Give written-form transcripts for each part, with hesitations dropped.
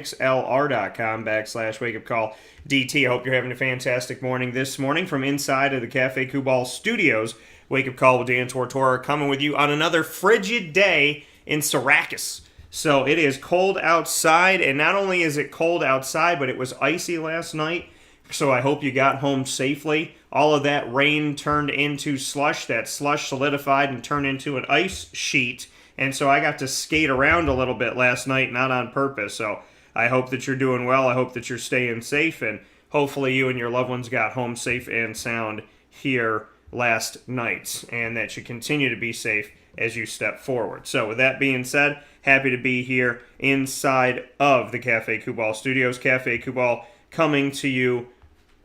mixlr.com/wakeupcalldt. I hope you're having a fantastic morning this morning from inside of the Cafe Kubal Studios. Wake Up Call with Dan Tortora coming with you on another frigid day in Syracuse. So it is cold outside, and not only is it cold outside, but it was icy last night. So I hope you got home safely. All of that rain turned into slush. That slush solidified and turned into an ice sheet. And so I got to skate around a little bit last night, not on purpose. So I hope that you're doing well. I hope that you're staying safe. And hopefully you and your loved ones got home safe and sound here last night. And that you continue to be safe as you step forward. So with that being said, happy to be here inside of the Cafe Kubal Studios. Cafe Kubal coming to you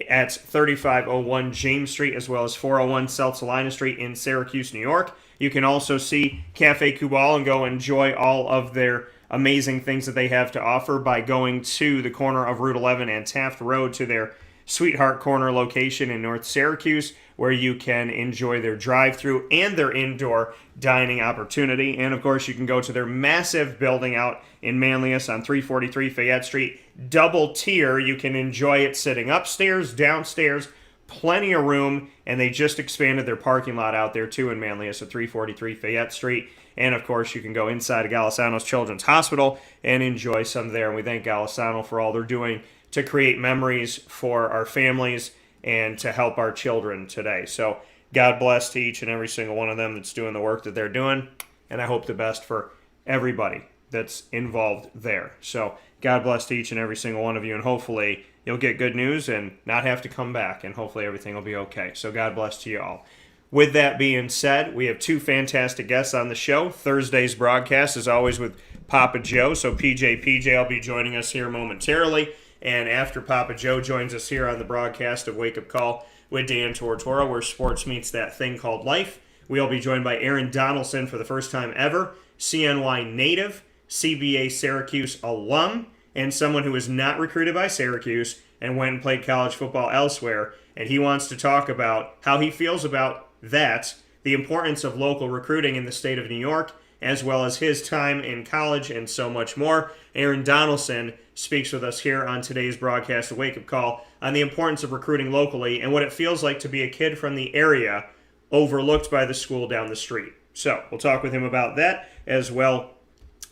at 3501 James Street as well as 401 South Salina Street in Syracuse, New York. You can also see Cafe Kubal and go enjoy all of their amazing things that they have to offer by going to the corner of Route 11 and Taft Road to their Sweetheart Corner location in North Syracuse, where you can enjoy their drive-thru and their indoor dining opportunity. And, of course, you can go to their massive building out in Manlius on 343 Fayette Street. Double tier. You can enjoy it sitting upstairs, downstairs, plenty of room. And they just expanded their parking lot out there, too, in Manlius at 343 Fayette Street. And, of course, you can go inside of Golisano's Children's Hospital and enjoy some there. And we thank Golisano for all they're doing to create memories for our families and to help our children today. So God bless to each and every single one of them that's doing the work that they're doing, and I hope the best for everybody that's involved there. So God bless to each and every single one of you, and hopefully you'll get good news and not have to come back, and hopefully everything will be okay. So God bless to you all. With that being said, we have two fantastic guests on the show. Thursday's broadcast is always with Papa Joe, so PJ will be joining us here momentarily. And after Papa Joe joins us here on the broadcast of Wake Up Call with Dan Tortora, where sports meets that thing called life, we'll be joined by Aaron Donalson for the first time ever, CNY Native CBA Syracuse alum, and someone who was not recruited by Syracuse and went and played college football elsewhere. And he wants to talk about how he feels about that, the importance of local recruiting in the state of New York, as well as his time in college and so much more. Aaron Donalson speaks with us here on today's broadcast of Wake Up Call on the importance of recruiting locally and what it feels like to be a kid from the area overlooked by the school down the street. So we'll talk with him about that, as well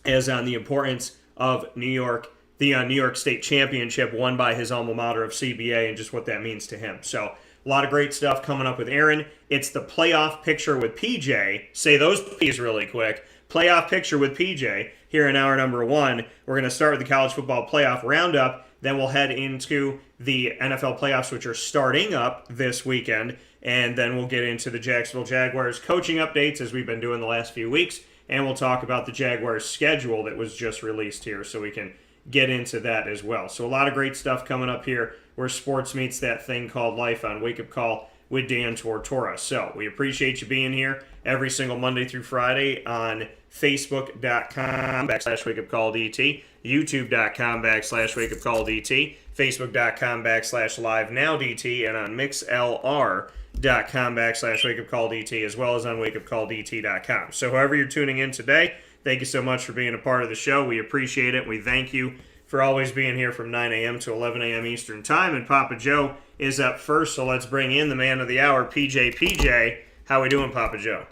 as on the importance of New York, the New York State Championship won by his alma mater of CBA, and just what that means to him. So a lot of great stuff coming up with Aaron. It's the playoff picture with PJ. Say those P's really quick. Playoff picture with PJ here in hour number one. We're going to start with the college football playoff roundup. Then we'll head into the NFL playoffs, which are starting up this weekend. And then we'll get into the Jacksonville Jaguars coaching updates, as we've been doing the last few weeks. And we'll talk about the Jaguars schedule that was just released here, so we can get into that as well. So a lot of great stuff coming up here where sports meets that thing called life on Wake Up Call with Dan Tortora. So we appreciate you being here every single Monday through Friday on Facebook.com/WakeUpCallDT, YouTube.com/WakeUpCallDT, Facebook.com/LiveNowDT, and on MixLR.com/WakeUpCallDT, as well as on WakeUpCallDT.com. So however you're tuning in today, thank you so much for being a part of the show. We appreciate it. We thank you for always being here from 9 a.m. to 11 a.m. Eastern Time. And Papa Joe is up first, so let's bring in the man of the hour, PJ. PJ, how we doing, Papa Joe?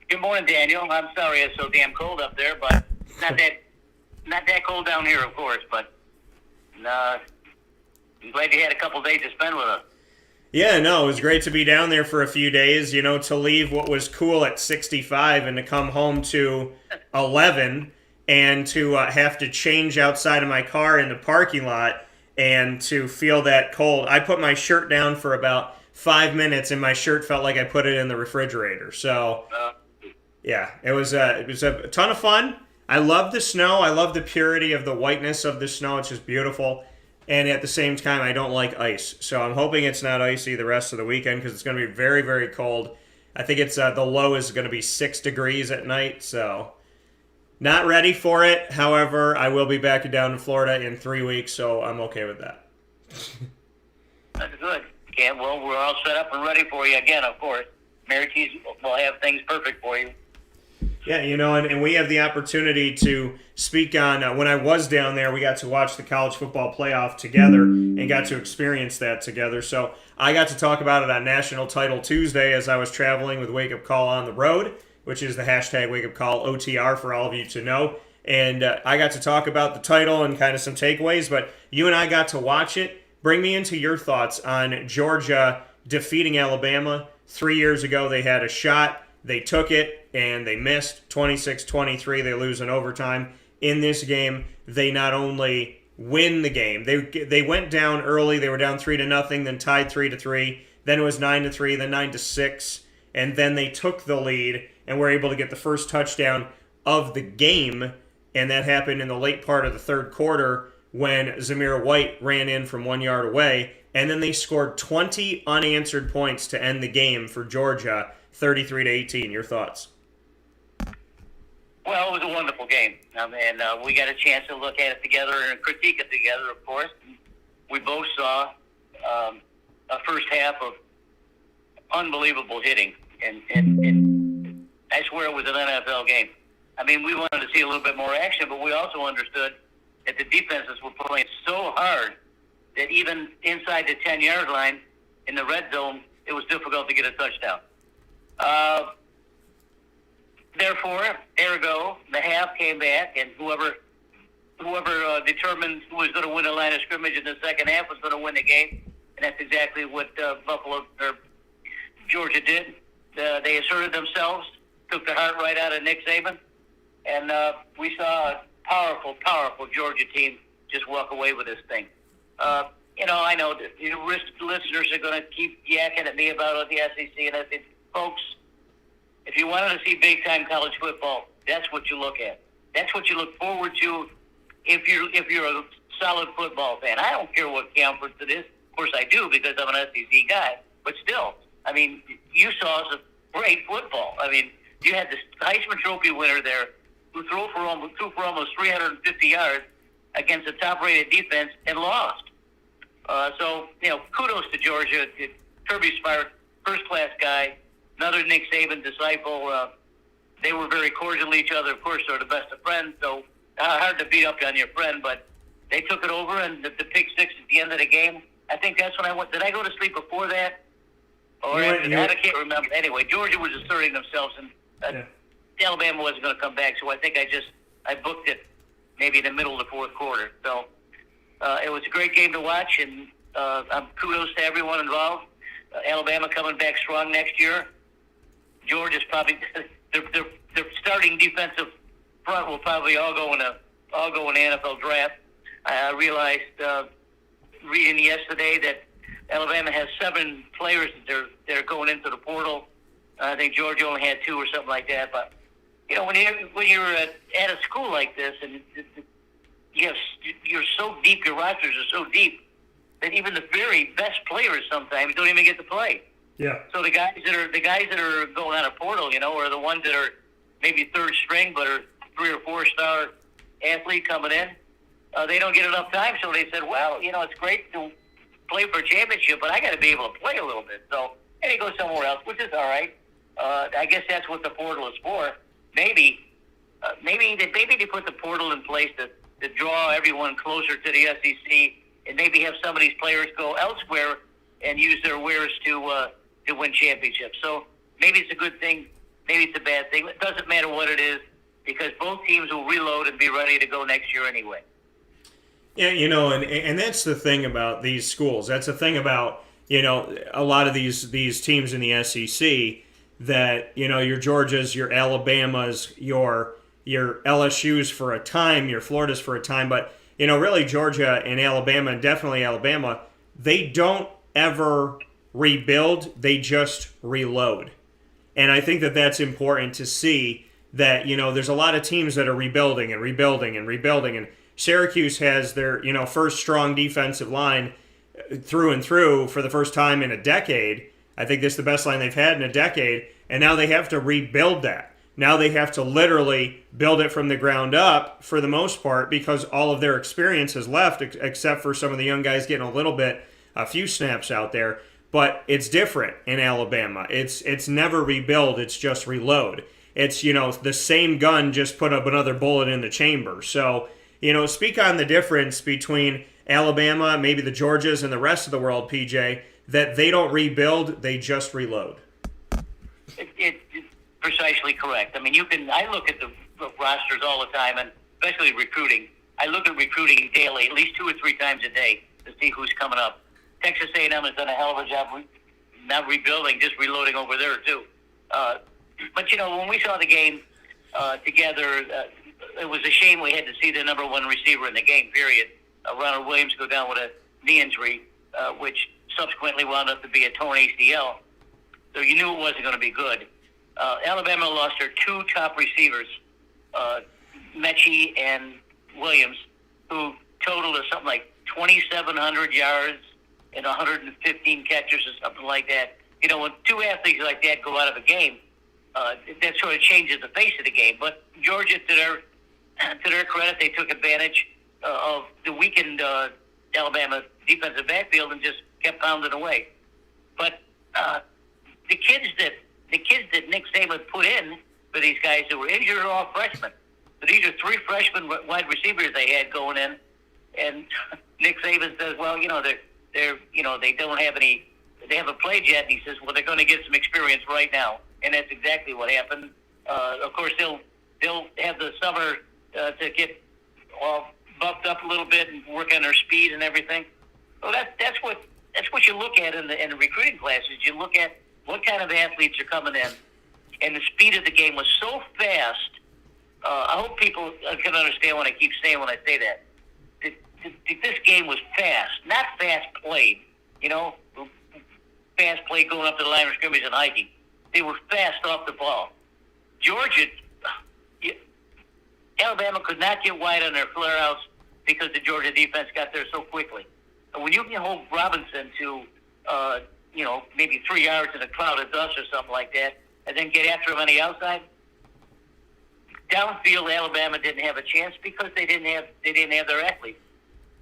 Good morning, Daniel. I'm sorry it's so damn cold up there, but not that cold down here, of course. But I'm glad you had a couple days to spend with us. Yeah, no, it was great to be down there for a few days, you know, to leave what was cool at 65 and to come home to 11 and to have to change outside of my car in the parking lot and to feel that cold. I put my shirt down for about 5 minutes and my shirt felt like I put it in the refrigerator. So, yeah, it was a ton of fun. I love the snow. I love the purity of the whiteness of the snow. It's just beautiful. And at the same time, I don't like ice. So I'm hoping it's not icy the rest of the weekend because it's going to be very, very cold. I think it's the low is going to be 6 degrees at night. So not ready for it. However, I will be back down in Florida in 3 weeks, so I'm okay with that. That's good. Okay, well, we're all set up and ready for you again, of course. Syracuse will have things perfect for you. Yeah, and we have the opportunity to speak on when I was down there, we got to watch the college football playoff together and got to experience that together. So I got to talk about it on National Title Tuesday as I was traveling with Wake Up Call on the road, which is the hashtag Wake Up Call OTR for all of you to know. And I got to talk about the title and kind of some takeaways, but you and I got to watch it. Bring me into your thoughts on Georgia defeating Alabama. 3 years ago, they had a shot. They took it, and they missed 26-23. They lose in overtime. In this game, they not only win the game, they went down early. They were down 3-0, then tied 3-3. Then it was 9-3, then 9-6, and then they took the lead and were able to get the first touchdown of the game, and that happened in the late part of the third quarter when Zamir White ran in from 1 yard away, and then they scored 20 unanswered points to end the game for Georgia, 33-18. Your thoughts? Well, it was a wonderful game, and we got a chance to look at it together and critique it together, of course. We both saw a first half of unbelievable hitting, and I swear it was an NFL game. I mean, we wanted to see a little bit more action, but we also understood that the defenses were playing so hard that even inside the 10-yard line in the red zone, it was difficult to get a touchdown. Therefore, ergo, the half came back, and whoever determined who was going to win the line of scrimmage in the second half was going to win the game, and that's exactly what Georgia did. They asserted themselves, took the heart right out of Nick Saban, and we saw a powerful, powerful Georgia team just walk away with this thing. I know that listeners are going to keep yakking at me about the SEC, and I think, folks, if you wanted to see big-time college football, that's what you look at. That's what you look forward to if you're a solid football fan. I don't care what conference it is. Of course I do because I'm an SEC guy. But still, I mean, you saw some great football. I mean, you had this Heisman Trophy winner there who threw for almost 350 yards against a top-rated defense and lost. So, kudos to Georgia. Kirby Smart, first-class guy. Another Nick Saban disciple. They were very cordial to each other. Of course, they're the best of friends, so hard to beat up on your friend. But they took it over, and the pick six at the end of the game, I think that's when I went. Did I go to sleep before that? Or after that? I can't remember. Anyway, Georgia was asserting themselves, and Alabama wasn't going to come back, so I think I booked it maybe in the middle of the fourth quarter. So it was a great game to watch, and kudos to everyone involved. Alabama coming back strong next year. Georgia's probably their starting defensive front will probably all go in the NFL draft. I realized reading yesterday that Alabama has 7 players that they're going into the portal. I think Georgia only had 2 or something like that. But when you're at a school like this and you're so deep, your rosters are so deep that even the very best players sometimes don't even get to play. Yeah. So the guys that are going on a portal, are the ones that are maybe third string but are 3 or 4 star athlete coming in. They don't get enough time, so they said, well, it's great to play for a championship, but I got to be able to play a little bit. So, and he goes somewhere else, which is all right. I guess that's what the portal is for. Maybe they put the portal in place to draw everyone closer to the SEC, and maybe have some of these players go elsewhere and use their wares to win championships. So maybe it's a good thing, maybe it's a bad thing. It doesn't matter what it is because both teams will reload and be ready to go next year anyway. Yeah, and that's the thing about these schools. That's the thing about, a lot of these teams in the SEC that, your Georgias, your Alabamas, your LSUs for a time, your Floridas for a time, but really Georgia and Alabama, and definitely Alabama, they don't ever rebuild, they just reload. And I think that that's important to see that, there's a lot of teams that are rebuilding and rebuilding and rebuilding, and Syracuse has their, first strong defensive line through and through for the first time in a decade. I think this is the best line they've had in a decade, and now they have to rebuild that. Now they have to literally build it from the ground up for the most part because all of their experience has left except for some of the young guys getting a few snaps out there. But it's different in Alabama. It's never rebuild, it's just reload. It's, the same gun, just put up another bullet in the chamber. So, speak on the difference between Alabama, maybe the Georgias, and the rest of the world, PJ, that they don't rebuild, they just reload. It's precisely correct. I mean, I look at the rosters all the time, and especially recruiting. I look at recruiting daily, at least 2 or 3 times a day, to see who's coming up. Texas A&M has done a hell of a job, not rebuilding, just reloading over there, too. But, when we saw the game together, it was a shame we had to see the number 1 receiver in the game, period. Ronald Williams go down with a knee injury, which subsequently wound up to be a torn ACL. So you knew it wasn't going to be good. Alabama lost their 2 top receivers, Mechie and Williams, who totaled something like 2,700 yards and 115 catches or something like that. When 2 athletes like that go out of a game, that sort of changes the face of the game. But Georgia, to their credit, they took advantage of the weakened Alabama defensive backfield and just kept pounding away. But the kids that Nick Saban put in for these guys that were injured are all freshmen. So these are 3 freshman wide receivers they had going in, and Nick Saban says, well, they don't have any, they haven't played yet, and he says, well, they're going to get some experience right now, and that's exactly what happened. Of course, they'll have the summer to get all buffed up a little bit and work on their speed and everything. So that's what you look at in the recruiting classes. You look at what kind of athletes are coming in, and the speed of the game was so fast. I hope people can understand what I keep saying when I say that. This game was fast, not fast played. Fast play going up to the line of scrimmage and hiking. They were fast off the ball. Georgia, Alabama could not get wide on their flare outs because the Georgia defense got there so quickly. And when you can hold Robinson to, maybe 3 yards in a cloud of dust or something like that, and then get after him on the outside, downfield Alabama didn't have a chance because they didn't have their athletes.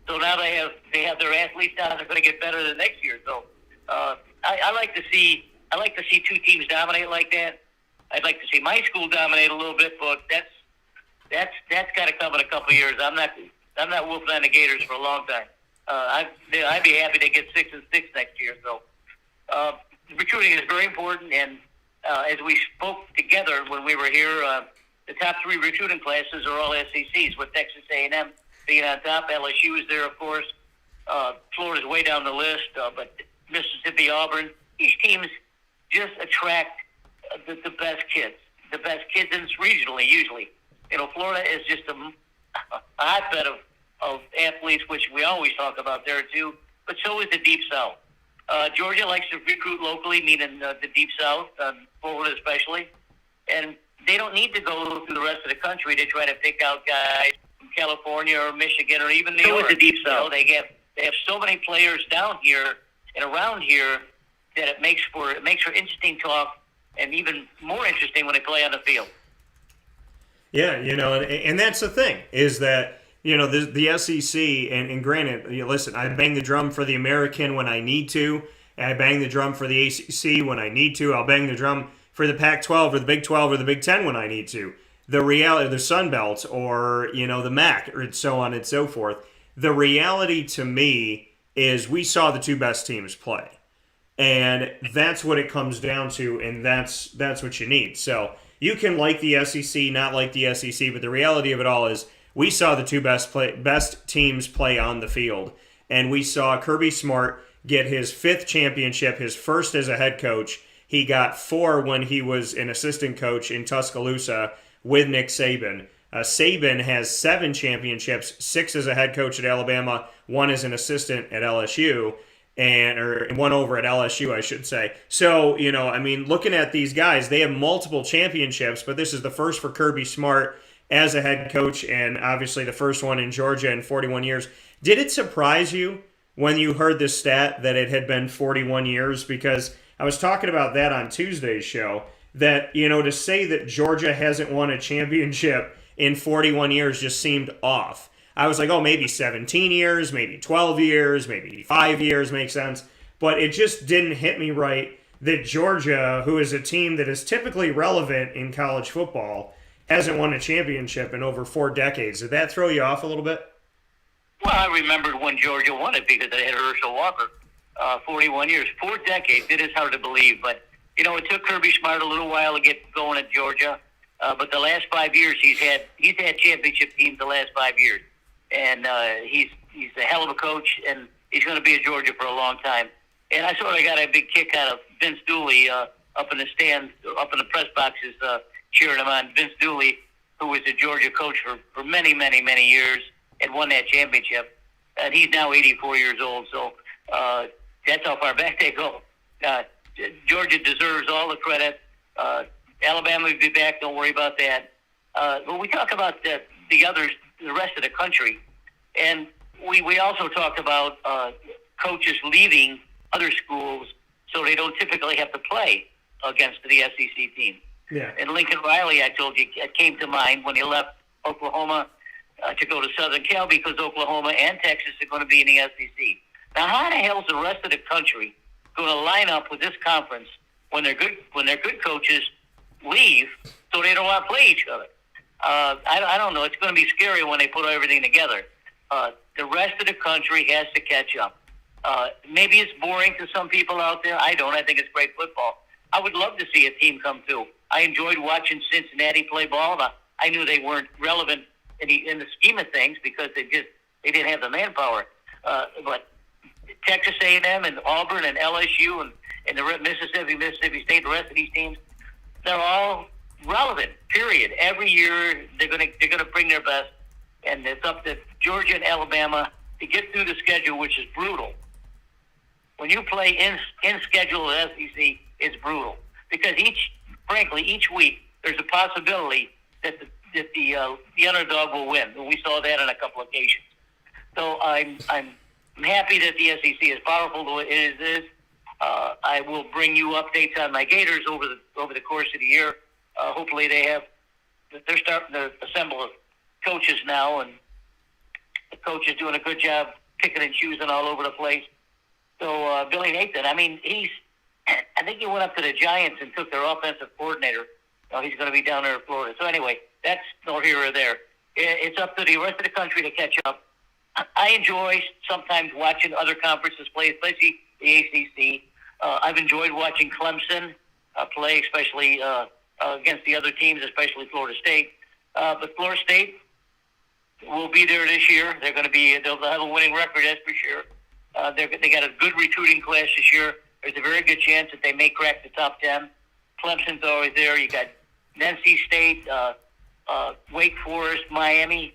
So now they have their athletes now. They're going to get better the next year. So I like to see 2 teams dominate like that. I'd like to see my school dominate a little bit, but that's got to come in a couple of years. I'm not wolfing on the Gators for a long time. I'd be happy to get 6-6 next year. So recruiting is very important, and as we spoke together when we were here, the top 3 recruiting classes are all SECs, with Texas A&M being on top. LSU is there, of course. Florida's way down the list, but Mississippi, Auburn, these teams just attract the best kids in regionally, usually. Florida is just a hotbed of athletes, which we always talk about there too, but so is the Deep South. Georgia likes to recruit locally, meaning the Deep South, Florida especially, and they don't need to go through the rest of the country to try to pick out guys from California or Michigan or even New York. So is the Deep South. They have so many players down here and around here that it makes for interesting talk, and even more interesting when they play on the field. Yeah, and that's the thing, is that, the SEC, and granted, listen, I bang the drum for the American when I need to, and I bang the drum for the ACC when I need to. I'll bang the drum for the Pac-12 or the Big 12 or the Big 10 when I need to. The reality, the Sun Belt or, the MAC, or so on and so forth. The reality to me is we saw the 2 best teams play. And that's what it comes down to, and that's what you need. So you can like the SEC, not like the SEC, but the reality of it all is we saw the 2 best teams play on the field. And we saw Kirby Smart get his 5th championship, his first as a head coach. He got 4 when he was an assistant coach in Tuscaloosa with Nick Saban. Saban has 7 championships, 6 as a head coach at Alabama, 1 as an assistant at LSU, or 1 over at LSU, I should say. So, looking at these guys, they have multiple championships, but this is the first for Kirby Smart as a head coach, and obviously the first one in Georgia in 41 years. Did it surprise you when you heard this stat that it had been 41 years? Because I was talking about that on Tuesday's show, that, to say that Georgia hasn't won a championship in 41 years just seemed off. I was like, maybe 17 years, maybe 12 years, maybe 5 years makes sense. But it just didn't hit me right that Georgia, who is a team that is typically relevant in college football, hasn't won a championship in over 4 decades. Did that throw you off a little bit? Well, I remembered when Georgia won it because they had Herschel Walker, 41 years, 4 decades. It is hard to believe, but it took Kirby Smart a little while to get going at Georgia. But the last 5 years, he's had championship teams the last 5 years, and he's a hell of a coach, and he's going to be at Georgia for a long time. And I sort of got a big kick out of Vince Dooley up in the stands, up in the press boxes, cheering him on. Vince Dooley, who was a Georgia coach for many, many, many years, and won that championship. And he's now 84 years old, so that's how far back they go. Georgia deserves all the credit. Alabama will be back. Don't worry about that. But we talk about the rest of the country, and we also talk about coaches leaving other schools so they don't typically have to play against the SEC team. Yeah. And Lincoln Riley, I told you, it came to mind when he left Oklahoma to go to Southern Cal because Oklahoma and Texas are going to be in the SEC. Now, how the hell is the rest of the country going to line up with this conference when their good coaches leave so they don't want to play each other? I don't know. It's going to be scary when they put everything together. The rest of the country has to catch up. Maybe it's boring to some people out there. I don't. I think it's great football. I would love to see a team come through. I enjoyed watching Cincinnati play ball. I knew they weren't relevant in the scheme of things because they didn't have the manpower. But Texas A&M and Auburn and LSU and the Mississippi State, the rest of these teams, they're all relevant. Period. Every year they're gonna bring their best, and it's up to Georgia and Alabama to get through the schedule, which is brutal. When you play in schedule at SEC, it's brutal because each week there's a possibility that the underdog will win. And we saw that on a couple of occasions. So I'm happy that the SEC is powerful the way it is. I will bring you updates on my Gators over the course of the year. Hopefully they're starting to assemble coaches now, and the coach is doing a good job picking and choosing all over the place. So Billy Nathan, I think he went up to the Giants and took their offensive coordinator. He's going to be down there in Florida. So anyway, that's no here or there. It's up to the rest of the country to catch up. I enjoy sometimes watching other conferences play, especially the ACC. I've enjoyed watching Clemson play, especially against the other teams, especially Florida State. But Florida State will be there this year. They'll have a winning record, that's for sure. They got a good recruiting class this year. There's a very good chance that they may crack the top 10. Clemson's always there. You got NC State, Wake Forest, Miami.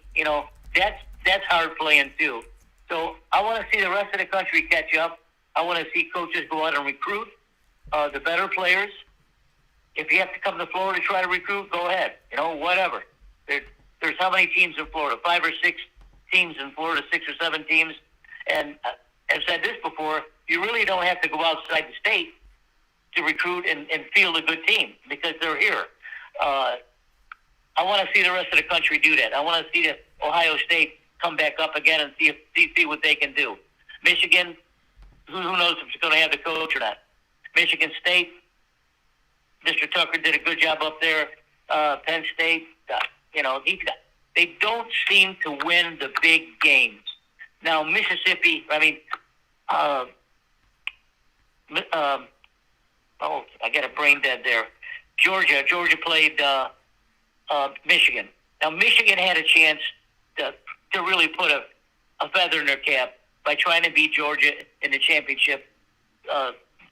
That's hard playing too. So I want to see the rest of the country catch up. I want to see coaches go out and recruit the better players. If you have to come to Florida to try to recruit, go ahead. Whatever. There's how many teams in Florida? 5 or 6 teams in Florida, 6 or 7 teams. And I've said this before, you really don't have to go outside the state to recruit and field a good team because they're here. I want to see the rest of the country do that. I want to see the Ohio State come back up again and see what they can do. Michigan, who knows if it's going to have the coach or not. Michigan State, Mr. Tucker did a good job up there. Penn State, they don't seem to win the big games. Now, Mississippi, I got a brain dead there. Georgia played Michigan. Now, Michigan had a chance to really put a feather in their cap by trying to beat Georgia in the championship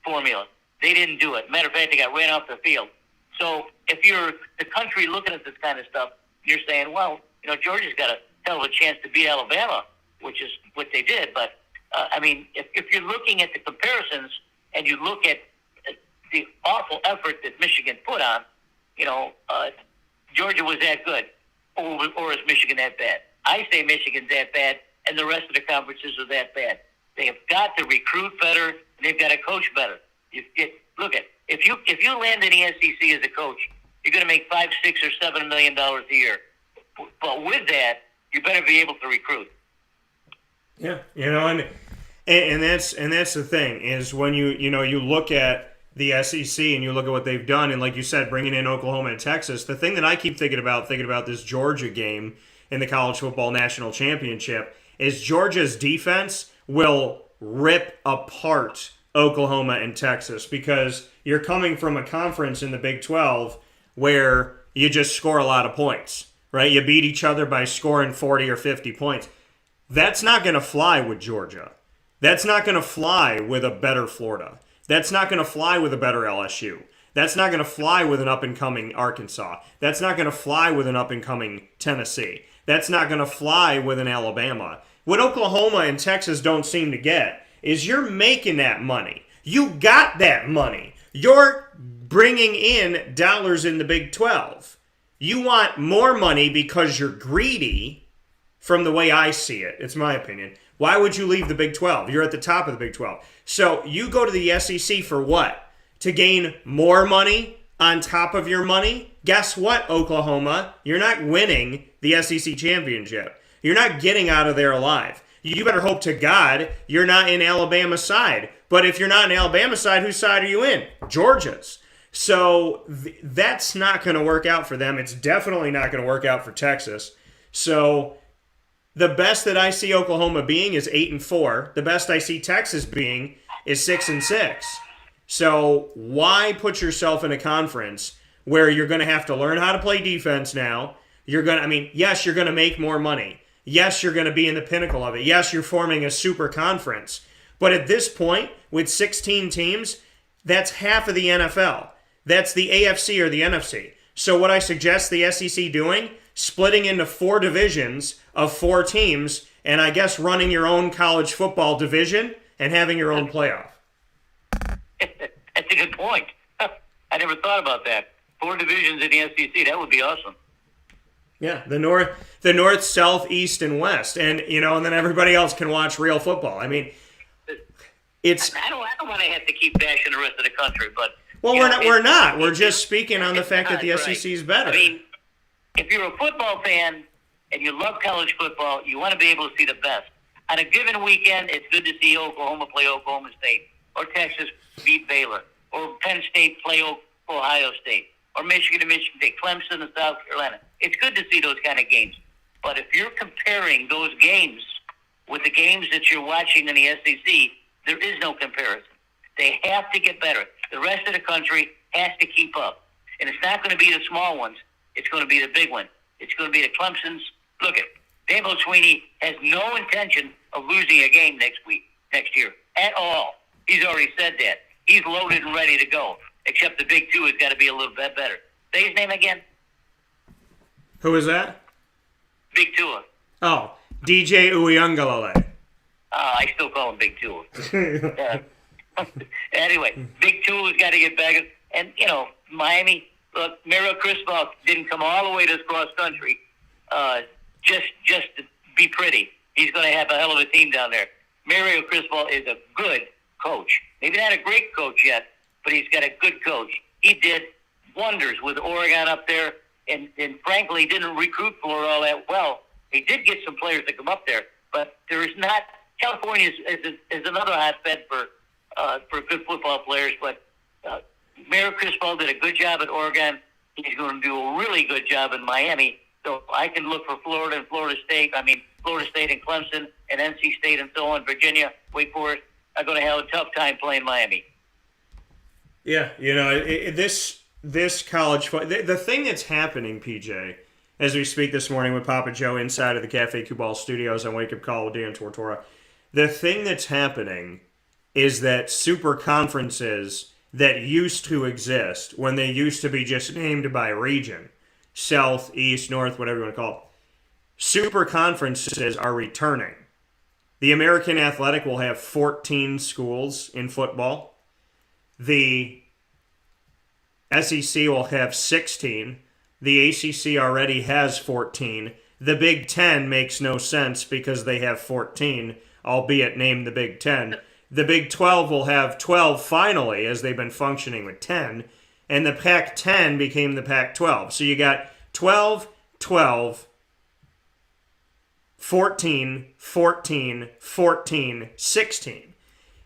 formula. They didn't do it. Matter of fact, they got ran off the field. So if you're the country looking at this kind of stuff, you're saying, well, Georgia's got a hell of a chance to beat Alabama, which is what they did. But, if you're looking at the comparisons and you look at the awful effort that Michigan put on, Georgia was that good, or is Michigan that bad? I say Michigan's that bad, and the rest of the conferences are that bad. They have got to recruit better, and they've got to coach better. If you land in the SEC as a coach, you're going to make $5, $6, or $7 million a year. But with that, you better be able to recruit. Yeah, and that's the thing is when you look at the SEC and you look at what they've done, and like you said, bringing in Oklahoma and Texas, the thing that I keep thinking about this Georgia game in the College Football National Championship is Georgia's defense will rip apart Oklahoma and Texas, because you're coming from a conference in the Big 12 where you just score a lot of points, right? You beat each other by scoring 40 or 50 points. That's not going to fly with Georgia. That's not going to fly with a better Florida. That's not going to fly with a better LSU. That's not going to fly with an up-and-coming Arkansas. That's not going to fly with an up-and-coming Tennessee. That's not going to fly with an Alabama. What Oklahoma and Texas don't seem to get is you're making that money. You got that money. You're bringing in dollars in the Big 12. You want more money because you're greedy, from the way I see it. It's my opinion. Why would you leave the Big 12? You're at the top of the Big 12. So you go to the SEC for what? To gain more money on top of your money? Guess what, Oklahoma? You're not winning the SEC championship. You're not getting out of there alive. You better hope to God you're not in Alabama's side. But if you're not in Alabama's side, whose side are you in? Georgia's. So that's not going to work out for them. It's definitely not going to work out for Texas. So the best that I see Oklahoma being is 8-4. The best I see Texas being is 6-6. So why put yourself in a conference where you're going to have to learn how to play defense now? Yes, you're going to make more money. Yes, you're going to be in the pinnacle of it. Yes, you're forming a super conference. But at this point, with 16 teams, that's half of the NFL. That's the AFC or the NFC. So what I suggest the SEC doing, splitting into 4 divisions of 4 teams, and I guess running your own college football division and having your own playoff. That's a good point. I never thought about that. 4 divisions in the SEC, that would be awesome. Yeah, the north, south, east, and west, and and then everybody else can watch real football. I mean, it's. I don't want to have to keep bashing the rest of the country, but we're not. We're just speaking on the fact that the SEC is better. I mean, if you're a football fan and you love college football, you want to be able to see the best. On a given weekend, it's good to see Oklahoma play Oklahoma State, or Texas beat Baylor, or Penn State play Ohio State, or Michigan to Michigan State, Clemson to South Carolina. It's good to see those kind of games. But if you're comparing those games with the games that you're watching in the SEC, there is no comparison. They have to get better. The rest of the country has to keep up. And it's not going to be the small ones. It's going to be the big one. It's going to be the Clemsons. Look at Dabo Swinney has no intention of losing a game next year, at all. He's already said that. He's loaded and ready to go, except the Big Two has got to be a little bit better. Say his name again. Who is that? Big Tua. Oh, DJ Uyunglele. I still call him Big Tua. Anyway, Big Tua's got to get back. And, Miami, look, Mario Cristobal didn't come all the way to this cross country just to be pretty. He's going to have a hell of a team down there. Mario Cristobal is a good coach. Maybe not a great coach yet, but he's got a good coach. He did wonders with Oregon up there, and frankly didn't recruit Florida all that well. He did get some players to come up there, but there is not. California is another hotbed for good football players, but Mayor Cristobal did a good job at Oregon. He's going to do a really good job in Miami. So I can look for Florida and Florida State. I mean, Florida State and Clemson and NC State and so on. Virginia, Wake Forest are going to have a tough time playing Miami. Yeah, this college the thing that's happening, PJ, as we speak this morning with Papa Joe inside of the Cafe Kubal Studios on Wake Up Call with Dan Tortora, the thing that's happening is that super conferences that used to exist when they used to be just named by region, south, east, north, whatever you want to call it, super conferences are returning. The American Athletic will have 14 schools in football. The SEC will have 16. The ACC already has 14. The Big Ten makes no sense because they have 14, albeit named the Big Ten. The Big 12 will have 12 finally, as they've been functioning with 10. And the Pac-10 became the Pac-12. So you got 12, 12, 14, 14, 14, 16.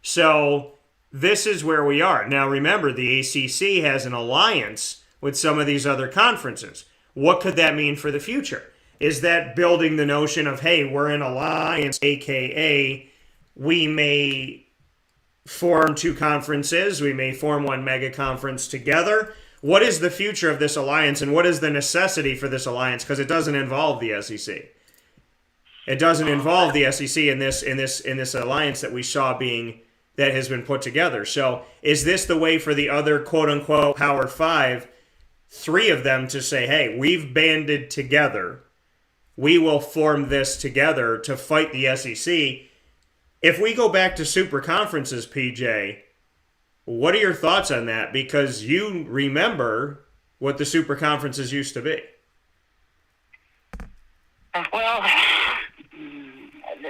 So this is where we are. Now remember, the ACC has an alliance with some of these other conferences. What could that mean for the future? Is that building the notion of, hey, we're in alliance, aka we may form two conferences, we may form one mega conference together? What is the future of this alliance, and what is the necessity for this alliance? Because it doesn't involve the SEC. It doesn't involve the SEC in this alliance that we saw that has been put together. So is this the way for the other quote-unquote Power Five, three of them, to say, hey, we've banded together, we will form this together to fight the SEC? If we go back to super conferences, PJ, what are your thoughts on that? Because you remember what the super conferences used to be. Well,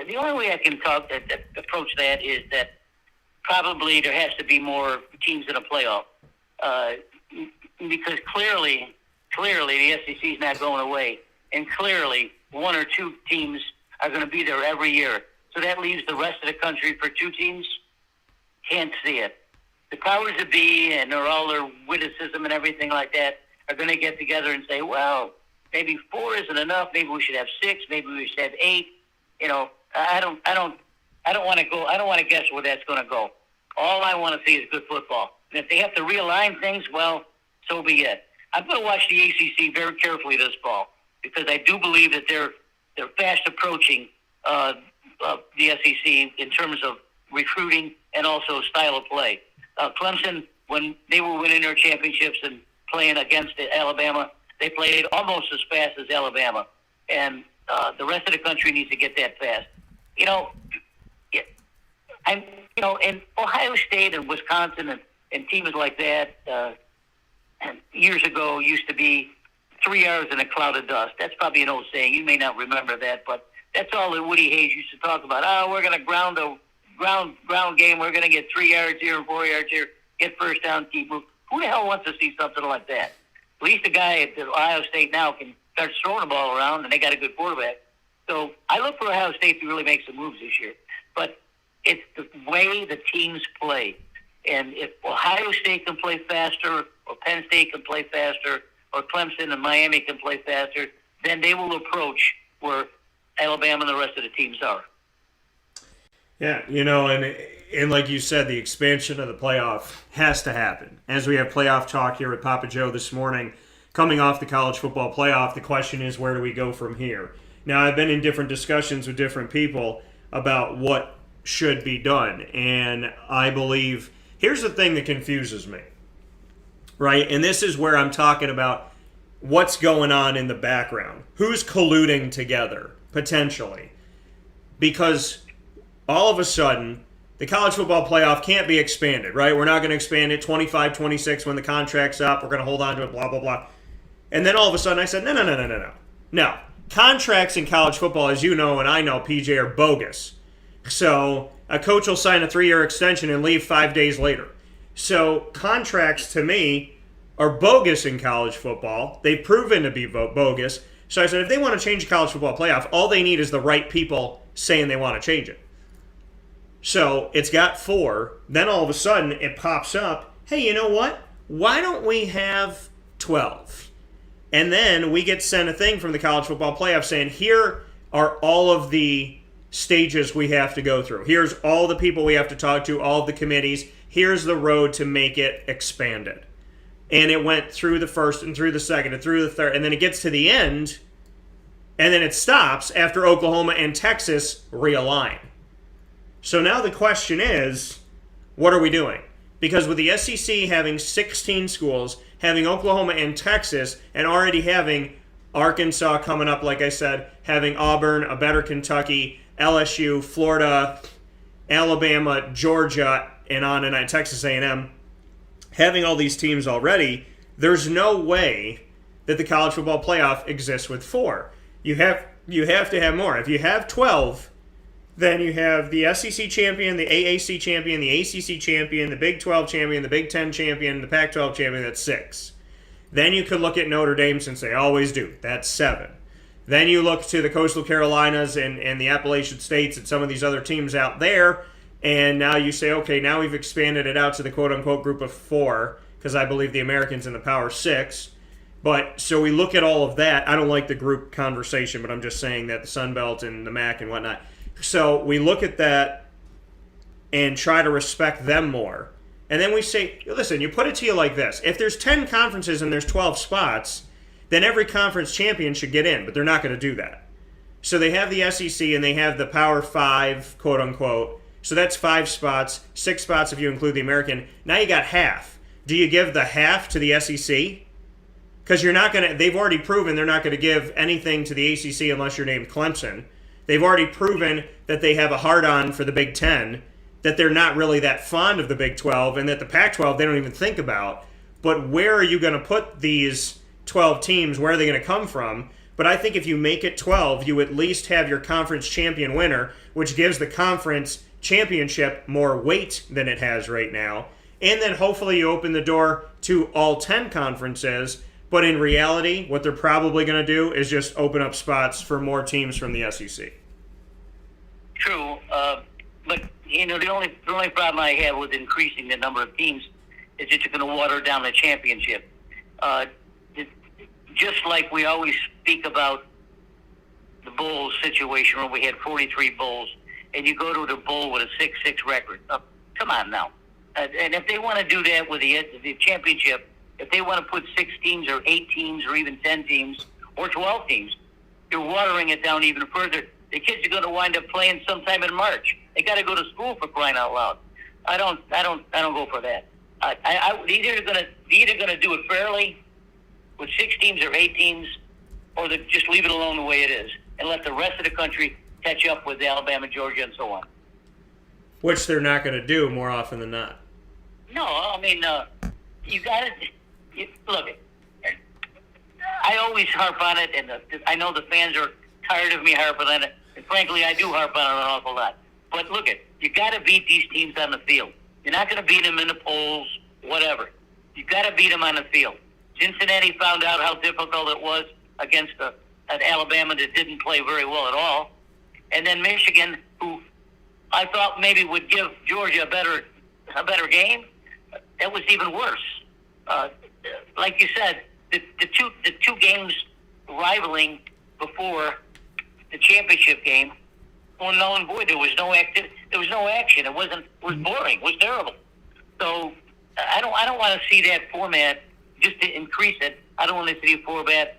the only way I can approach that is that probably there has to be more teams in a playoff. Because clearly the SEC is not going away. And clearly one or two teams are going to be there every year. So that leaves the rest of the country for two teams. Can't see it. The powers that be, and all their witticism and everything like that, are going to get together and say, well, maybe 4 isn't enough. Maybe we should have 6. Maybe we should have 8. I don't want to go. I don't want to guess where that's going to go. All I want to see is good football. And if they have to realign things, well, so be it. I'm going to watch the ACC very carefully this fall, because I do believe that they're fast approaching the SEC in terms of recruiting and also style of play. Clemson, when they were winning their championships and playing against Alabama, they played almost as fast as Alabama, and the rest of the country needs to get that fast. In Ohio State and Wisconsin and teams like that, years ago used to be 3 hours in a cloud of dust. That's probably an old saying. You may not remember that, but that's all that Woody Hayes used to talk about. Oh, we're going to ground game. We're going to get 3 yards here and 4 yards here, get first down, keep moving. Who the hell wants to see something like that? At least the guy at Ohio State now can start throwing the ball around, and they got a good quarterback. So I look for Ohio State to really make some moves this year. But it's the way the teams play. And if Ohio State can play faster, or Penn State can play faster, or Clemson and Miami can play faster, then they will approach where Alabama and the rest of the teams are. Yeah, and like you said, the expansion of the playoff has to happen. As we have playoff talk here with Papa Joe this morning, coming off the college football playoff, the question is, where do we go from here? Now, I've been in different discussions with different people about what should be done, and I believe, here's the thing that confuses me, right? And this is where I'm talking about what's going on in the background. Who's colluding together, potentially? Because all of a sudden, the college football playoff can't be expanded, right? We're not going to expand it 25, 26 when the contract's up. We're going to hold on to it, blah, blah, blah. And then all of a sudden I said, no. No. Contracts in college football, as you know and I know, PJ, are bogus. So a coach will sign a 3-year extension and leave 5 days later. So contracts, to me, are bogus in college football. They've proven to be bogus. So I said, if they want to change the college football playoff, all they need is the right people saying they want to change it. So it's got 4. Then all of a sudden it pops up, hey, you know what? Why don't we have 12? And then we get sent a thing from the college football playoff saying, here are all of the stages we have to go through. Here's all the people we have to talk to, all of the committees. Here's the road to make it expanded. And it went through the first and through the second and through the third. And then it gets to the end, and then it stops after Oklahoma and Texas realign. So now the question is, what are we doing? Because with the SEC having 16 schools, having Oklahoma and Texas, and already having Arkansas coming up, like I said, having Auburn, a better Kentucky, LSU, Florida, Alabama, Georgia, and on and on, Texas A&M, having all these teams already, there's no way that the college football playoff exists with 4. You have to have more. If you have 12, then you have the SEC champion, the AAC champion, the ACC champion, the Big 12 champion, the Big 10 champion, the Pac-12 champion. That's 6. Then you could look at Notre Dame, since they always do. That's 7. Then you look to the Coastal Carolinas and the Appalachian States and some of these other teams out there. And now you say, okay, now we've expanded it out to the quote-unquote group of 4, because I believe the Americans in the Power 6. But so we look at all of that. I don't like the group conversation, but I'm just saying that the Sun Belt and the MAC and whatnot. So we look at that and try to respect them more. And then we say, listen, you put it to you like this. If there's 10 conferences and there's 12 spots, then every conference champion should get in, but they're not going to do that. So they have the SEC and they have the Power 5, quote unquote. So that's 5 spots, 6 spots if you include the American. Now you got half. Do you give the half to the SEC? Because you're not going to, they've already proven they're not going to give anything to the ACC unless you're named Clemson. They've already proven that they have a hard-on for the Big Ten, that they're not really that fond of the Big 12, and that the Pac-12 they don't even think about. But where are you going to put these 12 teams? Where are they going to come from? But I think if you make it 12, you at least have your conference champion winner, which gives the conference championship more weight than it has right now. And then hopefully you open the door to all 10 conferences. But in reality, what they're probably going to do is just open up spots for more teams from the SEC. True. But, the only problem I have with increasing the number of teams is that you're going to water down the championship. Just like we always speak about the Bulls situation where we had 43 Bulls, and you go to the Bull with a 6-6 record. Come on now. And if they want to do that with the championship, if they want to put 6 teams or 8 teams or even 10 teams or 12 teams, you're watering it down even further. The kids are going to wind up playing sometime in March. They got to go to school, for crying out loud. I don't go for that. Either going to do it fairly with 6 teams or 8 teams, or just leave it alone the way it is and let the rest of the country catch up with Alabama, Georgia, and so on. Which they're not going to do more often than not. No, I mean, you got to look. I always harp on it, and I know the fans are tired of me harping on it. And frankly, I do harp on it an awful lot. But look, you got to beat these teams on the field. You're not going to beat them in the polls, whatever. You got to beat them on the field. Cincinnati found out how difficult it was against an Alabama that didn't play very well at all, and then Michigan, who I thought maybe would give Georgia a better game, that was even worse. Like you said, the two games rivaling before the championship game, well, null and void. There was no action. It was boring. It was terrible. So I don't want to see that format just to increase it. I don't want to see a format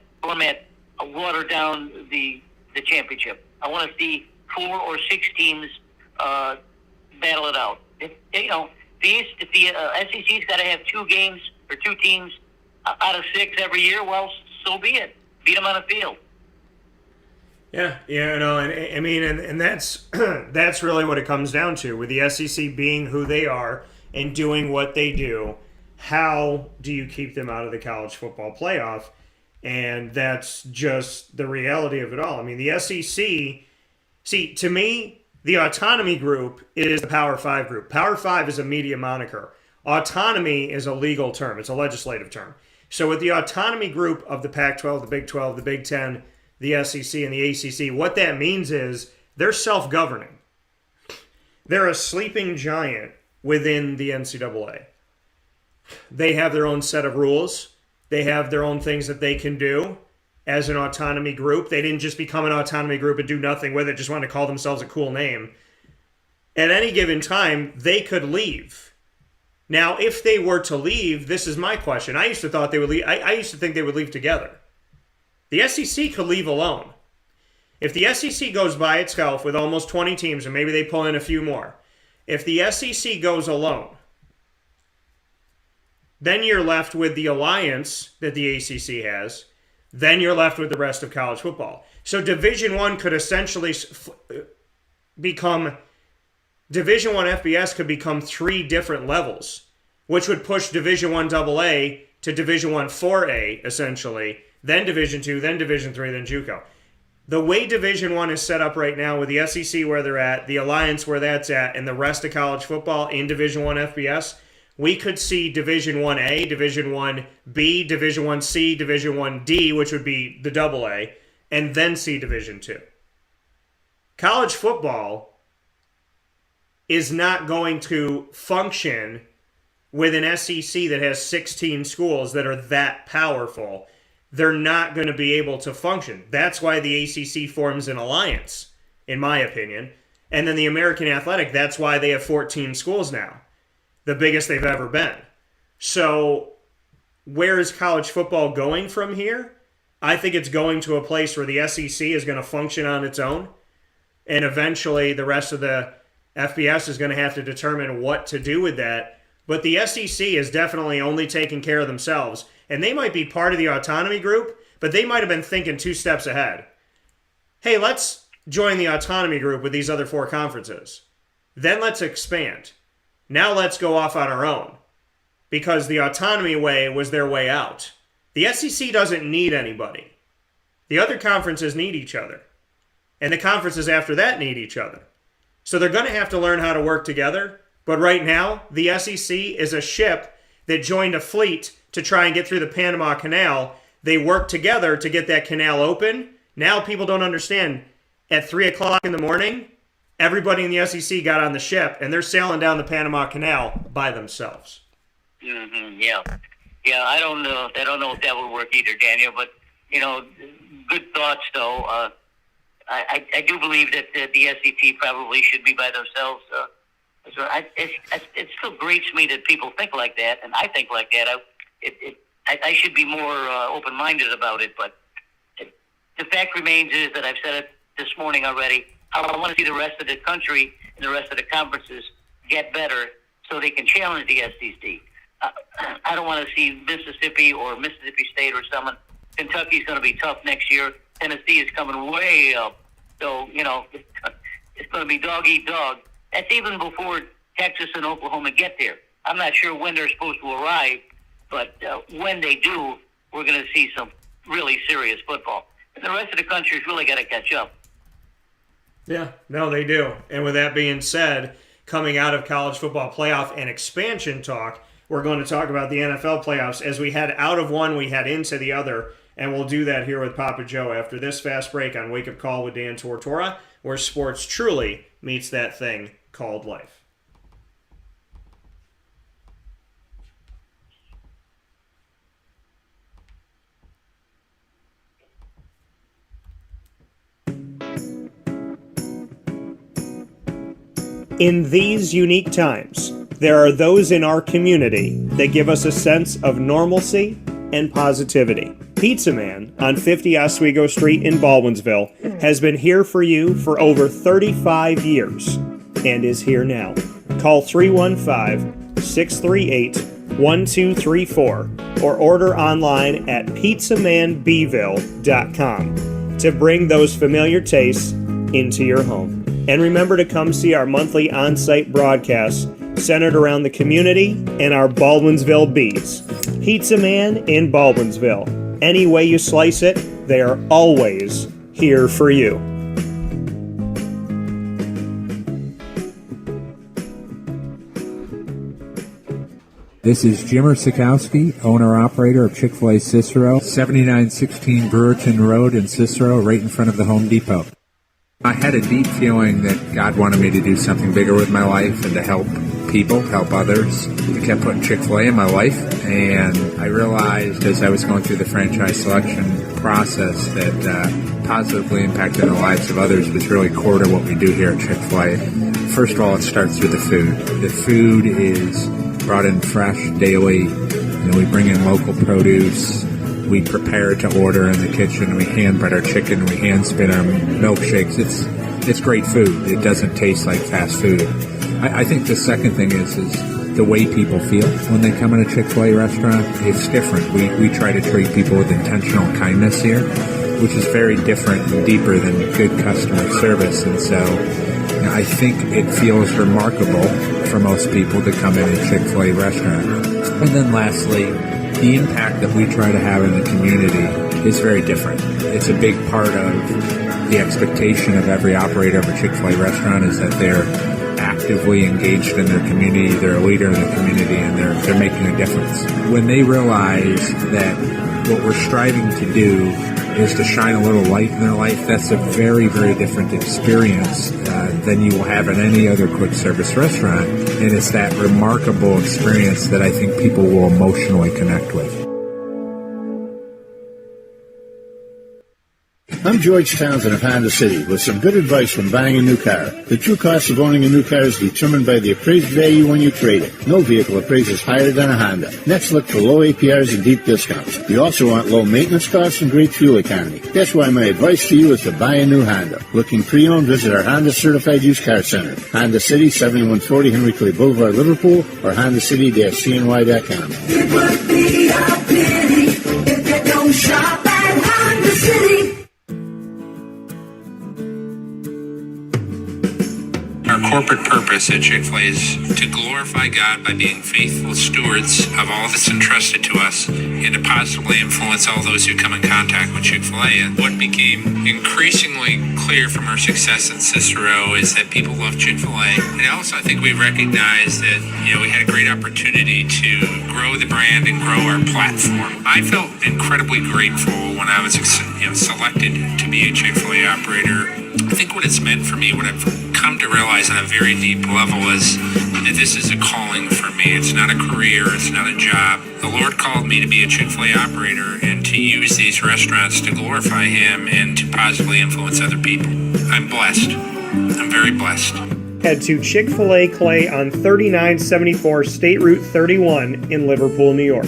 water down the championship. I want to see 4 or 6 teams battle it out. If the SEC's got to have 2 games or 2 teams out of 6 every year, well, so be it. Beat them on the field. Yeah, and that's that's really what it comes down to. With the SEC being who they are and doing what they do, how do you keep them out of the college football playoff? And that's just the reality of it all. I mean, the SEC, to me, the autonomy group is the Power 5 group. Power 5 is a media moniker. Autonomy is a legal term. It's a legislative term. So with the autonomy group of the Pac-12, the Big 12, the Big 10, the SEC, and the ACC, what that means is they're self-governing. They're a sleeping giant within the NCAA. They have their own set of rules. They have their own things that they can do as an autonomy group. They didn't just become an autonomy group and do nothing with it, just wanted to call themselves a cool name. At any given time, they could leave. Now, if they were to leave, this is my question. I used to thought they would leave. I used to think they would leave together. The SEC could leave alone. If the SEC goes by itself with almost 20 teams, and maybe they pull in a few more, if the SEC goes alone, then you're left with the alliance that the ACC has. Then you're left with the rest of college football. So Division I could essentially become, Division I FBS could become 3 different levels, which would push Division I AA to Division I 4A, essentially, then Division II, then Division III, then JUCO. The way Division I is set up right now with the SEC where they're at, the Alliance where that's at, and the rest of college football in Division I FBS, we could see Division 1A, Division 1B, Division 1C, Division 1D, which would be the AA, and then see Division II. College football is not going to function with an SEC that has 16 schools that are that powerful. They're not going to be able to function. That's why the ACC forms an alliance, in my opinion. And then the American Athletic, that's why they have 14 schools now, the biggest they've ever been. So where is college football going from here? I think it's going to a place where the SEC is going to function on its own, and eventually the rest of the FBS is going to have to determine what to do with that. But the SEC is definitely only taking care of themselves, and they might be part of the autonomy group, but they might have been thinking 2 steps ahead. Hey, let's join the autonomy group with these other 4 conferences. Then let's expand. Now let's go off on our own, because the autonomy way was their way out. The SEC doesn't need anybody. The other conferences need each other. And the conferences after that need each other. So they're going to have to learn how to work together. But right now, the SEC is a ship that joined a fleet to try and get through the Panama Canal. They worked together to get that canal open. Now people don't understand. At 3 o'clock in the morning, everybody in the SEC got on the ship, and they're sailing down the Panama Canal by themselves. Mm-hmm, yeah. Yeah, I don't know if that would work either, Daniel. But, good thoughts, though. I do believe that the SEC probably should be by themselves. It still grates me that people think like that, and I think like that. I should be more open-minded about it, but the fact remains is that I've said it this morning already. I want to see the rest of the country and the rest of the conferences get better so they can challenge the SEC. I don't want to see Mississippi or Mississippi State or someone. Kentucky's going to be tough next year. Tennessee is coming way up. So, it's going to be dog eat dog. That's even before Texas and Oklahoma get there. I'm not sure when they're supposed to arrive, but when they do, we're going to see some really serious football. And the rest of the country's really got to catch up. Yeah, no, they do. And with that being said, coming out of college football playoff and expansion talk, we're going to talk about the NFL playoffs. As we head out of one, we head into the other, and we'll do that here with Papa Joe after this fast break on Wake Up Call with Dan Tortora, where sports truly meets that thing called life. In these unique times, there are those in our community that give us a sense of normalcy and positivity. Pizza Man on 50 Oswego Street in Baldwinsville has been here for you for over 35 years and is here now. Call 315-638-1234 or order online at pizzamanbville.com to bring those familiar tastes into your home. And remember to come see our monthly on-site broadcasts centered around the community and our Baldwinsville beats. Pizza Man in Baldwinsville. Any way you slice it, they are always here for you. This is Jimmer Sikowski, owner-operator of Chick-fil-A Cicero, 7916 Brewerton Road in Cicero, right in front of the Home Depot. I had a deep feeling that God wanted me to do something bigger with my life and to help people, help others. I kept putting Chick-fil-A in my life, and I realized as I was going through the franchise selection process that positively impacting the lives of others was really core to what we do here at Chick-fil-A. First of all, it starts with the food. The food is brought in fresh daily. We bring in local produce. We prepare to order in the kitchen. We hand bread our chicken. We hand spin our milkshakes. It's great food. It doesn't taste like fast food. I think the second thing is the way people feel when they come in a Chick-fil-A restaurant. It's different. We try to treat people with intentional kindness here, which is very different and deeper than good customer service. And so I think it feels remarkable for most people to come in a Chick-fil-A restaurant. And then lastly, the impact that we try to have in the community is very different. It's a big part of the expectation of every operator of a Chick-fil-A restaurant is that they're actively engaged in their community, they're a leader in the community, and they're making a difference. When they realize that what we're striving to do is to shine a little light in their life. That's a very, very different experience than you will have at any other quick service restaurant. And it's that remarkable experience that I think people will emotionally connect with. I'm George Townsend of Honda City with some good advice when buying a new car. The true cost of owning a new car is determined by the appraised value when you trade it. No vehicle appraises higher than a Honda. Next, look for low APRs and deep discounts. You also want low maintenance costs and great fuel economy. That's why my advice to you is to buy a new Honda. Looking pre-owned, visit our Honda Certified Used Car Center. Honda City, 7140 Henry Clay Boulevard, Liverpool, or HondaCity-CNY.com. It would be a pity if you don't shop at Honda City. Our corporate purpose at Chick-fil-A is to glorify God by being faithful stewards of all that's entrusted to us and to positively influence all those who come in contact with Chick-fil-A. And what became increasingly clear from our success in Cicero is that people love Chick-fil-A. And also I think we recognized that, we had a great opportunity to grow the brand and grow our platform. I felt incredibly grateful when I was selected to be a Chick-fil-A operator. I think what it's meant for me, what I've come to realize on a very deep level is that this is a calling for me. It's not a career. It's not a job. The Lord called me to be a Chick-fil-A operator and to use these restaurants to glorify Him and to positively influence other people. I'm blessed. I'm very blessed. Head to Chick-fil-A Clay on 3974 State Route 31 in Liverpool, New York.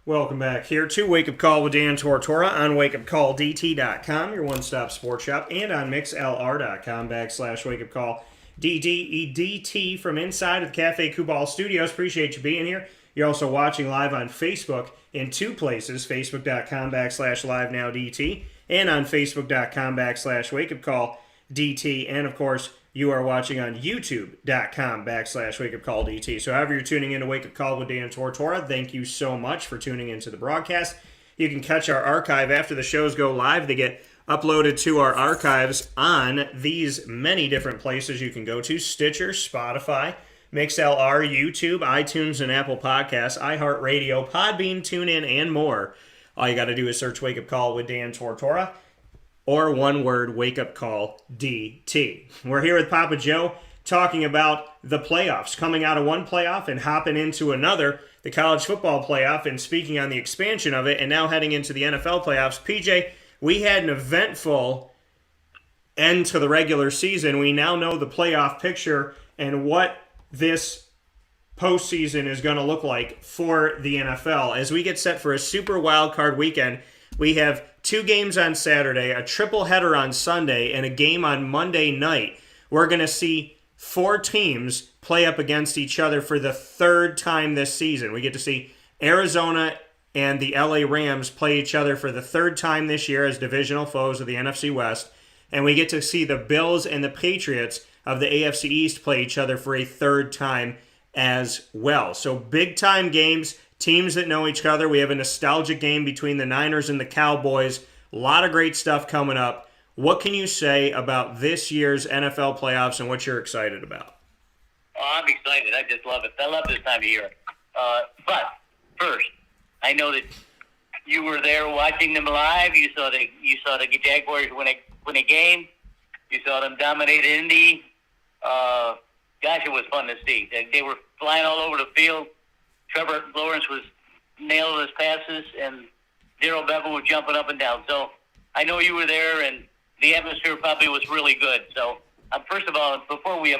Welcome back here to Wake Up Call with Dan Tortora on wakeupcalldt.com, your one-stop sports shop, and on mixlr.com/wakeupcalldt from inside of the Cafe Kubal Studios. Appreciate you being here. You're also watching live on Facebook in two places, facebook.com/livenowdt and on facebook.com/wakeupcalldt. And, of course, you are watching on youtube.com/wakeupcalldt. So however you're tuning in to Wake Up Call with Dan Tortora, thank you so much for tuning into the broadcast. You can catch our archive after the shows go live. They get uploaded to our archives on these many different places you can go to: Stitcher, Spotify, MixLR, YouTube, iTunes, and Apple Podcasts, iHeartRadio, Podbean, TuneIn, and more. All you got to do is search Wake Up Call with Dan Tortora, or one word, Wake Up Call DT. We're here with Papa Joe talking about the playoffs, coming out of one playoff and hopping into another, the college football playoff, and speaking on the expansion of it, and now heading into the NFL playoffs. PJ, we had an eventful end to the regular season. We now know the playoff picture and what this postseason is going to look like for the NFL. As we get set for a super wild card weekend, we have 2 games on Saturday, a triple header on Sunday, and a game on Monday night. We're going to see 4 teams play up against each other for the 3rd time this season. We get to see Arizona and the LA Rams play each other for the 3rd time this year as divisional foes of the NFC West. And we get to see the Bills and the Patriots of the AFC East play each other for a 3rd time as well. So big-time games. Teams that know each other. We have a nostalgic game between the Niners and the Cowboys. A lot of great stuff coming up. What can you say about this year's NFL playoffs and what you're excited about? Oh, I'm excited. I just love it. I love this time of year. But first, I know that you were there watching them live. You saw the Jaguars win a game. You saw them dominate Indy. Gosh, it was fun to see. They were flying all over the field. Trevor Lawrence was nailing his passes, and Darrell Bevel was jumping up and down. So I know you were there, and the atmosphere probably was really good. So first of all, before we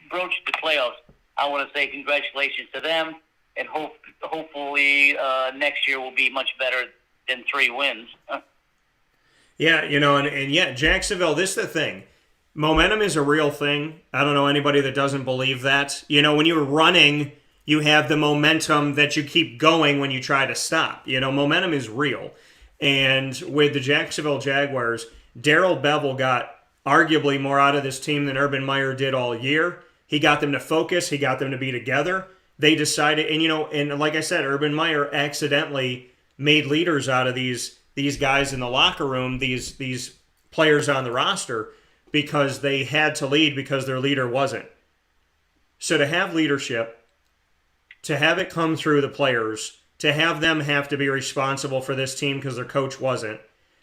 approach the playoffs, I want to say congratulations to them, and hopefully next year will be much better than 3 wins. Yeah, and yeah, Jacksonville, this is the thing. Momentum is a real thing. I don't know anybody that doesn't believe that. When you're running, you have the momentum that you keep going when you try to stop. Momentum is real. And with the Jacksonville Jaguars, Darrell Bevel got arguably more out of this team than Urban Meyer did all year. He got them to focus. He got them to be together. They decided, and like I said, Urban Meyer accidentally made leaders out of these guys in the locker room, these players on the roster because they had to lead because their leader wasn't. So to have leadership, to have it come through the players, to have them have to be responsible for this team because their coach wasn't,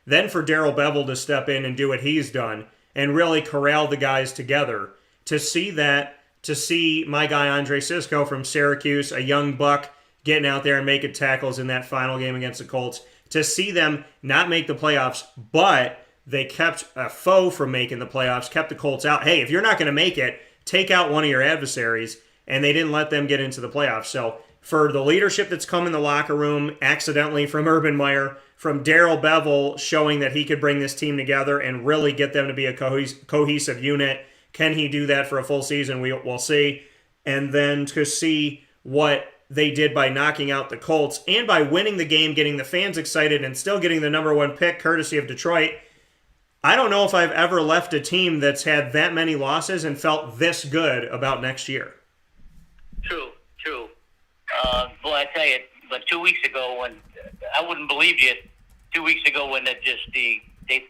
then for Darrell Bevell to step in and do what he's done and really corral the guys together, to see my guy Andre Sisco from Syracuse, a young buck, getting out there and making tackles in that final game against the Colts, to see them not make the playoffs, but they kept a foe from making the playoffs, kept the Colts out. Hey, if you're not going to make it, take out one of your adversaries, and they didn't let them get into the playoffs. So for the leadership that's come in the locker room accidentally from Urban Meyer, from Darrell Bevell showing that he could bring this team together and really get them to be a cohesive unit. Can he do that for a full season? We'll see. And then to see what they did by knocking out the Colts and by winning the game, getting the fans excited, and still getting the number 1 pick courtesy of Detroit. I don't know if I've ever left a team that's had that many losses and felt this good about next year. True. Boy, I tell you, but 2 weeks ago when I wouldn't believe you, 2 weeks ago when they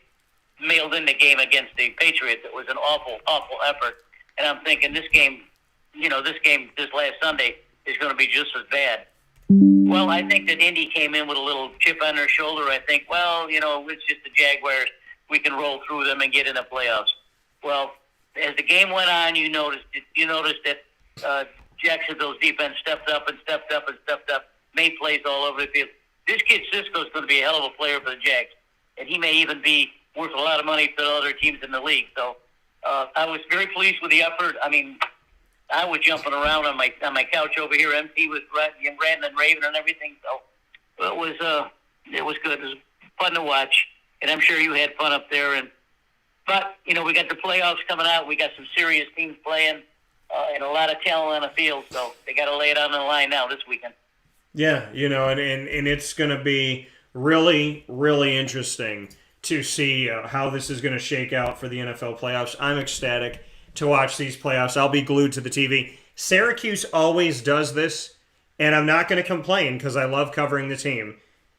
mailed in the game against the Patriots, it was an awful effort. And I'm thinking this game this last Sunday is going to be just as bad. Well, I think that Indy came in with a little chip on their shoulder. I think, it's just the Jaguars. We can roll through them and get in the playoffs. Well, as the game went on, you noticed that Jacksonville's defense stepped up, made plays all over the field. This kid Cisco's going to be a hell of a player for the Jags, and he may even be worth a lot of money to other teams in the league. So I was very pleased with the effort. I mean, I was jumping around on my couch over here. MC was ranting and raving and everything. So it was good. It was fun to watch, and I'm sure you had fun up there. But we got the playoffs coming out. We got some serious teams playing, and a lot of talent on the field. So they got to lay it on the line now this weekend. Yeah, and it's going to be really, really interesting to see how this is going to shake out for the NFL playoffs. I'm ecstatic to watch these playoffs. I'll be glued to the TV. Syracuse always does this, and I'm not going to complain because I love covering the team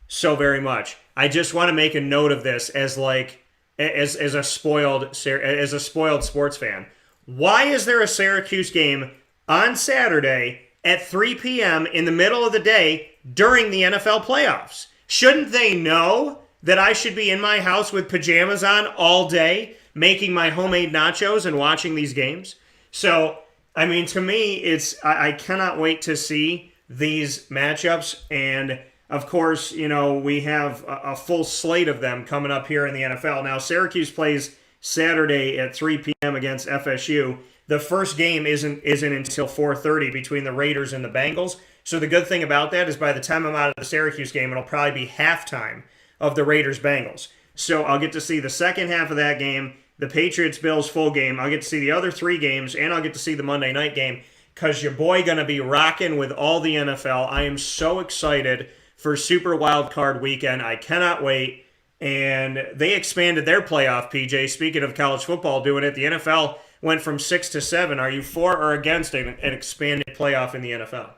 so very much. I just want to make a note of this as a spoiled sports fan. Why is there a Syracuse game on Saturday at 3 p.m. in the middle of the day during the NFL playoffs? Shouldn't they know that I should be in my house with pajamas on all day, making my homemade nachos and watching these games? So, I mean, to me, I cannot wait to see these matchups. And, of course, we have a full slate of them coming up here in the NFL. Now, Syracuse plays Saturday at 3 p.m. against FSU. The first game isn't until 4:30 between the Raiders and the Bengals. So the good thing about that is by the time I'm out of the Syracuse game, it'll probably be halftime of the Raiders-Bengals. So I'll get to see the second half of that game, the Patriots-Bills full game. I'll get to see the other 3 games, and I'll get to see the Monday night game because your boy going to be rocking with all the NFL. I am so excited for Super Wild Card Weekend. I cannot wait. And they expanded their playoff, PJ. Speaking of college football doing it, the NFL went from 6 to 7. Are you for or against an expanded playoff in the NFL?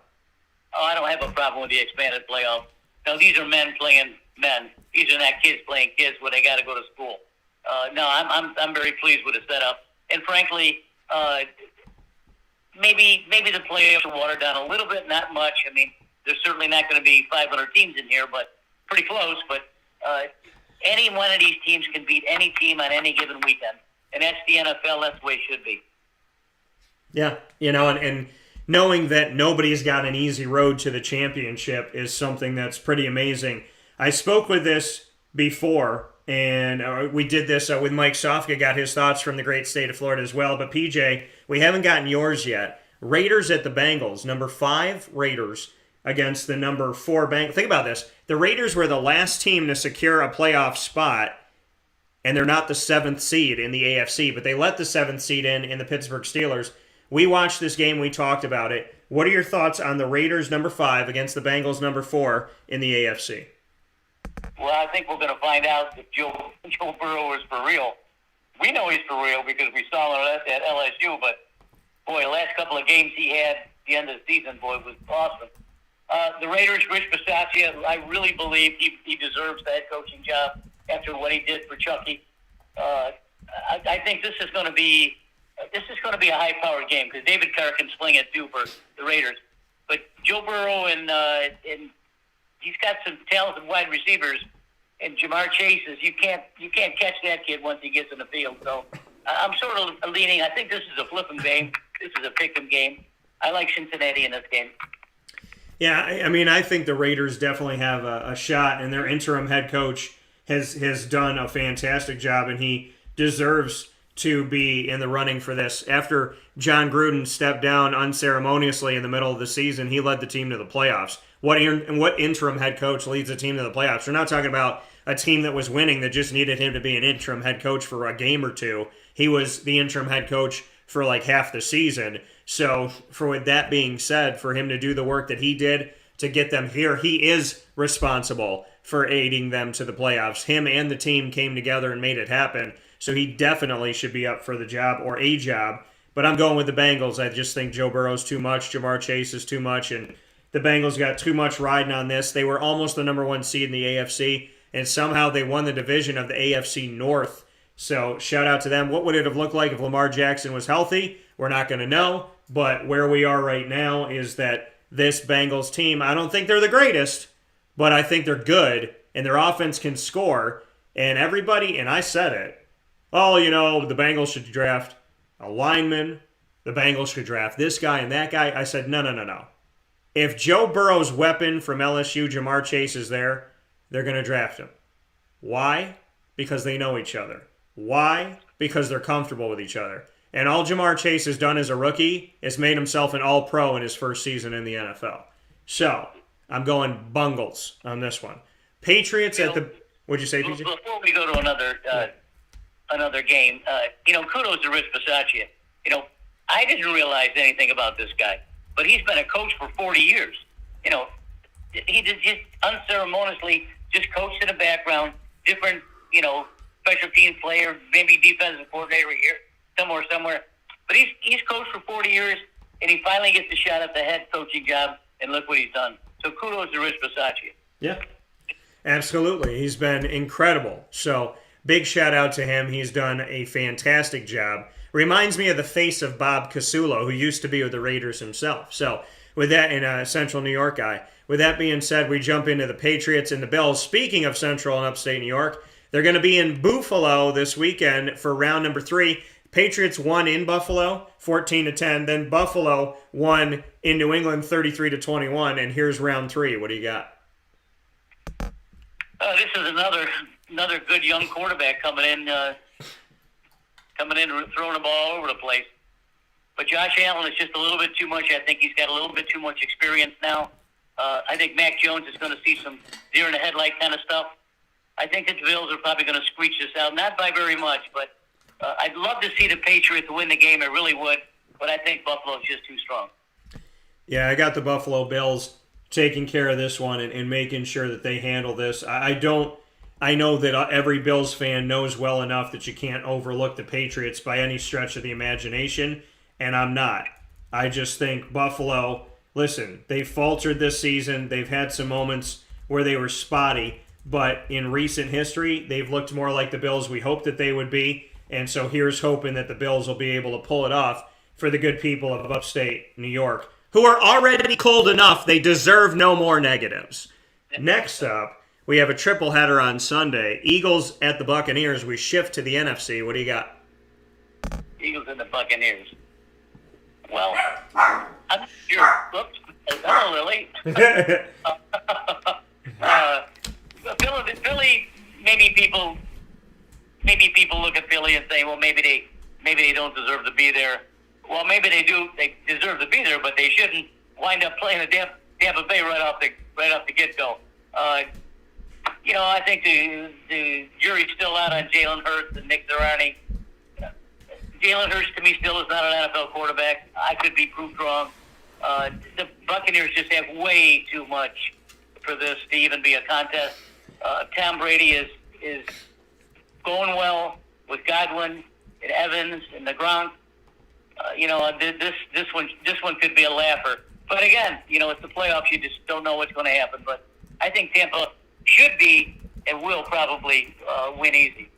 Oh, I don't have a problem with the expanded playoff. No, these are men playing men. These are not kids playing kids where they got to go to school. No, I'm very pleased with the setup. And frankly, maybe the playoffs are watered down a little bit, not much. I mean, there's certainly not going to be 500 teams in here, but pretty close. But any one of these teams can beat any team on any given weekend. And that's the NFL. That's the way it should be. Yeah, and knowing that nobody's got an easy road to the championship is something that's pretty amazing. I spoke with this before, and we did this with Mike Sofka, got his thoughts from the great state of Florida as well. But, PJ, we haven't gotten yours yet. Raiders at the Bengals, number 5 Raiders against the number 4 Bengals. Think about this. The Raiders were the last team to secure a playoff spot, and they're not the 7th seed in the AFC, but they let the 7th seed in the Pittsburgh Steelers. We watched this game. We talked about it. What are your thoughts on the Raiders, number 5, against the Bengals, number 4 in the AFC? Well, I think we're going to find out if Joe Burrow is for real. We know he's for real because we saw him at LSU, but, boy, the last couple of games he had at the end of the season, boy, was awesome. The Raiders, Rich Bisaccia, I really believe he deserves the head coaching job after what he did for Chucky. I think this is going to be a high-powered game because David Carr can sling it too for the Raiders. But Joe Burrow and he's got some talented wide receivers, and Jamar Chase you can't catch that kid once he gets in the field. So I'm sort of leaning. I think this is a flip 'em game. This is a pick 'em game. I like Cincinnati in this game. Yeah, I mean, I think the Raiders definitely have a shot, and their interim head coach has done a fantastic job, and he deserves to be in the running for this. After John Gruden stepped down unceremoniously in the middle of the season, he led the team to the playoffs. What interim head coach leads a team to the playoffs? We're not talking about a team that was winning that just needed him to be an interim head coach for a game or two. He was the interim head coach for like half the season. So, with that being said, for him to do the work that he did to get them here, he is responsible for aiding them to the playoffs. Him and the team came together and made it happen. So he definitely should be up for the job or a job. But I'm going with the Bengals. I just think Joe Burrow's too much. Jamar Chase is too much. And the Bengals got too much riding on this. They were almost the number one seed in the AFC. And somehow they won the division of the AFC North. So shout out to them. What would it have looked like if Lamar Jackson was healthy? We're not going to know. But where we are right now is that this Bengals team, I don't think they're the greatest, but I think they're good. And their offense can score. And everybody, and I said it, the Bengals should draft a lineman. The Bengals should draft this guy and that guy. I said, no. If Joe Burrow's weapon from LSU, Jamar Chase, is there, they're going to draft him. Why? Because they know each other. Why? Because they're comfortable with each other. And all Jamar Chase has done as a rookie is made himself an all-pro in his first season in the NFL. So, I'm going Bungles on this one. Patriots at the... What'd you say, PJ? Before we go to another game, kudos to Rich Bisaccia. I didn't realize anything about this guy, but he's been a coach for 40 years. He just unceremoniously just coached in the background, different, special team player, maybe defensive coordinator here, somewhere. But he's coached for 40 years, and he finally gets a shot at the head coaching job, and look what he's done. So kudos to Rich Bisaccia. Yeah, absolutely. He's been incredible. So big shout out to him. He's done a fantastic job. Reminds me of the face of Bob Casulo, who used to be with the Raiders himself. So with that, and a Central New York guy. With that being said, we jump into the Patriots and the Bills. Speaking of Central and Upstate New York, they're going to be in Buffalo this weekend for round number 3. Patriots won in Buffalo, 14-10. Then Buffalo won in New England, 33-21. And here's round 3. What do you got? This is another good young quarterback coming in and throwing the ball all over the place. But Josh Allen is just a little bit too much. I think he's got a little bit too much experience now. I think Mac Jones is going to see some deer in the headlight kind of stuff. I think that the Bills are probably going to screech this out, not by very much, but I'd love to see the Patriots win the game. I really would, but I think Buffalo's just too strong. Yeah, I got the Buffalo Bills taking care of this one and making sure that they handle this. I know that every Bills fan knows well enough that you can't overlook the Patriots by any stretch of the imagination, and I'm not. I just think Buffalo, listen, they've faltered this season. They've had some moments where they were spotty, but in recent history, they've looked more like the Bills we hoped that they would be, and so here's hoping that the Bills will be able to pull it off for the good people of upstate New York, who are already cold enough. They deserve no more negatives. Next up, we have a triple header on Sunday. Eagles at the Buccaneers. We shift to the NFC. What do you got? Eagles and the Buccaneers. Well, I'm sure. Whoops. Hello, Lily. Philly. Maybe people look at Philly and say, well, maybe they don't deserve to be there. Well, maybe they do. They deserve to be there, but they shouldn't wind up playing a Tampa Bay right off the get-go. I think the jury's still out on Jalen Hurts and Nick Sirianni. Jalen Hurts, to me, still is not an NFL quarterback. I could be proved wrong. The Buccaneers just have way too much for this to even be a contest. Tom Brady is going well with Godwin and Evans and the Gronk. This one could be a laugher. But again, it's the playoffs. You just don't know what's going to happen. But I think Tampa should be and will probably win easy.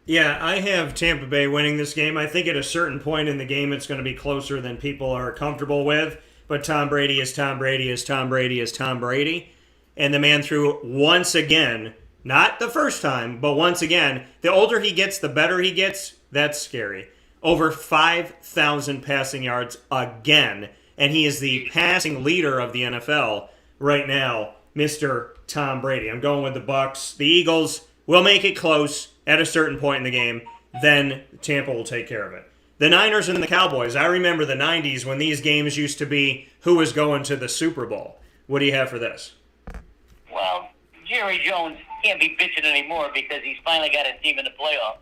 Yeah, I have Tampa Bay winning this game. I think at a certain point in the game it's going to be closer than people are comfortable with. But Tom Brady is Tom Brady is Tom Brady is Tom Brady. And the man threw once again, not the first time, but once again. The older he gets, the better he gets. That's scary. Over 5,000 passing yards again. And he is the passing leader of the NFL right now, Mr. Tom Brady. I'm going with the Bucs. The Eagles will make it close at a certain point in the game. Then Tampa will take care of it. The Niners and the Cowboys. I remember the 90s when these games used to be who was going to the Super Bowl. What do you have for this? Well, Jerry Jones can't be bitching anymore because he's finally got a team in the playoff,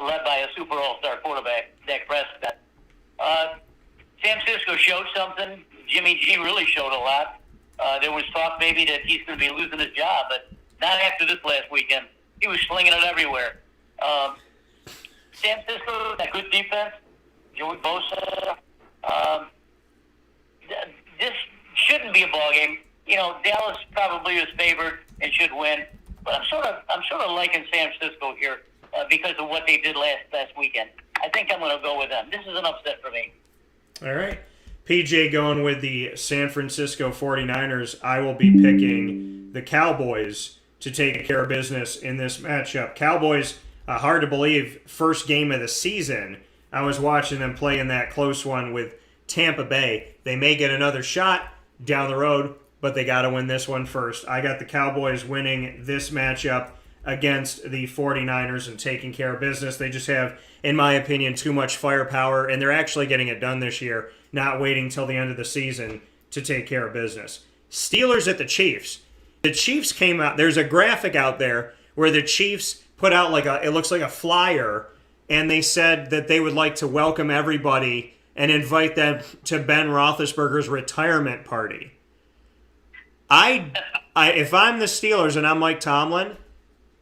led by a Super All-Star quarterback, Dak Prescott. San Francisco showed something. Jimmy G really showed a lot. There was talk maybe that he's going to be losing his job, but not after this last weekend. He was slinging it everywhere. San Francisco, that good defense. Joey Bosa. This shouldn't be a ball game. You know, Dallas probably is favored and should win, but I'm sort of liking San Francisco here because of what they did last weekend. I think I'm going to go with them. This is an upset for me. All right. PJ going with the San Francisco 49ers. I will be picking the Cowboys to take care of business in this matchup. Cowboys, hard to believe, first game of the season. I was watching them play in that close one with Tampa Bay. They may get another shot down the road, but they got to win this one first. I got the Cowboys winning this matchup against the 49ers and taking care of business. They just have, in my opinion, too much firepower, and they're actually getting it done this year, not waiting till the end of the season to take care of business. Steelers at the Chiefs. The Chiefs came out. There's a graphic out there where the Chiefs put out it looks like a flyer, and they said that they would like to welcome everybody and invite them to Ben Roethlisberger's retirement party. If I'm the Steelers and I'm Mike Tomlin,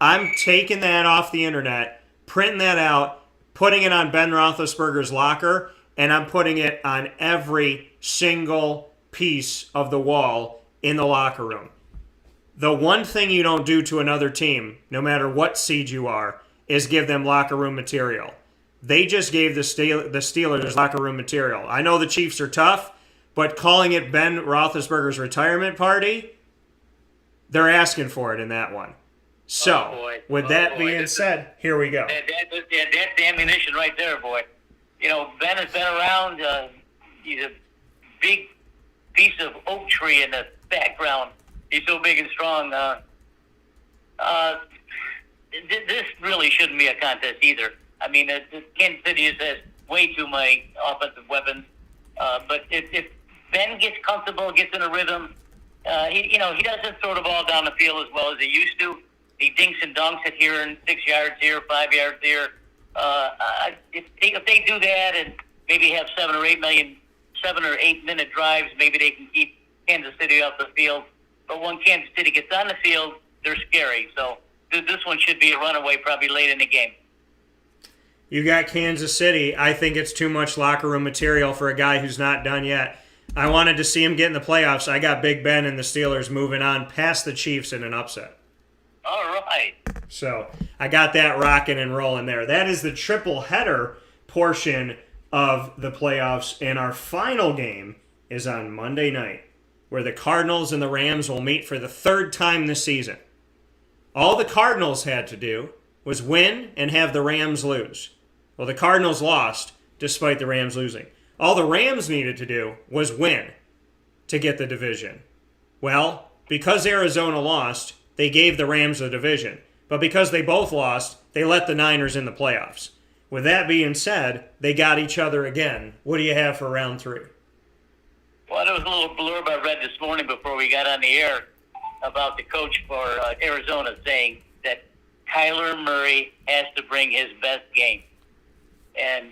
I'm taking that off the internet, printing that out, putting it on Ben Roethlisberger's locker, and I'm putting it on every single piece of the wall in the locker room. The one thing you don't do to another team, no matter what seed you are, is give them locker room material. They just gave the Steelers locker room material. I know the Chiefs are tough, but calling it Ben Roethlisberger's retirement party, they're asking for it in that one. So, with that being said, here we go. That's ammunition right there, boy. You know, Ben has been around. He's a big piece of oak tree in the background. He's so big and strong. This really shouldn't be a contest either. I mean, Kansas City has way too many offensive weapons. But if Ben gets comfortable, gets in a rhythm, he doesn't throw the ball down the field as well as he used to. He dinks and dunks it here and 6 yards here, 5 yards here. If they do that and maybe have 7 or 8 minute drives, maybe they can keep Kansas City off the field. But when Kansas City gets on the field, they're scary. So this one should be a runaway probably late in the game. You got Kansas City. I think it's too much locker room material for a guy who's not done yet. I wanted to see him get in the playoffs. I got Big Ben and the Steelers moving on past the Chiefs in an upset. All right. So I got that rocking and rolling there. That is the triple header portion of the playoffs. And our final game is on Monday night, where the Cardinals and the Rams will meet for the third time this season. All the Cardinals had to do was win and have the Rams lose. Well, the Cardinals lost despite the Rams losing. All the Rams needed to do was win to get the division. Well, because Arizona lost, they gave the Rams the division. But because they both lost, they let the Niners in the playoffs. With that being said, they got each other again. What do you have for round 3? Well, there was a little blurb I read this morning before we got on the air about the coach for Arizona saying that Kyler Murray has to bring his best game. And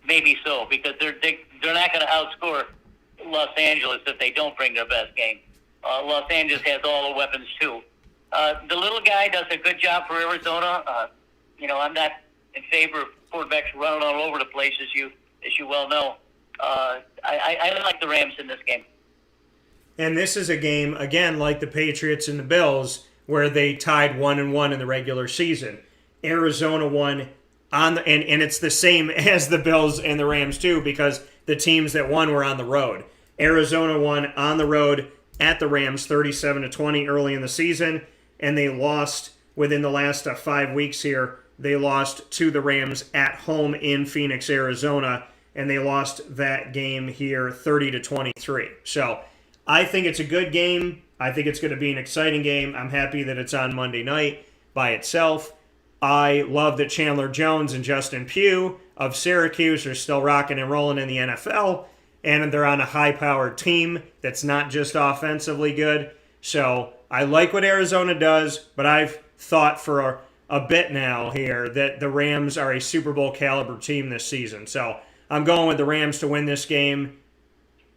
maybe so, because they're not going to outscore Los Angeles if they don't bring their best game. Los Angeles has all the weapons, too. The little guy does a good job for Arizona. I'm not in favor of quarterbacks running all over the place, as you well know. I like the Rams in this game. And this is a game, again, like the Patriots and the Bills, where they tied 1-1 in the regular season. Arizona won on the, and it's the same as the Bills and the Rams too, because the teams that won were on the road. Arizona won on the road at the Rams 37-20 early in the season, and they lost within the last 5 weeks here. They lost to the Rams at home in Phoenix, Arizona, and they lost that game here 30-23. So I think it's a good game. I think it's going to be an exciting game. I'm happy that it's on Monday night by itself. I love that Chandler Jones and Justin Pugh of Syracuse are still rocking and rolling in the NFL, and they're on a high-powered team that's not just offensively good. So I like what Arizona does, but I've thought for a bit now here that the Rams are a Super Bowl caliber team this season. So I'm going with the Rams to win this game,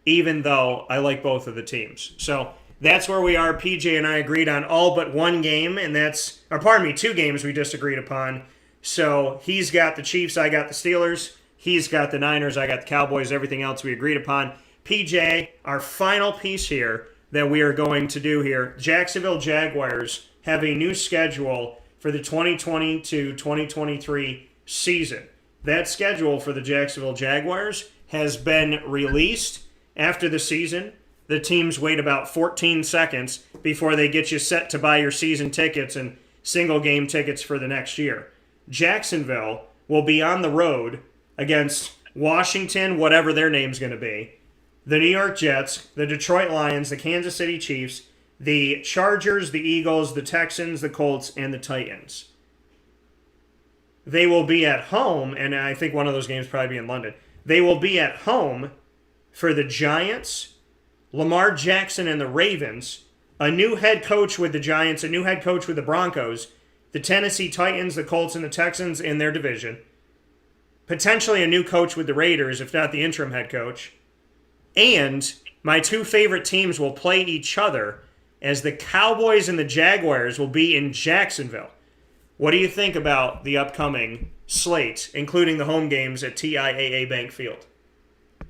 even though I like both of the teams. So that's where we are. PJ and I agreed on all but one game, and that's, or pardon me, 2 games we disagreed upon. So he's got the Chiefs, I got the Steelers. He's got the Niners, I got the Cowboys. Everything else we agreed upon. PJ, our final piece here that we are going to do here. Jacksonville Jaguars have a new schedule for the 2020 to 2023 season. That schedule for the Jacksonville Jaguars has been released after the season. The teams wait about 14 seconds before they get you set to buy your season tickets and single game tickets for the next year. Jacksonville will be on the road against Washington, whatever their name's going to be, the New York Jets, the Detroit Lions, the Kansas City Chiefs, the Chargers, the Eagles, the Texans, the Colts, and the Titans. They will be at home, and I think one of those games probably be in London. They will be at home for the Giants, Lamar Jackson and the Ravens, a new head coach with the Giants, a new head coach with the Broncos, the Tennessee Titans, the Colts, and the Texans in their division, potentially a new coach with the Raiders, if not the interim head coach, and my 2 favorite teams will play each other as the Cowboys and the Jaguars will be in Jacksonville. What do you think about the upcoming slate, including the home games at TIAA Bank Field?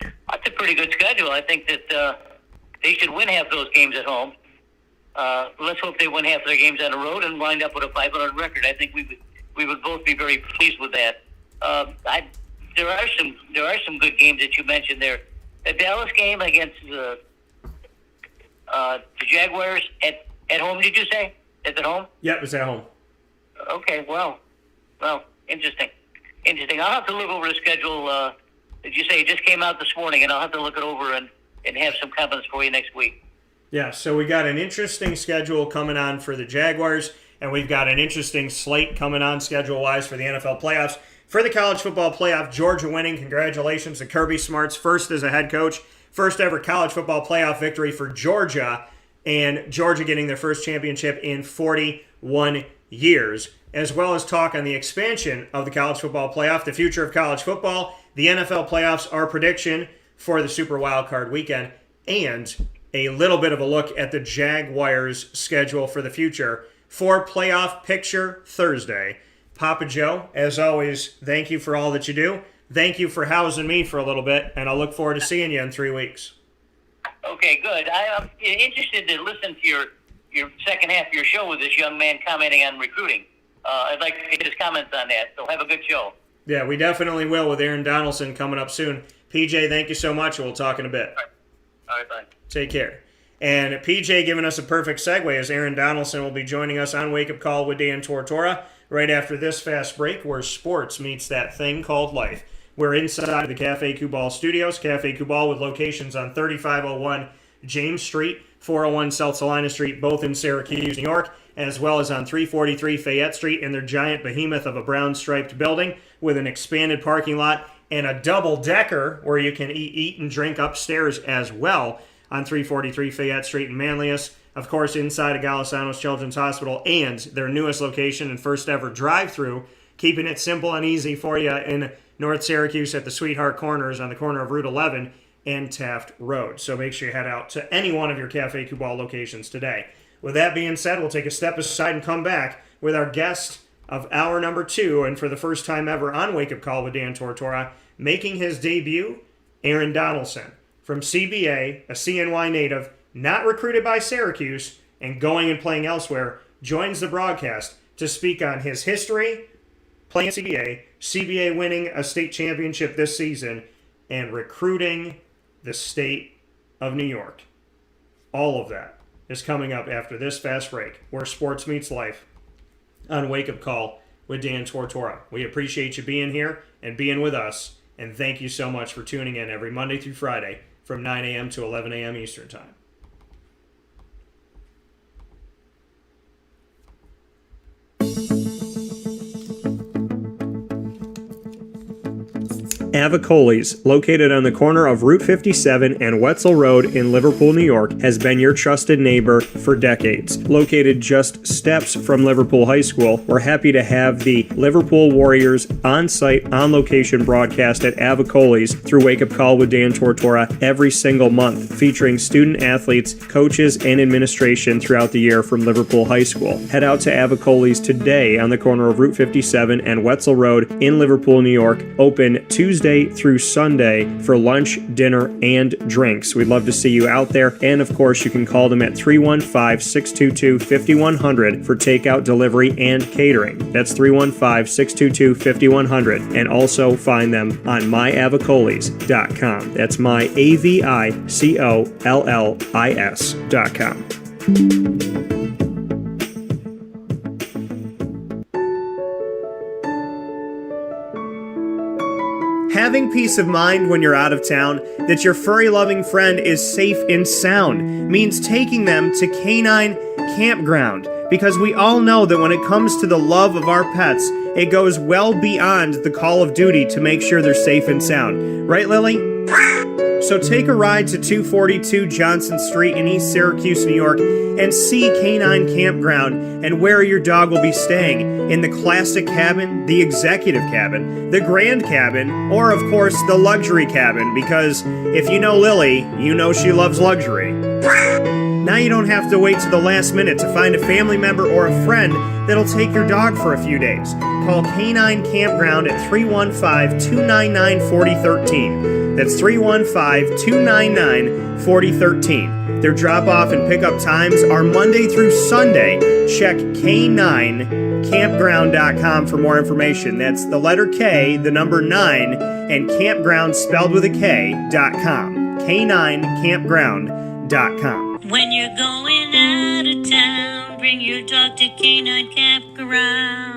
That's a pretty good schedule. I think that they should win half those games at home. Let's hope they win half of their games on the road and wind up with a 500 record. I think we would both be very pleased with that. There are some good games that you mentioned there. The Dallas game against the Jaguars at home. Did you say? Is it home? Yep, it's at home. Okay. Well, interesting. I'll have to look over the schedule. Did you say it just came out this morning? And I'll have to look it over and have some comments for you next week. Yeah, so we got an interesting schedule coming on for the Jaguars, and we've got an interesting slate coming on schedule-wise for the NFL playoffs. For the college football playoff, Georgia winning. Congratulations to Kirby Smart's first as a head coach. First ever college football playoff victory for Georgia, and Georgia getting their first championship in 41 years, as well as talk on the expansion of the college football playoff, the future of college football, the NFL playoffs, our prediction for the Super Wildcard weekend, and a little bit of a look at the Jaguars' schedule for the future for Playoff Picture Thursday. Papa Joe, as always, thank you for all that you do. Thank you for housing me for a little bit, and I'll look forward to seeing you in 3 weeks. Okay, good. I'm interested to listen to your second half of your show with this young man commenting on recruiting. I'd like to get his comments on that, so have a good show. Yeah, we definitely will with Aaron Donalson coming up soon. PJ, thank you so much, and we'll talk in a bit. All right, bye. Take care. And PJ giving us a perfect segue as Aaron Donalson will be joining us on Wake Up Call with Dan Tortora right after this fast break where sports meets that thing called life. We're inside of the Cafe Kubal Studios. Cafe Kubal with locations on 3501 James Street, 401 South Salina Street, both in Syracuse, New York, as well as on 343 Fayette Street in their giant behemoth of a brown-striped building with an expanded parking lot and a double-decker where you can eat and drink upstairs as well on 343 Fayette Street in Manlius. Of course, inside of Galisanos Children's Hospital and their newest location and first ever drive-thru, keeping it simple and easy for you in North Syracuse at the Sweetheart Corners on the corner of Route 11 and Taft Road. So make sure you head out to any one of your Cafe Kubal locations today. With that being said, we'll take a step aside and come back with our guest of hour number 2, and for the first time ever on Wake Up Call with Dan Tortora, making his debut, Aaron Donalson from CBA, a CNY native, not recruited by Syracuse, and going and playing elsewhere, joins the broadcast to speak on his history, playing CBA, CBA winning a state championship this season, and recruiting the state of New York. All of that is coming up after this fast break, where sports meets life on Wake Up Call with Dan Tortora. We appreciate you being here and being with us, and thank you so much for tuning in every Monday through Friday from 9 a.m. to 11 a.m. Eastern Time. Avicoli's, located on the corner of Route 57 and Wetzel Road in Liverpool, New York, has been your trusted neighbor for decades. Located just steps from Liverpool High School, we're happy to have the Liverpool Warriors on-site, on-location broadcast at Avicoli's through Wake Up Call with Dan Tortora every single month, featuring student athletes, coaches, and administration throughout the year from Liverpool High School. Head out to Avicoli's today on the corner of Route 57 and Wetzel Road in Liverpool, New York, open Tuesday through Sunday for lunch, dinner, and drinks. We'd love to see you out there. And of course, you can call them at 315-622-5100 for takeout, delivery, and catering. That's 315-622-5100. And also find them on myavicolis.com. That's myavicollis.com. Having peace of mind when you're out of town that your furry-loving friend is safe and sound means taking them to Canine Campground, because we all know that when it comes to the love of our pets, it goes well beyond the call of duty to make sure they're safe and sound. Right, Lily? So take a ride to 242 Johnson Street in East Syracuse, New York, and see Canine Campground and where your dog will be staying, in the classic cabin, the executive cabin, the grand cabin, or of course the luxury cabin, because if you know Lily, you know she loves luxury. Now you don't have to wait to the last minute to find a family member or a friend that'll take your dog for a few days. Call Canine Campground at 315-299-4013. That's 315-299-4013. Their drop-off and pickup times are Monday through Sunday. Check K9campground.com for more information. That's the letter K, the number 9, and campground spelled with a K.com. K9campground.com. When you're going out of town, bring your dog to Canine Campground.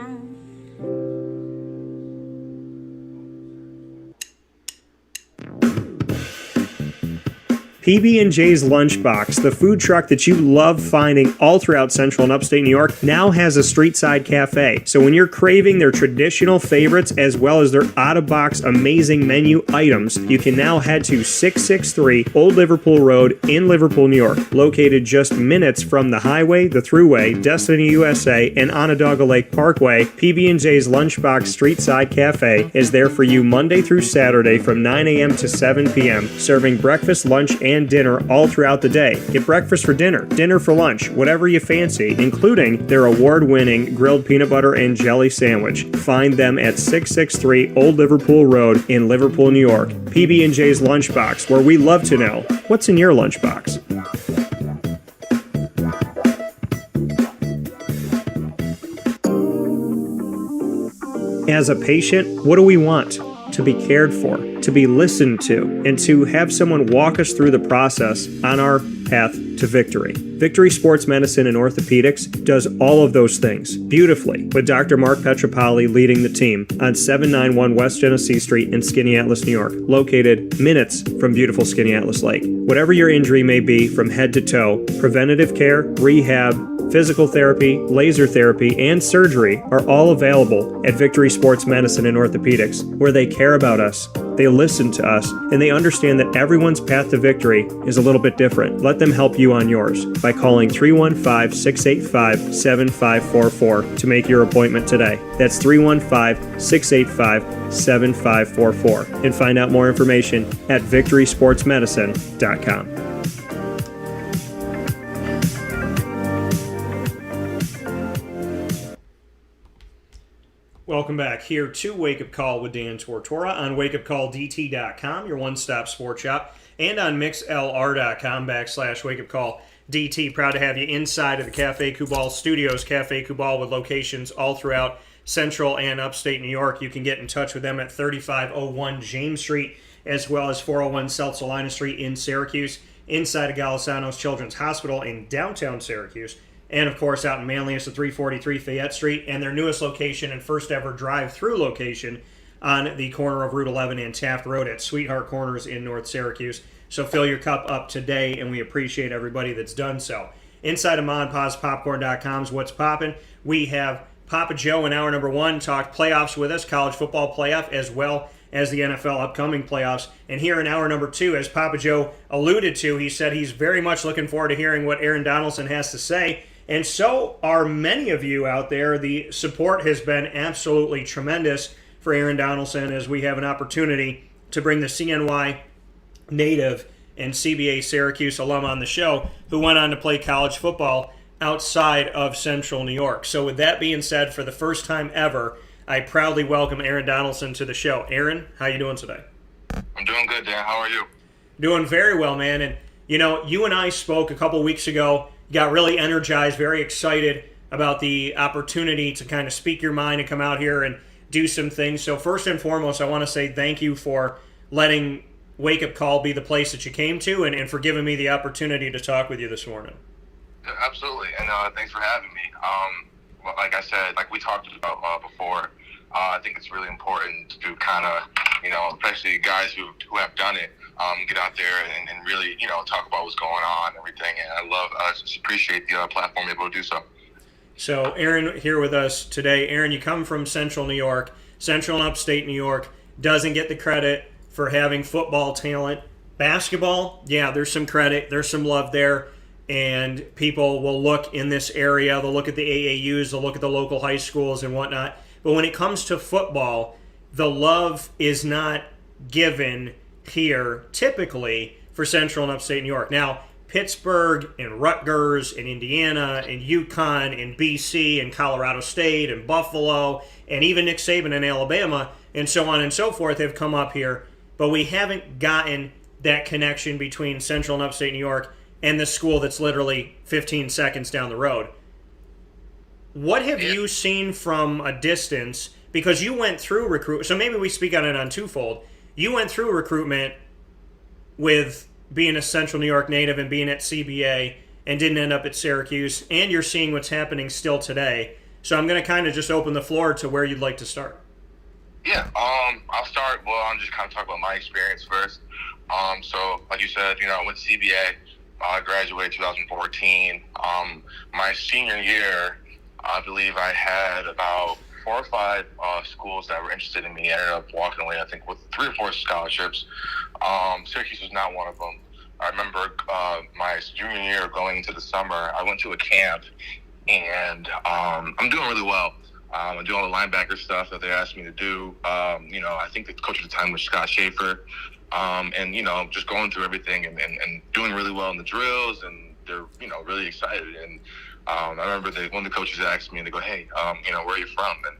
PB&J's Lunchbox, the food truck that you love finding all throughout central and upstate New York, now has a street-side cafe. So when you're craving their traditional favorites as well as their out-of-box amazing menu items, you can now head to 663 Old Liverpool Road in Liverpool, New York. Located just minutes from the highway, the Thruway, Destiny USA, and Onondaga Lake Parkway, PB&J's Lunchbox Street-Side Cafe is there for you Monday through Saturday from 9 a.m. to 7 p.m., serving breakfast, lunch, and dinner all throughout the day. Get breakfast for dinner, dinner for lunch, whatever you fancy, including their award-winning grilled peanut butter and jelly sandwich. Find them at 663 Old Liverpool Road in Liverpool, New York. PB&J's Lunchbox, where we love to know what's in your lunchbox. As a patient, what do we want? To be cared for, to be listened to, and to have someone walk us through the process on our path to victory. Victory Sports Medicine and Orthopedics does all of those things beautifully, with Dr. Mark Petropoli leading the team on 791 West Genesee Street in Skaneateles, New York, located minutes from beautiful Skaneateles Lake. Whatever your injury may be from head to toe, preventative care, rehab, physical therapy, laser therapy, and surgery are all available at Victory Sports Medicine and Orthopedics, where they care about us, they listen to us, and they understand that everyone's path to victory is a little bit different. Let them help you on yours by calling 315-685-7544 to make your appointment today. That's 315-685-7544. And find out more information at victorysportsmedicine.com. Welcome back here to Wake Up Call with Dan Tortora on wakeupcalldt.com, your one-stop sports shop, and on mixlr.com/wakeupcalldt. Proud to have you inside of the Cafe Kubal studios. Cafe Kubal with locations all throughout Central and Upstate New York. You can get in touch with them at 3501 James Street, as well as 401 South Salina Street in Syracuse, inside of Golisano's Children's Hospital in downtown Syracuse, and of course out in Manlius at 343 Fayette Street, and their newest location and first ever drive-through location on the corner of Route 11 and Taft Road at Sweetheart Corners in North Syracuse. So fill your cup up today, and we appreciate everybody that's done so. Inside of MonPosPopcorn.com's What's Poppin', we have Papa Joe in hour number 1 talk playoffs with us, college football playoff, as well as the NFL upcoming playoffs. And here in hour number 2, as Papa Joe alluded to, he said he's very much looking forward to hearing what Aaron Donalson has to say. And so are many of you out there. The support has been absolutely tremendous for Aaron Donalson as we have an opportunity to bring the CNY Native and CBA Syracuse alum on the show who went on to play college football outside of Central New York. So with that being said, for the first time ever, I proudly welcome Aaron Donalson to the show. Aaron, how you doing today? I'm doing good, Dan. How are you? Doing very well, man. And, you know, you and I spoke a couple weeks ago, got really energized, very excited about the opportunity to kind of speak your mind and come out here and do some things. So first and foremost, I want to say thank you for letting Wake Up Call be the place that you came to and for giving me the opportunity to talk with you this morning. Yeah, absolutely, and thanks for having me. Well, like I said, like we talked about before, I think it's really important to kind of, you know, especially guys who have done it, get out there and really, you know, talk about what's going on and everything. And I just appreciate the platform able to do so. So Aaron here with us today. Aaron, you come from Central New York. Central and Upstate New York doesn't get the credit for having football talent. Basketball, yeah, there's some credit, there's some love there, and people will look in this area, they'll look at the AAUs, they'll look at the local high schools and whatnot. But when it comes to football, the love is not given here typically for Central and Upstate New York. Now, Pittsburgh and Rutgers and Indiana and UConn and BC and Colorado State and Buffalo and even Nick Saban and Alabama and so on and so forth have come up here, but we haven't gotten that connection between Central and Upstate New York and the school that's literally 15 seconds down the road. What have you seen from a distance? Because you went through recruitment, so maybe we speak on it on twofold. You went through recruitment with being a Central New York native and being at CBA and didn't end up at Syracuse, and you're seeing what's happening still today. So I'm going to kind of just open the floor to where you'd like to start. Yeah, I'll start. Well, I'm just kind of talk about my experience first. So, like you said, you know, I went to CBA. I graduated 2014. My senior year, I believe I had about 4 or 5 schools that were interested in me. I ended up walking away, I think, with 3 or 4 scholarships. Syracuse was not one of them. I remember my junior year going into the summer, I went to a camp, and I'm doing really well. I'm doing all the linebacker stuff that they asked me to do. You know, I think the coach at the time was Scott Schaefer. And, you know, just going through everything and doing really well in the drills, and they're, you know, really excited. And I remember one of the coaches asked me, and they go, hey, you know, where are you from? And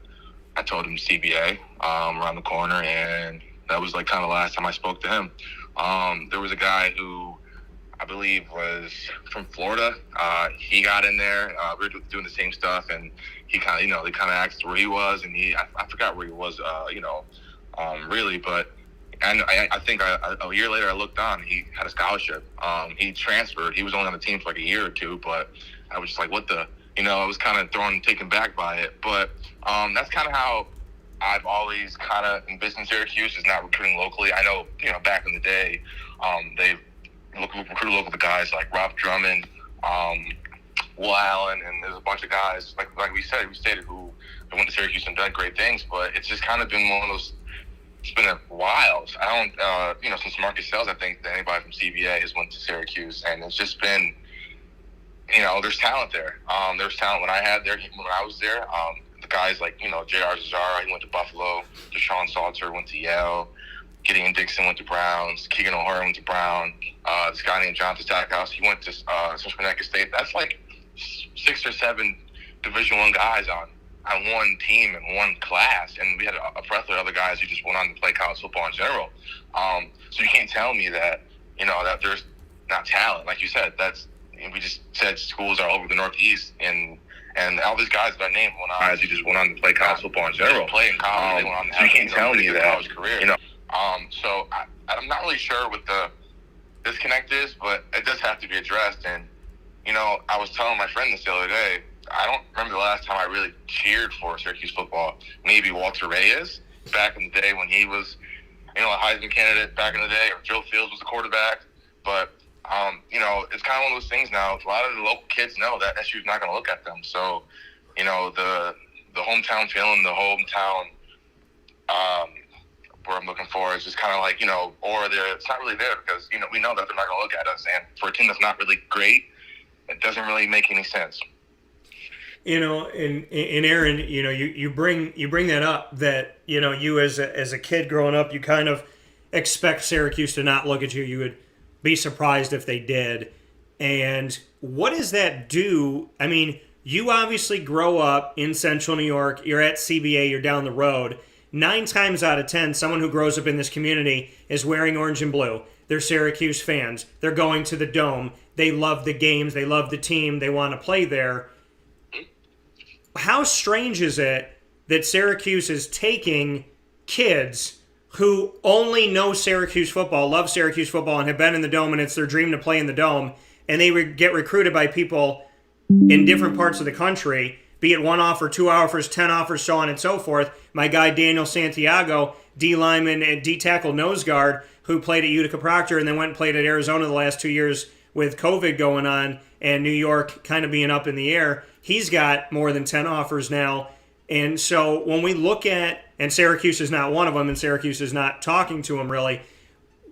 I told him CBA, around the corner, and that was like kind of the last time I spoke to him. There was a guy who I believe was from Florida. He got in there. We were doing the same stuff, and he kind of, you know, they kind of asked where he was, and I forgot where he was, you know, really, but I think a year later I looked on, he had a scholarship. He transferred. He was only on the team for like a year or 2, but I was just like, what the, you know, I was kind of taken back by it. But that's kind of how I've always kind of envisioned Syracuse, is not recruiting locally. I know, you know, back in the day, they recruited local guys like Rob Drummond, Will Allen, and there's a bunch of guys, like we stated, who went to Syracuse and done great things, but it's just kind of been one of those. It's been a while. I don't, you know, since Marcus Sells, I think that anybody from CBA has went to Syracuse, and it's just been, you know, there's talent there. There's talent when I was there. The guys like, you know, J.R. Zazzara, he went to Buffalo. Deshaun Salter went to Yale. Gideon Dixon went to Browns. Keegan O'Hara went to Brown. This guy named Jonathan Stackhouse, he went to Central Connecticut State. That's like 6 or 7 Division I guys on one team in one class, and we had a plethora of other guys who just went on to play college football in general. So you can't tell me that, you know, that there's not talent. Like you said, we just said schools are all over the Northeast, and And all these guys that I named went on. He just went on to play college football in general. Play in college. So you can't tell me that. College career. So I'm not really sure what the disconnect is, but it does have to be addressed. And I was telling my friend this the other day. I don't remember the last time I really cheered for Syracuse football. Maybe Walter Reyes back in the day when he was, a Heisman candidate back in the day, or Joe Fields was the quarterback. But it's kind of one of those things now. A lot of the local kids know that SU's not going to look at them. So, the hometown feeling, the hometown where I'm looking for is just kind of like, or it's not really there because, we know that they're not going to look at us. And for a team that's not really great, it doesn't really make any sense. And Aaron, you bring that up, that you as a kid growing up, you kind of expect Syracuse to not look at you. You would be surprised if they did. And what does that do? I mean, you obviously grow up in Central New York. You're at CBA. You're down the road. 9 times out of 10, someone who grows up in this community is wearing orange and blue. They're Syracuse fans. They're going to the Dome. They love the games. They love the team. They want to play there. How strange is it that Syracuse is taking kids who only know Syracuse football, love Syracuse football, and have been in the Dome, and it's their dream to play in the Dome, and they get recruited by people in different parts of the country, be it 1 offer, 2 offers, 10 offers, so on and so forth. My guy Daniel Santiago, D lineman and D tackle nose guard, who played at Utica Proctor and then went and played at Arizona the last 2 years with COVID going on and New York kind of being up in the air. He's got more than 10 offers now. And so when we look at, and Syracuse is not one of them, and Syracuse is not talking to him really,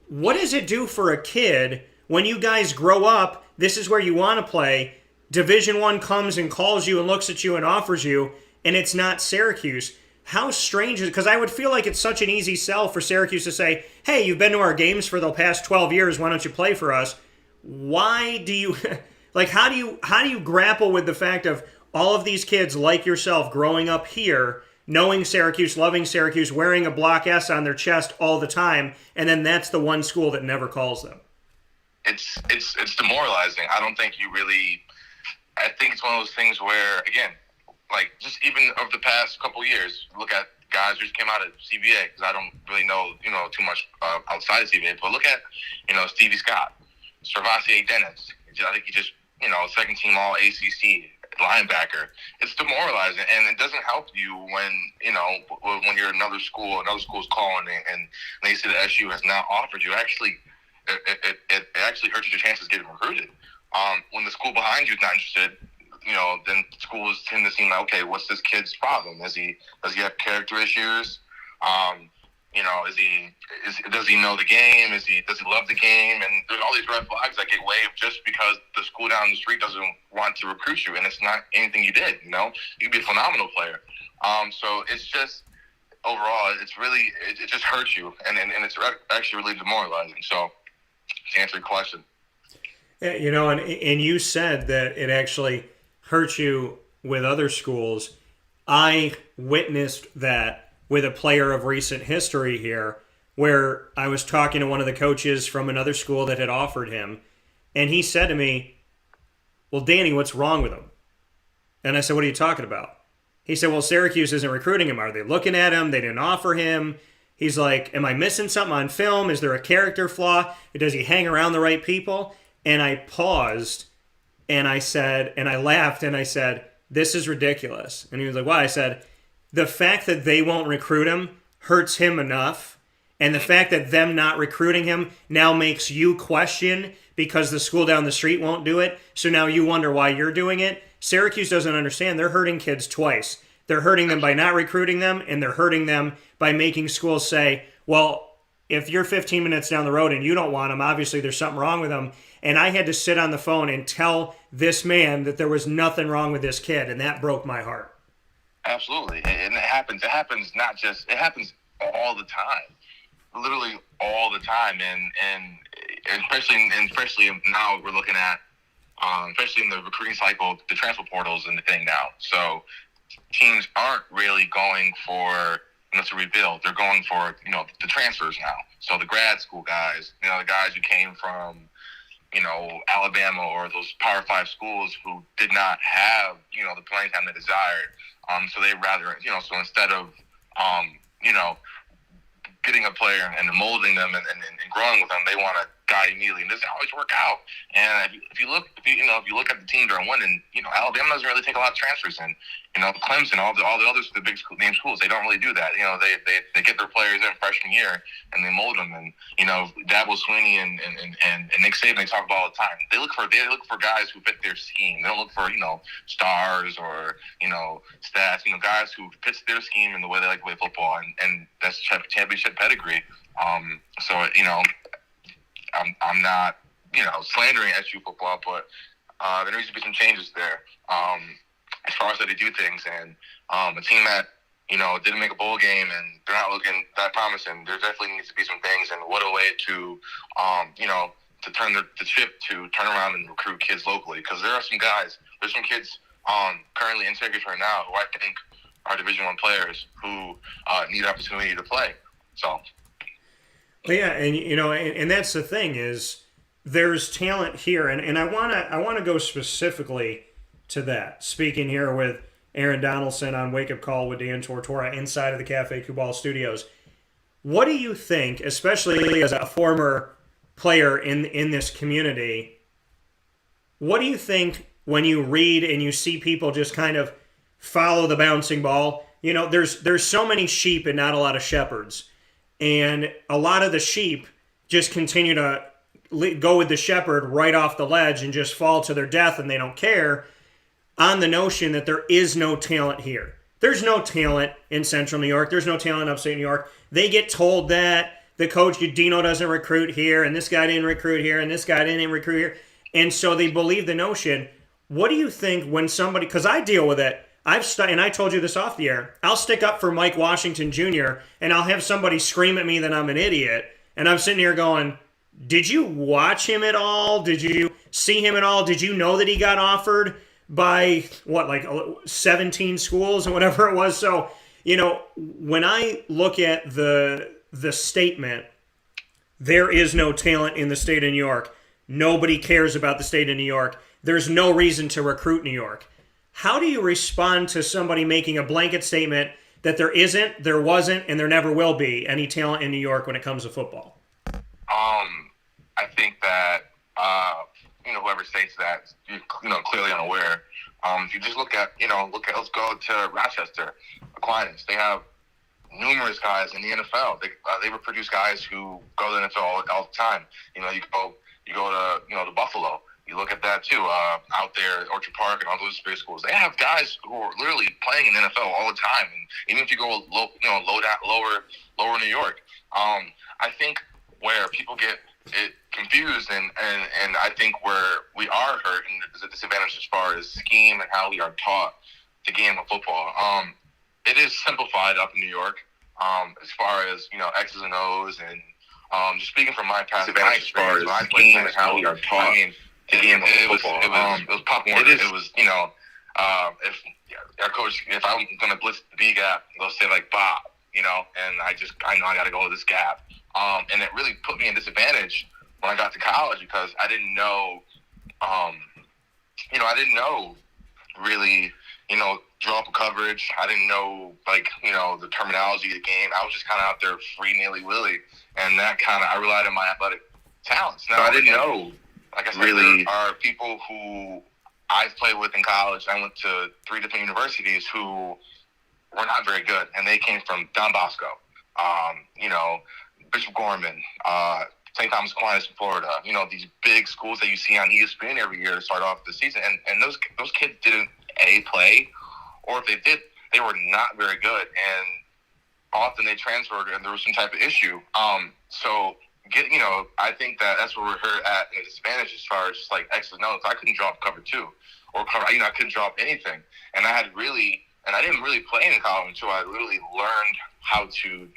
what does it do for a kid when you guys grow up, this is where you want to play, Division I comes and calls you and looks at you and offers you, and it's not Syracuse? How strange is it? Because I would feel like it's such an easy sell for Syracuse to say, hey, you've been to our games for the past 12 years, why don't you play for us? Why do you... Like, how do you grapple with the fact of all of these kids like yourself growing up here, knowing Syracuse, loving Syracuse, wearing a block S on their chest all the time, and then that's the one school that never calls them? It's demoralizing. I don't think you really. I think it's one of those things where, again, like just even over the past couple of years, look at guys who just came out of CBA, because I don't really know too much outside of CBA, but look at Stevie Scott, Servassier Dennis. I think he just second team all ACC linebacker. It's demoralizing, and it doesn't help you when you're another school's calling and they say the SU has not offered you. Actually, it actually hurts your chances of getting recruited. When the school behind you is not interested, then schools tend to seem like, okay, what's this kid's problem? Does he have character issues? Does he know the game? Does he love the game? And there's all these red flags that get waved just because the school down the street doesn't want to recruit you, and it's not anything you did. You could be a phenomenal player. So it's just overall, it just hurts you, and it's actually really demoralizing. So to answer your question, and you said that it actually hurts you with other schools. I witnessed that with a player of recent history here, where I was talking to one of the coaches from another school that had offered him, and he said to me, well, Danny, what's wrong with him? And I said, what are you talking about? He said, well, Syracuse isn't recruiting him. Are they looking at him? They didn't offer him. He's like, am I missing something on film? Is there a character flaw? Does he hang around the right people? And I paused, and I said, and I laughed, and I said, this is ridiculous. And he was like, why? I said, the fact that they won't recruit him hurts him enough, and the fact that them not recruiting him now makes you question because the school down the street won't do it, so now you wonder why you're doing it. Syracuse doesn't understand. They're hurting kids twice. They're hurting them by not recruiting them, and they're hurting them by making schools say, well, if you're 15 minutes down the road and you don't want them, obviously there's something wrong with them. And I had to sit on the phone and tell this man that there was nothing wrong with this kid, and that broke my heart. Absolutely. And it happens. It happens it happens all the time. Literally all the time. And especially now we're looking at, especially in the recruiting cycle, the transfer portals and the thing now. So teams aren't really going for to rebuild. They're going for, the transfers now. So the grad school guys, the guys who came from Alabama or those Power 5 schools who did not have, the playing time they desired. So they rather, so instead of, getting a player and molding them and growing with them, they want a guy immediately, and it doesn't always work out. And if you look at the team during winning, Alabama doesn't really take a lot of transfers, and Clemson, all the others, the big name schools, they don't really do that. They get their players in freshman year and they mold them, and Dabo Swinney and Nick Saban, they talk about all the time. They look for guys who fit their scheme. They don't look for stars or stats. Guys who fits their scheme and the way they like to play football, and that's championship pedigree. So I'm not slandering SU football, but there needs to be some changes there. As far as how they do things, and a team that didn't make a bowl game and they're not looking that promising, there definitely needs to be some things. And what a way to to turn the ship, to turn around and recruit kids locally, because there's some kids currently in Syracuse right now who I think are Division I players who need opportunity to play. So. Well, yeah, and that's the thing, is there's talent here, and I wanna go specifically to that. Speaking here with Aaron Donalson on Wake Up Call with Dan Tortora inside of the Cafe Kubal Studios. What do you think, especially as a former player in this community, what do you think when you read and you see people just kind of follow the bouncing ball? There's so many sheep and not a lot of shepherds. And a lot of the sheep just continue to go with the shepherd right off the ledge and just fall to their death, and they don't care, on the notion that there is no talent here. There's no talent in Central New York. There's no talent in Upstate New York. They get told that the coach, Dino, doesn't recruit here, and this guy didn't recruit here, and this guy didn't recruit here. And so they believe the notion. What do you think when somebody, because I deal with it, and I told you this off the air, I'll stick up for Mike Washington Jr., and I'll have somebody scream at me that I'm an idiot, and I'm sitting here going, did you watch him at all? Did you see him at all? Did you know that he got offered by, 17 schools or whatever it was? So, when I look at the statement, there is no talent in the state of New York, nobody cares about the state of New York, there's no reason to recruit New York. How do you respond to somebody making a blanket statement that there isn't, there wasn't, and there never will be any talent in New York when it comes to football? I think that whoever states that, clearly unaware. If you just look at, let's go to Rochester, Aquinas. They have numerous guys in the NFL. They produce guys who go to the NFL all the time. You go to Buffalo. You look at that too, out there, Orchard Park and all those big schools. They have guys who are literally playing in the NFL all the time. And even if you go lower New York, I think where people get it confused and I think where we are hurt and there's a disadvantage as far as scheme and how we are taught the game of football. It is simplified up in New York, as far as X's and O's and just speaking from my past experience, when I played and how we are taught. The game of football. It was pop warner. It was, if our coach, if I'm going to blitz the B gap, they'll say like Bob, and I know I got to go to this gap. And it really put me in disadvantage when I got to college because I didn't know, really, draw up a coverage. I didn't know, the terminology of the game. I was just kind of out there free nilly-willy. And that I relied on my athletic talents. Now, I didn't know. Like I said, really, there are people who I've played with in college. I went to 3 different universities who were not very good, and they came from Don Bosco, Bishop Gorman, St. Thomas Aquinas in Florida. These big schools that you see on ESPN every year to start off the season, and those kids didn't play, or if they did, they were not very good, and often they transferred, and there was some type of issue. I think that's where we're hurt at a disadvantage as far as just like X's and O's. I couldn't drop cover 2 or cover, I couldn't drop anything. And I didn't really play in college until I literally learned how to,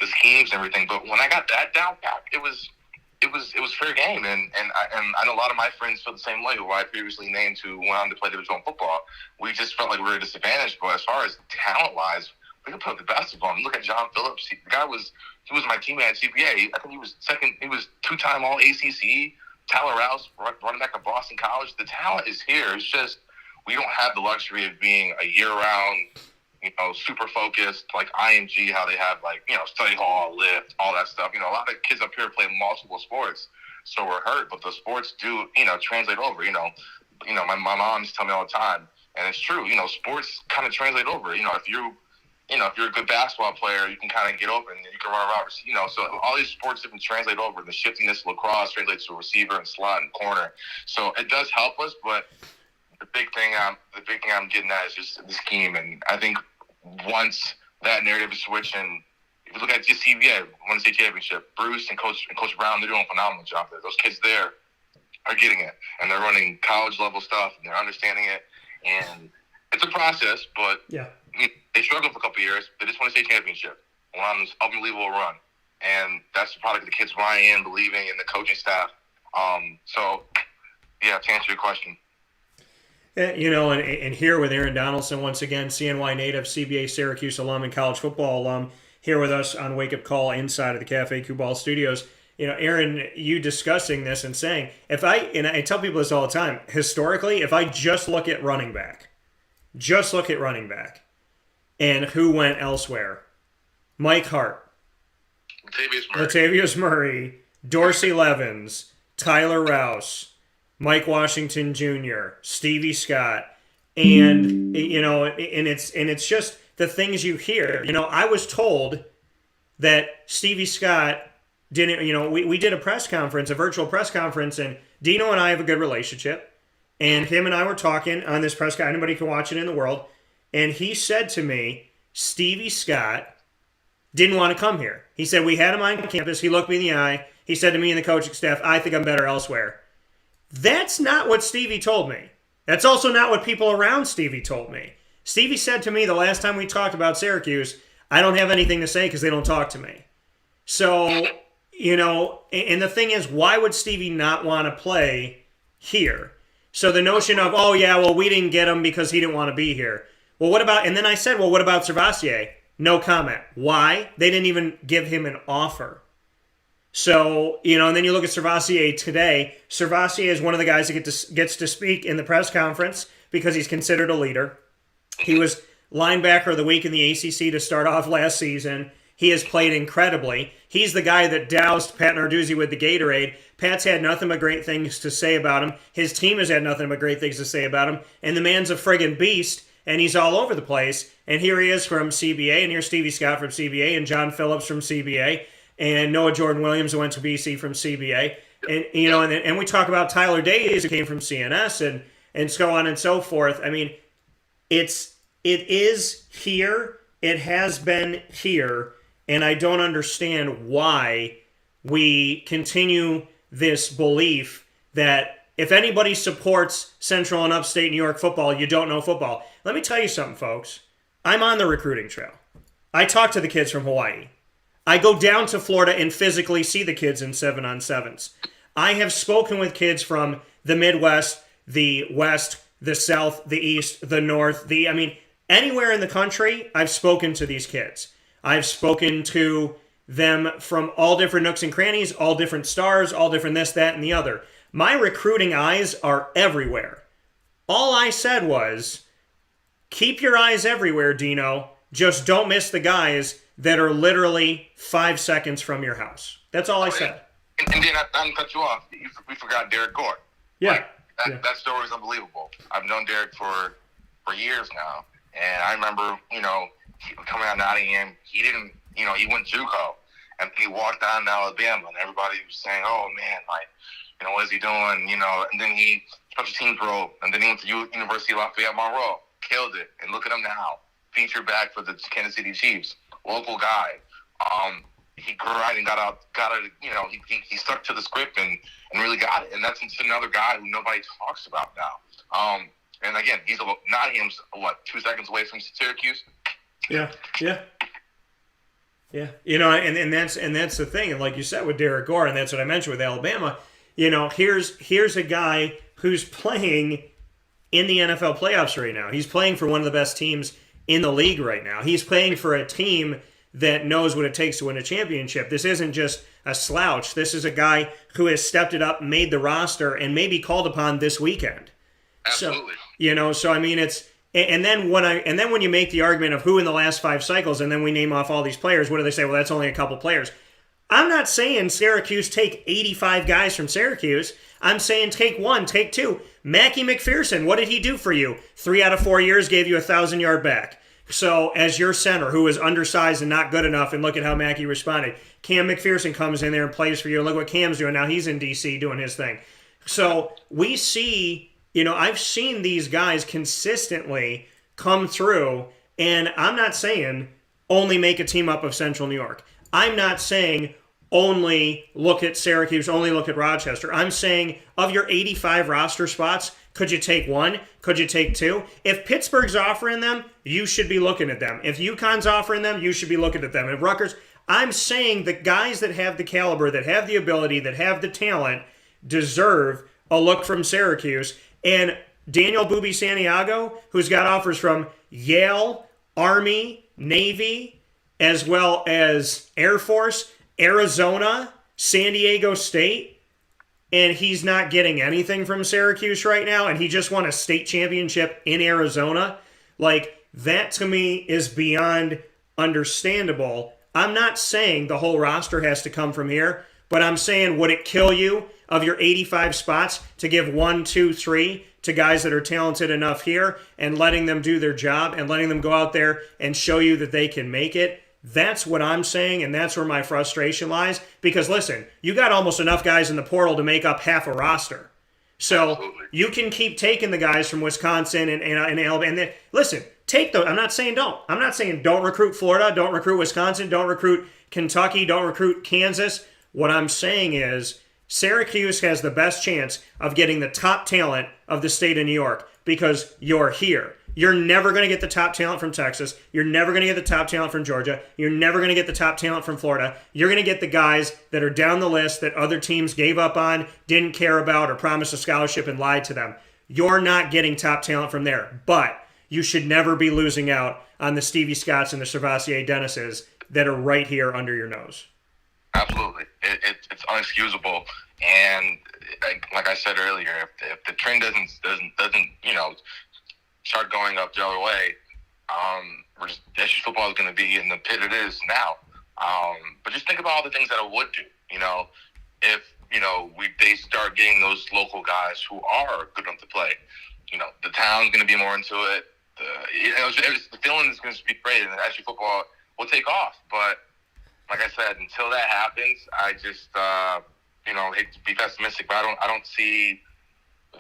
the schemes and everything. But when I got that down pat, it was fair game. And I know a lot of my friends feel the same way who I previously named who went on to play Division I football. We just felt like we were at a disadvantage. But as far as talent-wise, we could put the best of them. Look at John Phillips. He was my teammate at CBA. I think he was second. He was 2-time All ACC, Tyler Rouse, running back of Boston College, the talent is here. It's just we don't have the luxury of being a year-round, super focused, like IMG, how they have, like, study hall, lift, all that stuff. A lot of kids up here play multiple sports, so we're hurt, but the sports do, translate over. My mom used to tell me all the time, and it's true, sports kind of translate over. If you're a good basketball player, you can kind of get open and you can run around. So all these sports can translate over. The shiftiness of lacrosse translates to receiver and slot and corner. So it does help us, but the big thing I'm getting at is just the scheme. And I think once that narrative is switched, and if you look at just CBA, won the state championship, Bruce and Coach Brown, they're doing a phenomenal job there. Those kids there are getting it, and they're running college level stuff, and they're understanding it. And it's a process, but they struggled for a couple of years. They just won a state championship. Went on this unbelievable run. And that's the product of the kids buying in, believing in the coaching staff. To answer your question. And here with Aaron Donalson, once again, CNY Native CBA Syracuse alum and college football alum, here with us on Wake Up Call inside of the Cafe Kubal studios. Aaron, you discussing this and saying, I tell people this all the time, historically, if I just look at running back, and who went elsewhere, Mike Hart, Latavius Murray, Dorsey Levens, Tyler Rouse, Mike Washington Jr., Stevie Scott, and it's just the things you hear. I was told that Stevie Scott didn't. We did a press conference, a virtual press conference, and Dino and I have a good relationship, and him and I were talking on this press conference. Anybody can watch it in the world, and he said to me, Stevie Scott didn't want to come here. He said, we had him on campus. He looked me in the eye. He said to me and the coaching staff, I think I'm better elsewhere. That's not what Stevie told me. That's also not what people around Stevie told me. Stevie said to me the last time we talked about Syracuse, I don't have anything to say because they don't talk to me. So, and the thing is, why would Stevie not want to play here? So the notion of, we didn't get him because he didn't want to be here. Well, what about, and then I said, what about Servassier? No comment. Why? They didn't even give him an offer. So, and then you look at Servassier today. Servassier is one of the guys that gets to speak in the press conference because he's considered a leader. He was linebacker of the week in the ACC to start off last season. He has played incredibly. He's the guy that doused Pat Narduzzi with the Gatorade. Pat's had nothing but great things to say about him. His team has had nothing but great things to say about him. And the man's a friggin' beast, and he's all over the place. And here he is from CBA, and here's Stevie Scott from CBA, and John Phillips from CBA, and Noah Jordan Williams, who went to BC from CBA. And and we talk about Tyler Days, who came from CNS, and so on and so forth. I mean, it is here. It has been here. And I don't understand why we continue this belief that if anybody supports Central and Upstate New York football, you don't know football. Let me tell you something, folks. I'm on the recruiting trail. I talk to the kids from Hawaii. I go down to Florida and physically see the kids in 7-on-7s. I have spoken with kids from the Midwest, the West, the South, the East, the North, anywhere in the country, I've spoken to these kids. I've spoken to them from all different nooks and crannies, all different stars, all different this, that, and the other. My recruiting eyes are everywhere. All I said was, keep your eyes everywhere, Dino. Just don't miss the guys that are literally 5 seconds from your house. That's all I said. And then I didn't cut you off. We forgot Derek Gore. Yeah. That story is unbelievable. I've known Derek for years now. And I remember, coming out of Nottingham, he didn't, he went JUCO. And he walked down to Alabama, and everybody was saying, oh, man, what is he doing? And then he special teams role, and then he went to University of Lafayette Monroe, killed it. And look at him now, featured back for the Kansas City Chiefs, local guy. He grind and got out, he stuck to the script and really got it. And that's another guy who nobody talks about now. And again, Nottingham's 2 seconds away from Syracuse. Yeah. And that's the thing. And like you said with Derek Gore, and that's what I mentioned with Alabama. Here's a guy who's playing in the NFL playoffs right now. He's playing for one of the best teams in the league right now. He's playing for a team that knows what it takes to win a championship. This isn't just a slouch. This is a guy who has stepped it up, made the roster, and may be called upon this weekend. Absolutely. So I mean, it's and then when you make the argument of who in the last 5 cycles, and then we name off all these players, what do they say? Well, that's only a couple players. I'm not saying Syracuse take 85 guys from Syracuse. I'm saying take 1, take 2. Mackie McPherson, what did he do for you? 3 out of 4 years gave you a 1,000-yard back. So as your center, who was undersized and not good enough, and look at how Mackie responded. Cam McPherson comes in there and plays for you. And look what Cam's doing now. He's in D.C. doing his thing. So we see, I've seen these guys consistently come through, and I'm not saying only make a team up of Central New York. I'm not saying only look at Syracuse, only look at Rochester. I'm saying of your 85 roster spots, could you take 1? Could you take 2? If Pittsburgh's offering them, you should be looking at them. If UConn's offering them, you should be looking at them. If Rutgers, I'm saying the guys that have the caliber, that have the ability, that have the talent, deserve a look from Syracuse. And Daniel Booby Santiago, who's got offers from Yale, Army, Navy, as well as Air Force, Arizona, San Diego State, and he's not getting anything from Syracuse right now, and he just won a state championship in Arizona. Like, that to me is beyond understandable. I'm not saying the whole roster has to come from here, but I'm saying, would it kill you of your 85 spots to give 1, 2, 3 to guys that are talented enough here and letting them do their job and letting them go out there and show you that they can make it? That's what I'm saying, and that's where my frustration lies. Because, listen, you got almost enough guys in the portal to make up half a roster. So Absolutely. you can keep taking the guys from Wisconsin and Alabama. And then, listen, take those. I'm not saying don't. I'm not saying don't recruit Florida, don't recruit Wisconsin, don't recruit Kentucky, don't recruit Kansas. What I'm saying is Syracuse has the best chance of getting the top talent of the state of New York because you're here. You're never going to get the top talent from Texas. You're never going to get the top talent from Georgia. You're never going to get the top talent from Florida. You're going to get the guys that are down the list that other teams gave up on, didn't care about, or promised a scholarship and lied to them. You're not getting top talent from there. But you should never be losing out on the Stevie Scotts and the Servassier Dennises that are right here under your nose. Absolutely. It's unexcusable. And like I said earlier, if the trend doesn't start going up the other way, SU football is going to be in the pit it is now. But just think about all the things that it would do. If they start getting those local guys who are good enough to play, the town's going to be more into it. The feeling is going to be great, and SU football will take off. But like I said, until that happens, I just hate to be pessimistic, but I don't see.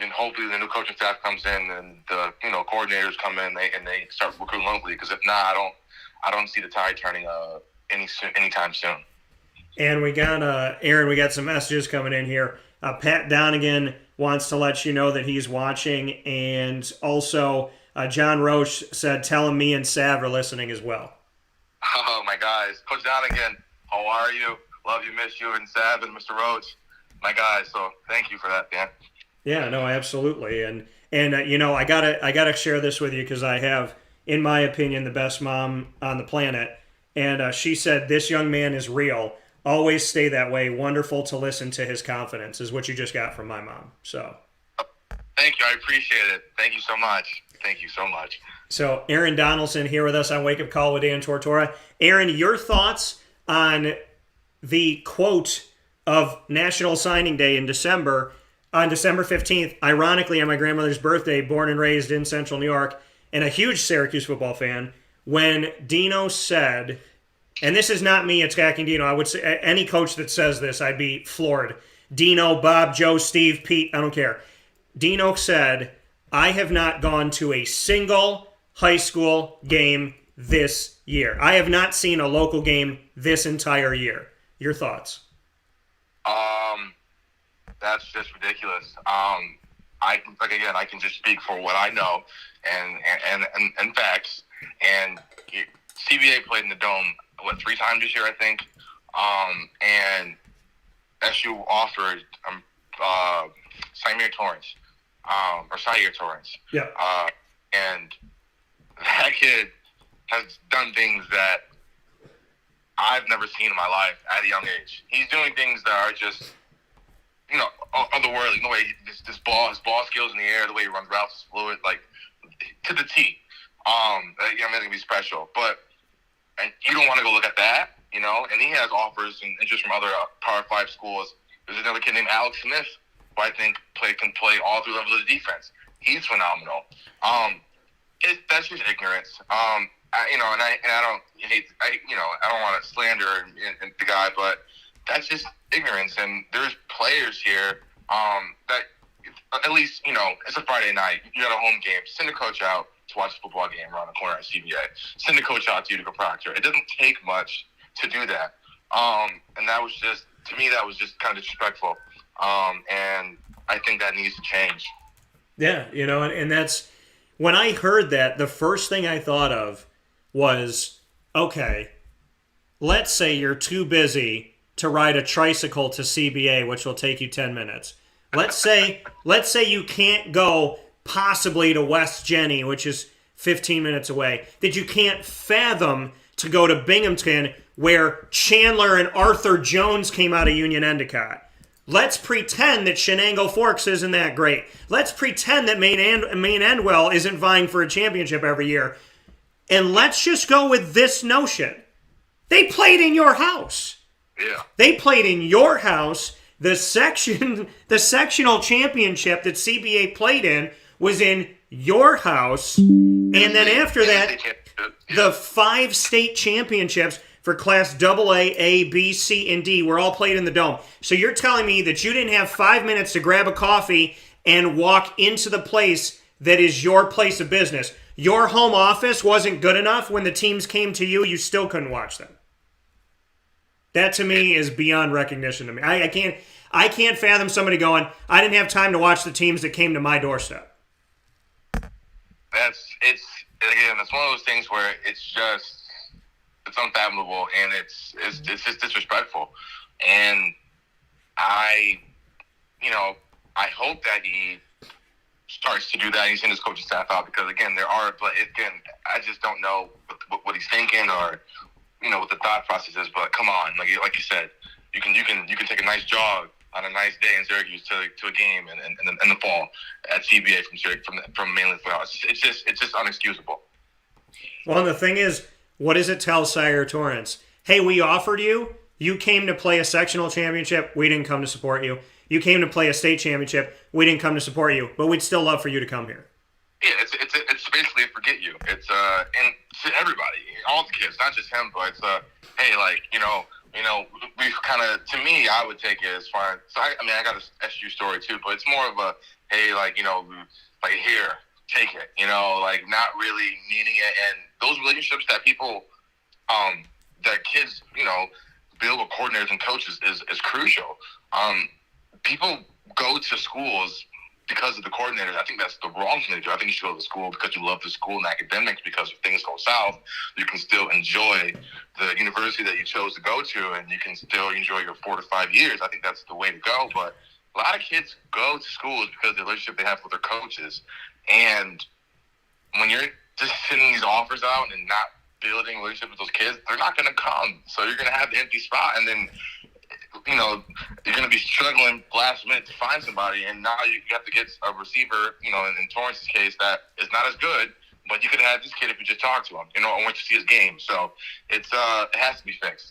And hopefully the new coaching staff comes in and the coordinators come in and they start recruiting locally. Because if not, I don't see the tide turning anytime soon. And we got Aaron. We got some messages coming in here. Pat Donegan wants to let you know that he's watching, and also John Roche said, "Tell him me and Sav are listening as well." Oh my guys, Coach Donegan, how are you? Love you, miss you, and Sav and Mr. Roach, my guys. So thank you for that, Dan. Yeah, no, absolutely, and I gotta share this with you because I have, in my opinion, the best mom on the planet, and she said this young man is real. Always stay that way. Wonderful to listen to his confidence is what you just got from my mom. So, thank you, I appreciate it. Thank you so much. Thank you so much. So, Aaron Donalson here with us on Wake Up Call with Dan Tortora. Aaron, your thoughts on the quote of National Signing Day in December? On December 15th, ironically on my grandmother's birthday, born and raised in Central New York, and a huge Syracuse football fan, when Dino said, and this is not me attacking Dino, I would say any coach that says this, I'd be floored. Dino, Bob, Joe, Steve, Pete, I don't care. Dino said, I have not gone to a single high school game this year. I have not seen a local game this entire year. Your thoughts? That's just ridiculous. I can just speak for what I know and facts. And CBA played in the Dome 3 times this year, I think. And SU offered Symir Torrance or Syer Torrance. Yeah. And that kid has done things that I've never seen in my life at a young age. He's doing things that are just, otherworldly. The way his ball skills in the air, the way he runs routes is fluid, like to the T. It's gonna be special. But and you don't want to go look at that, And he has offers and interest from other Power 5 schools. There's another kid named Alex Smith, who I think can play all three levels of the defense. He's phenomenal. That's just ignorance. I don't want to slander the guy, but that's just ignorance. And there's players here that at least, it's a Friday night. You got a home game. Send a coach out to watch a football game around the corner at CBA. Send a coach out to Utica Proctor. It doesn't take much to do that. And that was just, to me, that was just kind of disrespectful. And I think that needs to change. Yeah, and that's, when I heard that, the first thing I thought of was, okay, let's say you're too busy to ride a tricycle to CBA, which will take you 10 minutes. Let's say you can't go possibly to West Jenny, which is 15 minutes away, that you can't fathom to go to Binghamton, where Chandler and Arthur Jones came out of Union Endicott. Let's pretend that Shenango Forks isn't that great. Let's pretend that Maine Endwell isn't vying for a championship every year. And let's just go with this notion. They played in your house. Yeah. They played in your house. The sectional championship that CBA played in was in your house. And then after that, the 5 state championships for Class AA, A, B, C, and D were all played in the Dome. So you're telling me that you didn't have 5 minutes to grab a coffee and walk into the place that is your place of business. Your home office wasn't good enough when the teams came to you, you still couldn't watch them. That to me is beyond recognition to me. I can't fathom somebody going, I didn't have time to watch the teams that came to my doorstep. It's one of those things where it's unfathomable, and it's just disrespectful. And I hope that he starts to do that. He's in his coaching staff out, because I just don't know what he's thinking, or what the thought process is. But come on, like you said, you can take a nice jog on a nice day in Syracuse to a game in the fall at CBA from mainland football. It's just unexcusable. Well, and the thing is, what does it tell Sire Torrance? Hey, we offered you. You came to play a sectional championship. We didn't come to support you. You came to play a state championship. We didn't come to support you. But we'd still love for you to come here. Yeah, it's basically a forget you. It's and to everybody, all the kids, not just him, but it's hey, we've kind of, to me, I would take it as far. So I got a SU story too, but it's more of a hey, here, take it, not really meaning it. And those relationships that people, that kids, build with coordinators and coaches is crucial. People go to schools because of the coordinators. I think that's the wrong thing to do. I think you should go to school because you love the school and academics, because if things go south, you can still enjoy the university that you chose to go to, and you can still enjoy your 4 to 5 years. I think that's the way to go. But a lot of kids go to schools because of the relationship they have with their coaches. And when you're just sending these offers out and not building a relationship with those kids, they're not going to come. So you're going to have the empty spot, and then you're going to be struggling last minute to find somebody, and now you have to get a receiver, in Torrance's case, that is not as good, but you could have had this kid if you just talked to him, I want to see his game. So it has to be fixed.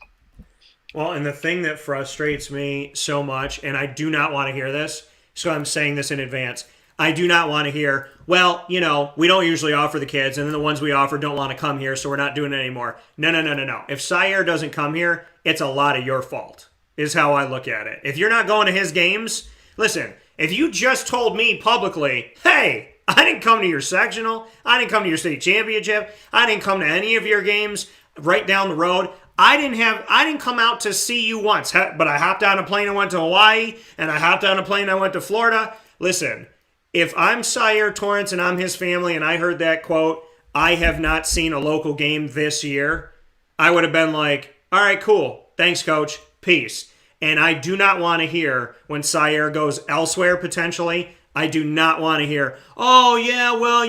Well, and the thing that frustrates me so much, and I do not want to hear this, so I'm saying this in advance, I do not want to hear, well, we don't usually offer the kids, and then the ones we offer don't want to come here, so we're not doing it anymore. No. If Sire doesn't come here, it's a lot of your fault, is how I look at it. If you're not going to his games, listen, if you just told me publicly, hey, I didn't come to your sectional, I didn't come to your state championship, I didn't come to any of your games right down the road, I didn't come out to see you once, but I hopped on a plane and went to Hawaii, and I hopped on a plane and I went to Florida. Listen, if I'm Sire Torrance and I'm his family and I heard that quote, I have not seen a local game this year, I would have been like, all right, cool, thanks, coach, peace. And I do not want to hear when Sire goes elsewhere potentially, I do not want to hear, oh, yeah, well,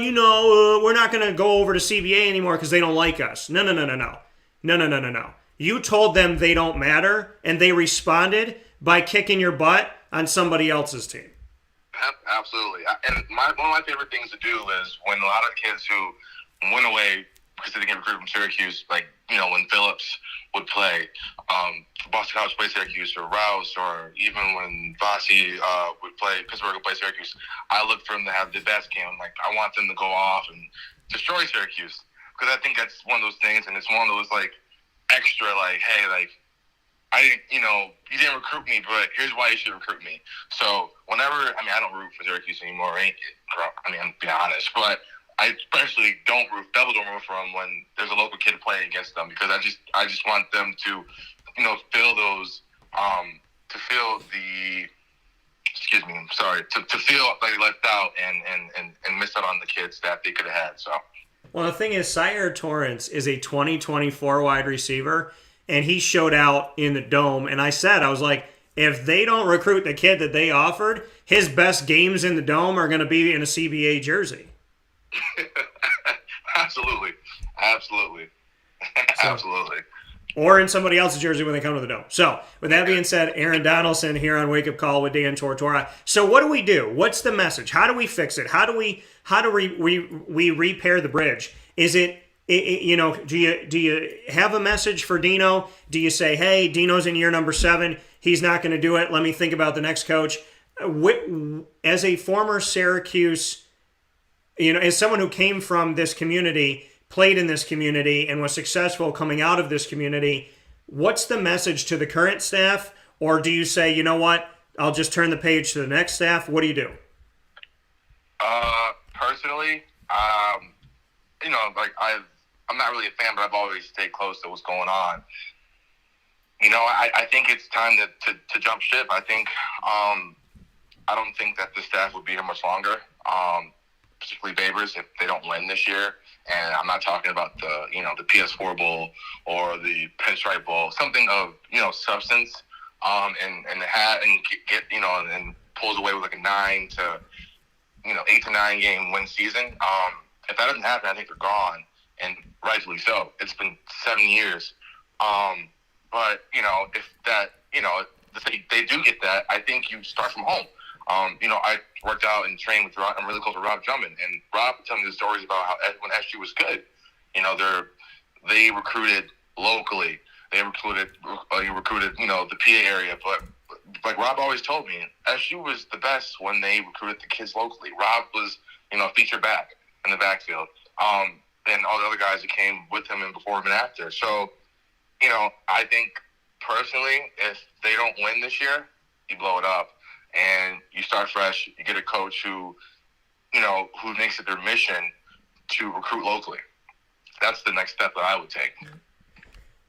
we're not going to go over to CBA anymore because they don't like us. No. you told them they don't matter, and they responded by kicking your butt on somebody else's team. Absolutely. And one of my favorite things to do is when a lot of kids who went away because they didn't get recruited from Syracuse, like, when Phillips would play, Boston College play Syracuse, or Rouse, or even when Vasi would play, Pittsburgh would play Syracuse, I look for them to have the best game. Like, I want them to go off and destroy Syracuse, because I think that's one of those things, and it's one of those, like, extra, like, hey, like, I didn't, you didn't recruit me, but here's why you should recruit me. So whenever, I don't root for Syracuse anymore. I'm being honest, but I especially don't root for them when there's a local kid playing against them, because I just want them to, feel those, to feel the, to feel like they left out and miss out on the kids that they could have had. So. Well, the thing is, Sire Torrance is a 2024 wide receiver, and he showed out in the Dome. And I was like, if they don't recruit the kid that they offered, his best games in the Dome are going to be in a CBA jersey. Absolutely. Or in somebody else's jersey when they come to the Dome. So, with that being said, Aaron Donalson here on Wake Up Call with Dan Tortora. So, what do? What's the message? How do we fix it? How do we repair the bridge? Is it, do you have a message for Dino? Do you say, hey, Dino's in year number 7, he's not going to do it, let me think about the next coach? As a former Syracuse, as someone who came from this community, played in this community, and was successful coming out of this community, what's the message to the current staff? Or do you say, you know what, I'll just turn the page to the next staff? What do you do? Personally, I'm not really a fan, but I've always stayed close to what's going on. I think it's time to jump ship. I think I don't think that the staff would be here much longer, particularly Babers, if they don't win this year. And I'm not talking about the PS4 Bowl or the Pinstripe Bowl, something of substance, and get and pulls away with like a 8 to 9 game win season. If that doesn't happen, I think they're gone, and rightfully so. It's been 7 years. But if that if they do get that, I think you start from home. I worked out and trained with Rob. I'm really close to Rob Drummond, and Rob would tell me the stories about how when SU was good, they recruited locally. They recruited the PA area, but like Rob always told me, SU was the best when they recruited the kids locally. Rob was feature back in the backfield, and all the other guys that came with him and before him and after. So, I think personally, if they don't win this year, you blow it up. And you start fresh. You get a coach who makes it their mission to recruit locally. That's the next step that I would take.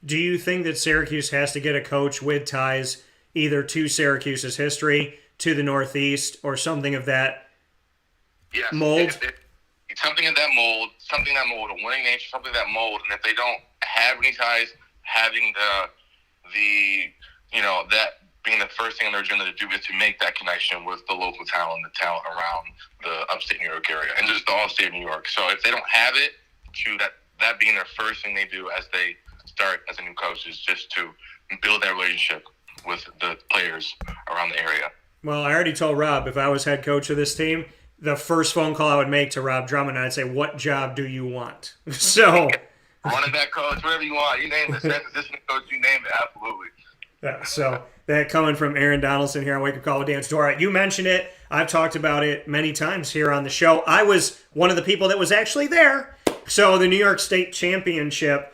Do you think that Syracuse has to get a coach with ties either to Syracuse's history, to the Northeast, or something of that mold? Something of that mold, a winning nature, something of that mold. And if they don't have any ties, having that being the first thing on their agenda to do is to make that connection with the local talent, the talent around the upstate New York area, and just the all-state New York. So if they don't have it, to that being their first thing they do as they start as a new coach is just to build that relationship with the players around the area. Well, I already told Rob, if I was head coach of this team, the first phone call I would make to Rob Drummond, I'd say, what job do you want? So running back coach, whatever you want. You name it. Assistant coach, you name it. Absolutely. Yeah, so that coming from Aaron Donalson here on Wake Up Call with Dan Tortora. You mentioned it. I've talked about it many times here on the show. I was one of the people that was actually there. So the New York State Championship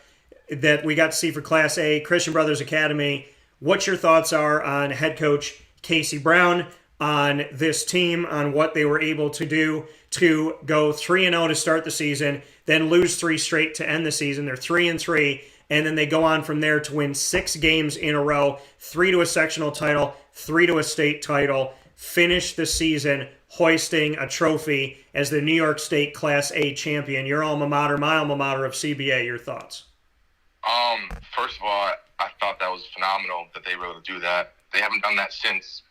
that we got to see for Class A, Christian Brothers Academy, what your thoughts are on head coach Casey Brown, on this team, on what they were able to do to go 3-0 to start the season, then lose 3 straight to end the season. They're 3-3. And then they go on from there to win 6 games in a row, 3 to a sectional title, 3 to a state title, finish the season hoisting a trophy as the New York State Class A champion. Your alma mater, my alma mater of CBA. Your thoughts? First of all, I thought that was phenomenal that they were able to do that. They haven't done that since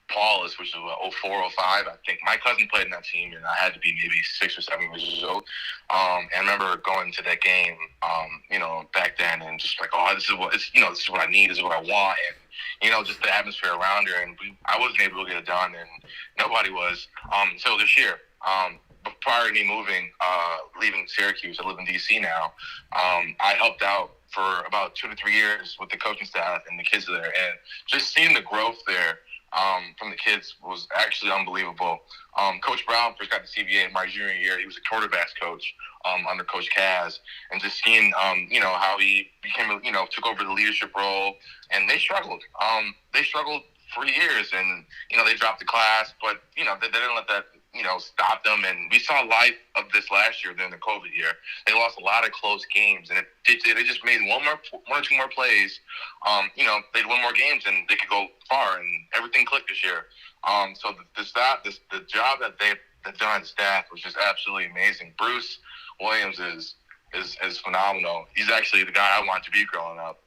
Paulus, which was 04, 05. I think my cousin played in that team, and I had to be maybe 6 or 7 years old. And I remember going to that game, back then, and just like, oh, this is what I need, this is what I want, and just the atmosphere around her. And I wasn't able to get it done, and nobody was. So this year, prior to me leaving Syracuse, I live in DC now. I helped out for about 2 to 3 years with the coaching staff and the kids there, and just seeing the growth there from the kids was actually unbelievable. Coach Brown first got the CBA in my junior year. He was a quarterbacks coach under Coach Kaz, and just seeing how he became took over the leadership role, and they struggled. They struggled for years, and they dropped the class, but they didn't let that stop them. And we saw life of this last year during the COVID year. They lost a lot of close games, and they just made one or two more plays. They'd win more games, and they could go far, and everything clicked this year. So the job that they've done, staff, was just absolutely amazing. Bruce Williams is phenomenal. He's actually the guy I wanted to be growing up.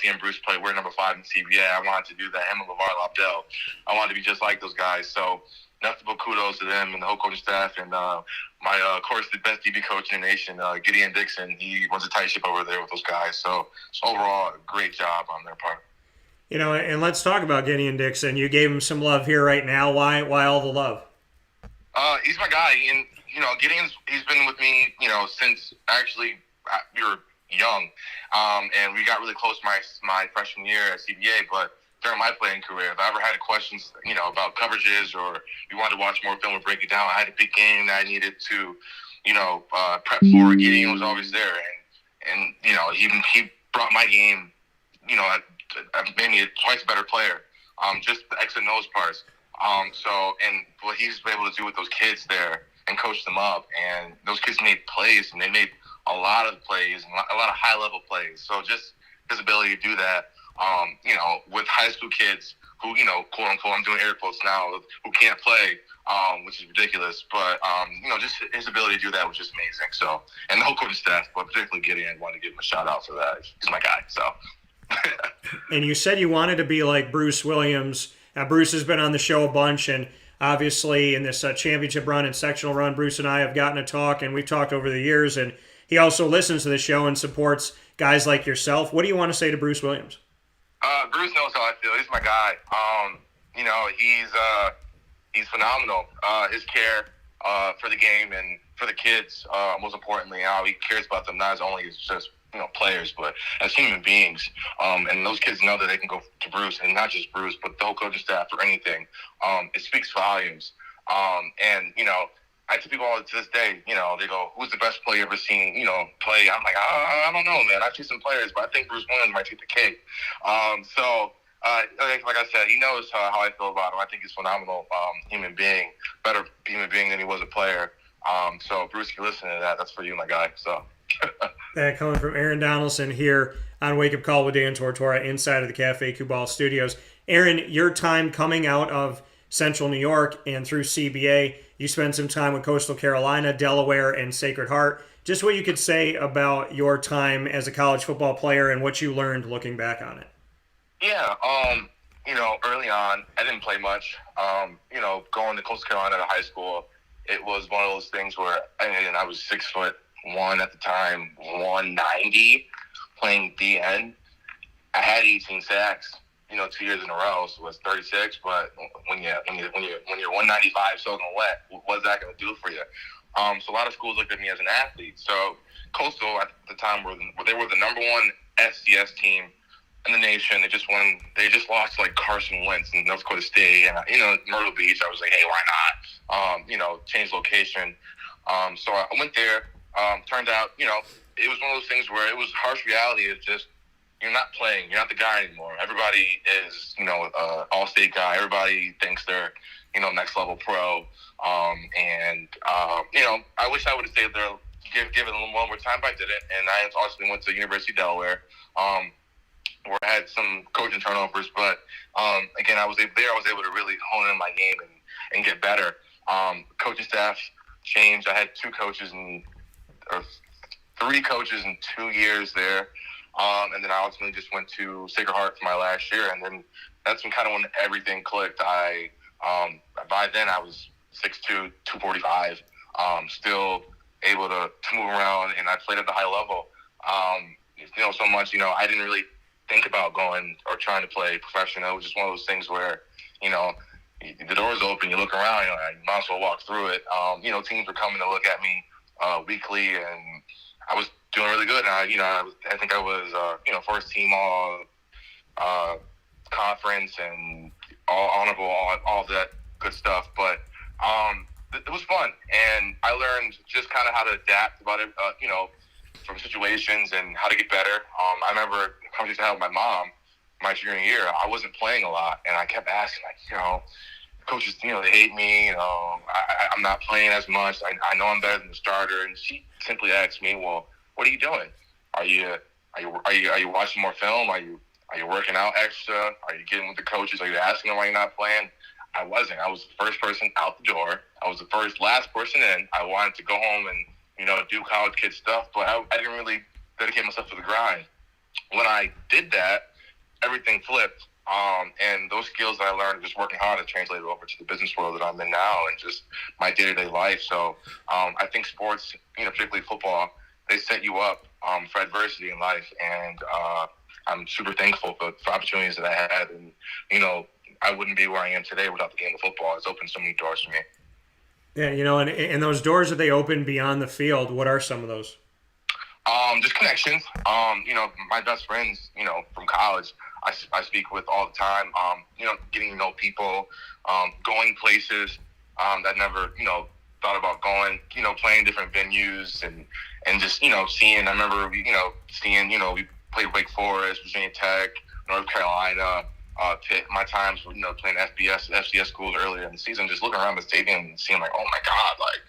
Seeing Bruce play, we're number 5 in CBA. I wanted to do that. Him and LeVar Lobdell. I wanted to be just like those guys. So nothing but kudos to them and the whole coaching staff. And of course, the best DB coach in the nation, Gideon Dixon. He runs a tight ship over there with those guys. So overall, great job on their part. And let's talk about Gideon Dixon. You gave him some love here right now. Why all the love? He's my guy, and he's been with me, since actually we were young, and we got really close my freshman year at CBA. But during my playing career, if I ever had questions, about coverages, or you wanted to watch more film or break it down, I had a big game that I needed to, prep for. Gideon was always there, and he brought my game, made me a twice better player. Just the X and O's parts. And what he's able to do with those kids there and coach them up, and those kids made plays, and they made a lot of plays, and a lot of high-level plays. So just his ability to do that, with high school kids who, quote-unquote, I'm doing air quotes now, who can't play, which is ridiculous. But, just his ability to do that was just amazing. So, and the whole coaching staff, but particularly Gideon, I wanted to give him a shout-out for that. He's my guy, so. And you said you wanted to be like Bruce Williams. Bruce has been on the show a bunch, and obviously in this championship run and sectional run, Bruce and I have gotten to talk, and we've talked over the years, and he also listens to the show and supports guys like yourself. What do you want to say to Bruce Williams? Bruce knows how I feel. He's my guy. He's phenomenal. His care for the game and for the kids, most importantly, how he cares about them, not as only as just players, but as human beings. And those kids know that they can go to Bruce, and not just Bruce, but the whole coaching staff for anything. It speaks volumes. I tell people all to this day, they go, who's the best player you ever seen, play? I'm like, I don't know, man. I've seen some players, but I think Bruce Williams might take the cake. Like I said, he knows how I feel about him. I think he's a phenomenal human being, better human being than he was a player. So Bruce, if you listen to that, that's for you, my guy. So. That coming from Aaron Donalson here on Wake Up Call with Dan Tortora inside of the Cafe Kubal studios. Aaron, your time coming out of Central New York and through CBA, you spent some time with Coastal Carolina, Delaware, and Sacred Heart. Just what you could say about your time as a college football player and what you learned looking back on it. Yeah, early on, I didn't play much. Going to Coastal Carolina to high school, it was one of those things where, and I was 6'1" at the time, 190, playing DN. I had 18 sacks, 2 years in a row, so it's 36. But when you're 195 soaking wet, what's that going to do for you? So a lot of schools looked at me as an athlete. So Coastal at the time they were the number 1 FCS team in the nation. They just lost to like Carson Wentz in North Dakota State, and Myrtle Beach. I was like, hey, why not? Change location. So I went there. Turned out, it was one of those things where it was harsh reality. It's just, you're not playing. You're not the guy anymore. Everybody is, all-state guy. Everybody thinks they're, next level pro. I wish I would have stayed there, given a little more time, but I didn't. And I also went to University of Delaware, where I had some coaching turnovers. But, again, I was able to really hone in my game and get better. Coaching staff changed. I had 3 coaches in 2 years there. And then I ultimately just went to Sacred Heart for my last year. And then that's when everything clicked. By then I was 6'2", 245, still able to move around, and I played at the high level. So much, I didn't really think about going or trying to play professional. It was just one of those things where, the door's open, you look around, you might as well walk through it. Teams were coming to look at me weekly, and I was doing really good. And I think I was, first team all conference and all honorable, all that good stuff. But it was fun, and I learned just kind of how to adapt about it, from situations and how to get better. I remember a conversation I had with my mom my junior year. I wasn't playing a lot, and I kept asking, coaches, they hate me. I'm not playing as much. I know I'm better than the starter, and she simply asked me, "Well, what are you doing? Are you watching more film? Are you working out extra? Are you getting with the coaches? Are you asking them why you're not playing?" I wasn't. I was the first person out the door. I was the last person in. I wanted to go home and do college kid stuff, but I didn't really dedicate myself to the grind. When I did that, everything flipped. And those skills that I learned just working hard have translated over to the business world that I'm in now and just my day-to-day life. So I think sports, particularly football, they set you up for adversity in life. And I'm super thankful for opportunities that I had. And, I wouldn't be where I am today without the game of football. It's opened so many doors for me. Yeah, and those doors that they open beyond the field, what are some of those? Just connections. My best friends, from college, I speak with all the time. Getting to know people, going places that never, thought about going. Playing different venues and just, seeing. I remember, seeing. We played Wake Forest, Virginia Tech, North Carolina. Pitt. My times, playing FCS schools earlier in the season, just looking around the stadium and seeing like, oh my God, like.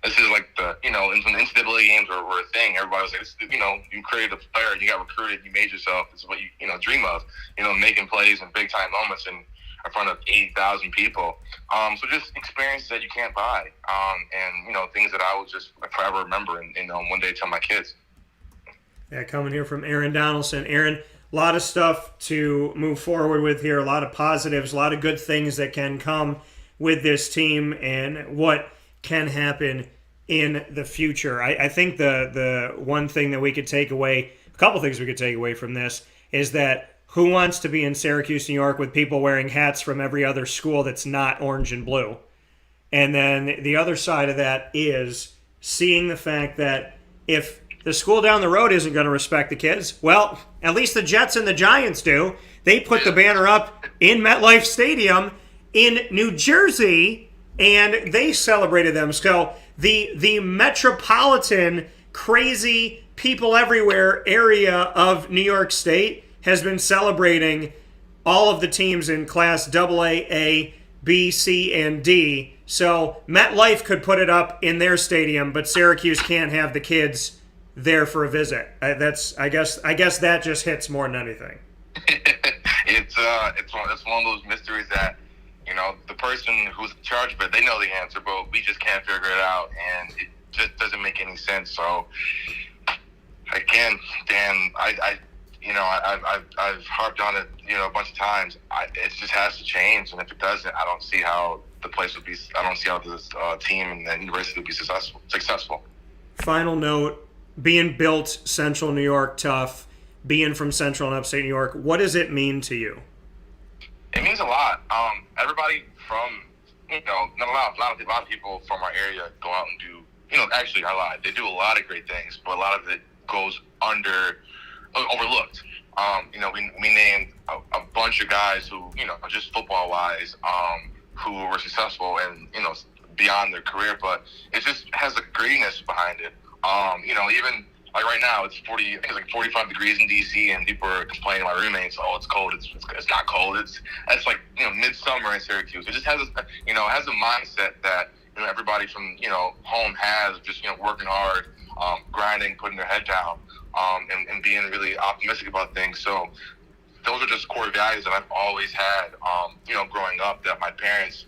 This is like the, when the NCAA games were a thing, everybody was like, you created a player, you got recruited, you made yourself. This is what you, dream of, making plays in big time moments in front of 80,000 people. So just experiences that you can't buy. And, things that I will just forever remember and one day tell my kids. Yeah, coming here from Aaron Donalson. Aaron, a lot of stuff to move forward with here, a lot of positives, a lot of good things that can come with this team and what can happen in the future. I think the one thing that we could take away, a couple things we could take away from this, is that who wants to be in Syracuse, New York with people wearing hats from every other school that's not orange and blue? And then the other side of that is seeing the fact that if the school down the road isn't going to respect the kids, well, at least the Jets and the Giants do. They put the banner up in MetLife Stadium in New Jersey, and they celebrated them. So the metropolitan, crazy, people everywhere area of New York State has been celebrating all of the teams in Class AA, A, B, C, and D. So MetLife could put it up in their stadium, but Syracuse can't have the kids there for a visit. I guess that just hits more than anything. It's one of those mysteries that the person who's in charge of it, they know the answer, but we just can't figure it out, and it just doesn't make any sense. So again, Dan, I've harped on it a bunch of times. It just has to change, and if it doesn't, I don't see how the place would be. I don't see how this team and the university would be successful. Final note. Being built Central New York tough, being from Central and Upstate New York, what does it mean to you? It means a lot. Everybody from, not a lot of people from our area go out and do, actually I lied. They do a lot of great things, but a lot of it goes overlooked. We named a bunch of guys who, just football-wise, who were successful and, beyond their career, but it just has a grittiness behind it. Even like right now, it's 45 degrees in DC, and people are complaining. My roommates, oh, it's cold. It's not cold. It's like midsummer in Syracuse. It just has has a mindset that everybody from home has, just working hard, grinding, putting their head down, and being really optimistic about things. So those are just core values that I've always had, growing up, that my parents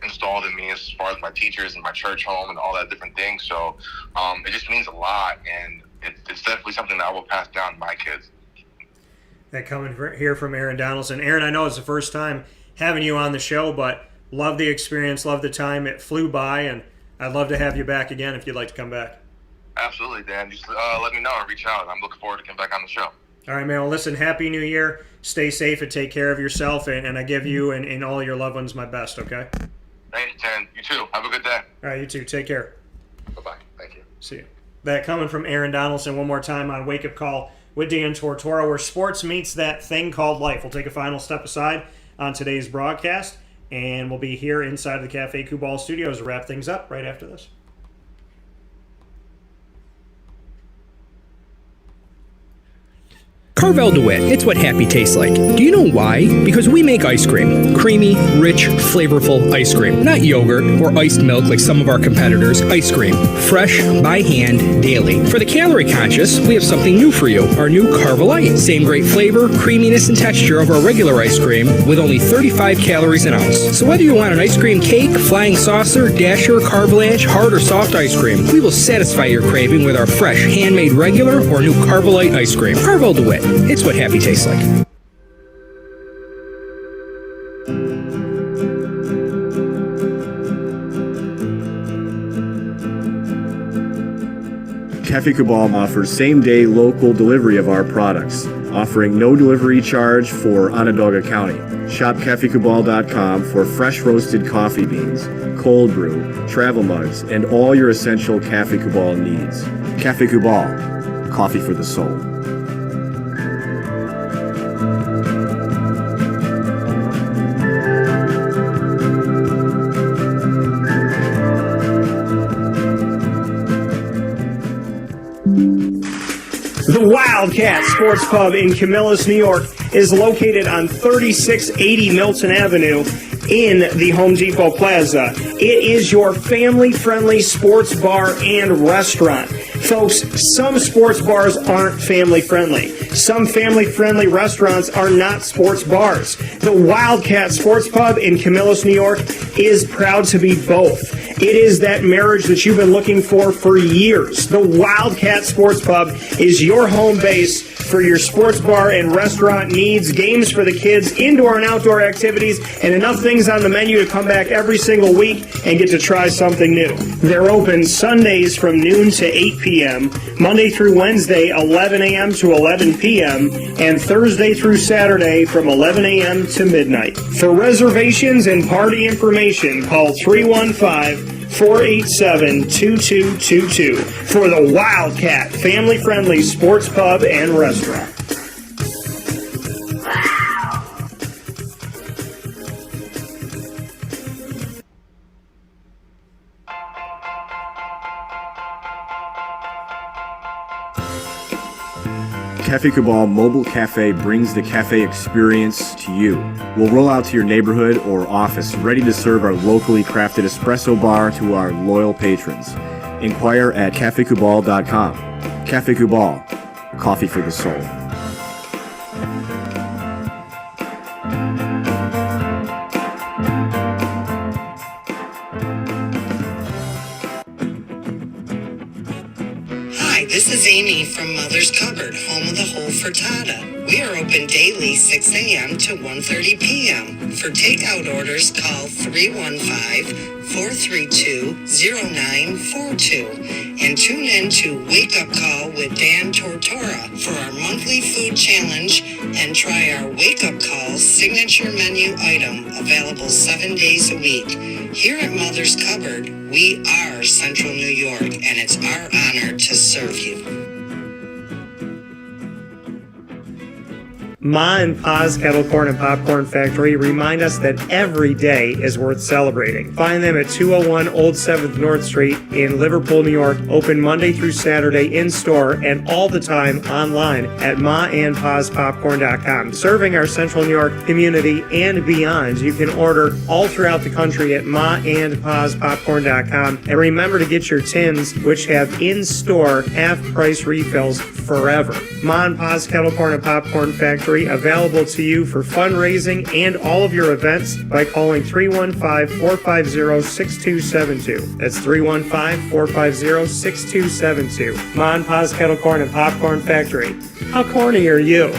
installed in me as far as my teachers and my church home and all that different things. So it just means a lot, and it's definitely something that I will pass down to my kids. That coming here from Aaron Donalson. Aaron, I know it's the first time having you on the show, but love the experience, love the time. It flew by, and I'd love to have you back again if you'd like to come back. Absolutely, Dan. Just let me know and reach out. I'm looking forward to coming back on the show. All right, man. Well, listen, Happy New Year. Stay safe and take care of yourself, and I give you and all your loved ones my best, okay? Thanks, Dan. You too. Have a good day. All right, you too. Take care. Bye-bye. Thank you. See you. That coming from Aaron Donalson one more time on Wake Up Call with Dan Tortora, where sports meets that thing called life. We'll take a final step aside on today's broadcast, and we'll be here inside the Cafe Kubal studios to wrap things up right after this. Carvel DeWitt, it's what happy tastes like. Do you know why? Because we make ice cream. Creamy, rich, flavorful ice cream. Not yogurt or iced milk like some of our competitors. Ice cream. Fresh, by hand, daily. For the calorie conscious, we have something new for you. Our new Carvelite. Same great flavor, creaminess, and texture of our regular ice cream with only 35 calories an ounce. So whether you want an ice cream cake, flying saucer, dasher, carvalanche, hard or soft ice cream, we will satisfy your craving with our fresh, handmade regular or new Carvelite ice cream. Carvel DeWitt. It's what happy tastes like. Cafe Kubal offers same-day local delivery of our products, offering no delivery charge for Onondaga County. Shop cafekubal.com for fresh roasted coffee beans, cold brew, travel mugs, and all your essential Cafe Kubal needs. Cafe Kubal, coffee for the soul. The Wildcat Sports Pub in Camillus, New York is located on 3680 Milton Avenue in the Home Depot Plaza. It is your family-friendly sports bar and restaurant. Folks, some sports bars aren't family-friendly. Some family-friendly restaurants are not sports bars. The Wildcat Sports Pub in Camillus, New York is proud to be both. It is that marriage that you've been looking for years. The Wildcat Sports Pub is your home base for your sports bar and restaurant needs, games for the kids, indoor and outdoor activities, and enough things on the menu to come back every single week and get to try something new. They're open Sundays from noon to 8 p.m., Monday through Wednesday, 11 a.m. to 11 p.m., and Thursday through Saturday from 11 a.m. to midnight. For reservations and party information, call 315-487-2222 for the Wildcat family-friendly sports pub and restaurant. Cafe Kubal Mobile Cafe brings the cafe experience to you. We'll roll out to your neighborhood or office ready to serve our locally crafted espresso bar to our loyal patrons. Inquire at cafekubal.com. Cafe Kubal, coffee for the soul. Hi, this is Amy from Mother's Cupboard, home of the whole frittata. We are open daily 6 a.m. to 1:30 p.m. For takeout orders, call 315-432-0942 and tune in to Wake Up Call with Dan Tortora for our monthly food challenge and try our Wake Up Call signature menu item available 7 days a week. Here at Mother's Cupboard, we are Central New York, and it's our honor to serve you. Ma and Pa's Kettle Corn and Popcorn Factory remind us that every day is worth celebrating. Find them at 201 Old 7th North Street in Liverpool, New York. Open Monday through Saturday in-store and all the time online at maandpaspopcorn.com. Serving our Central New York community and beyond. You can order all throughout the country at maandpaspopcorn.com. And remember to get your tins, which have in-store half-price refills forever. Ma and Pa's Kettle Corn and Popcorn Factory, available to you for fundraising and all of your events by calling 315-450-6272. That's 315-450-6272. Ma and Pa's Kettle Corn and Popcorn Factory. How corny are you?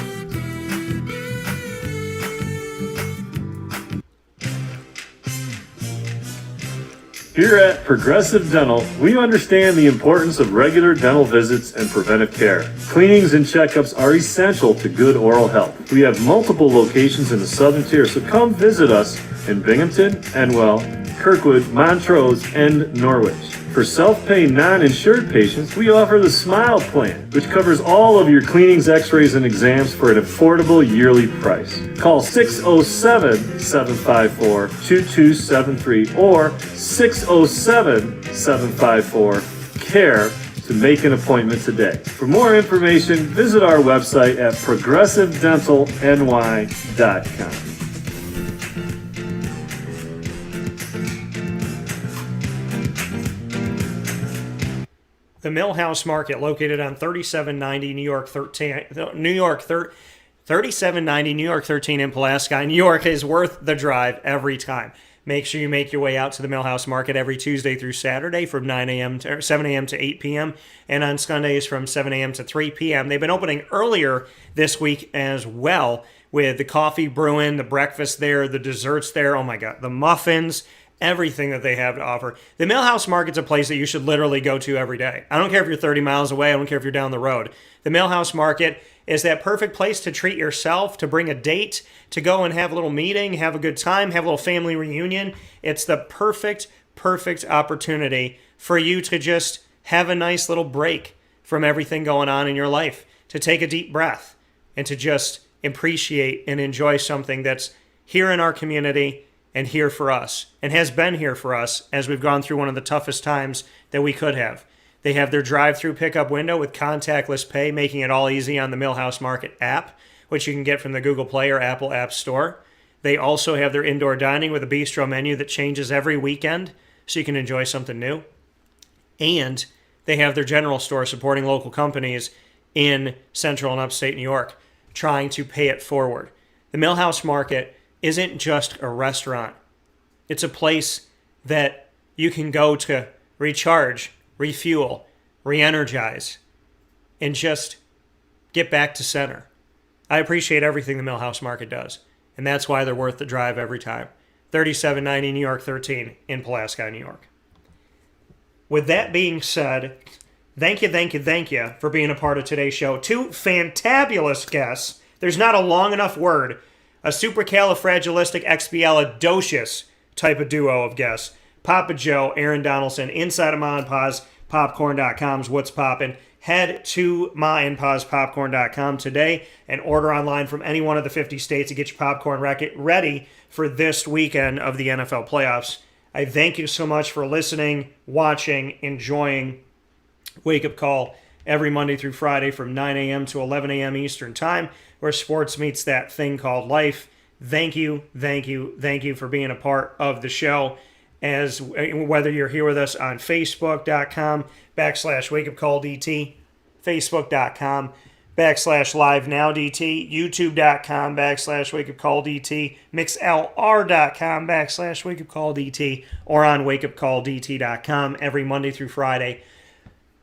Here at Progressive Dental, we understand the importance of regular dental visits and preventive care. Cleanings and checkups are essential to good oral health. We have multiple locations in the Southern Tier, so come visit us in Binghamton, Enwell, Kirkwood, Montrose, and Norwich. For self-pay non-insured patients, we offer the Smile Plan, which covers all of your cleanings, x-rays, and exams for an affordable yearly price. Call 607-754-2273 or 607-754-CARE to make an appointment today. For more information, visit our website at progressivedentalny.com. The Millhouse Market, located on 3790 3790 New York 13 in Pulaski, New York, is worth the drive every time. Make sure you make your way out to the Millhouse Market every Tuesday through Saturday from 7 a.m. to 8 p.m. and on Sundays from 7 a.m. to 3 p.m. They've been opening earlier this week as well, with the coffee brewing, the breakfast there, the desserts there. Oh my God, the muffins, everything that they have to offer. The Millhouse Market's a place that you should literally go to every day. I don't care if you're 30 miles away. I don't care if you're down the road. The Millhouse Market is that perfect place to treat yourself, to bring a date, to go and have a little meeting, have a good time, have a little family reunion. It's the perfect opportunity for you to just have a nice little break from everything going on in your life, to take a deep breath and to just appreciate and enjoy something that's here in our community and here for us, and has been here for us as we've gone through one of the toughest times that we could have. They have their drive-through pickup window with contactless pay, making it all easy on the Millhouse Market app, which you can get from the Google Play or Apple App Store. They also have their indoor dining with a bistro menu that changes every weekend, so you can enjoy something new. And they have their general store supporting local companies in central and upstate New York, trying to pay it forward. The Millhouse Market isn't just a restaurant. It's a place that you can go to recharge, refuel, re-energize, and just get back to center. I appreciate everything the Millhouse Market does, and that's why they're worth the drive every time. 3790 New York 13 in Pulaski, New York. With that being said, thank you for being a part of today's show. Two fantabulous guests. There's not a long enough word. A supercalifragilisticexpialidocious type of duo of guests. Papa Joe, Aaron Donalson, inside of Ma and Pa's Popcorn.com's What's Poppin'. Head to Ma and Pa's Popcorn.com today and order online from any one of the 50 states to get your popcorn ready for this weekend of the NFL playoffs. I thank you so much for listening, watching, enjoying Wake Up Call every Monday through Friday from 9 a.m. to 11 a.m. Eastern Time, where sports meets that thing called life. Thank you for being a part of the show. As whether you're here with us on Facebook.com/WakeUpCallDT, Facebook.com/LiveNowDT, YouTube.com/WakeUpCallDT, MixLR.com/WakeUpCallDT, or on WakeUpCallDT.com every Monday through Friday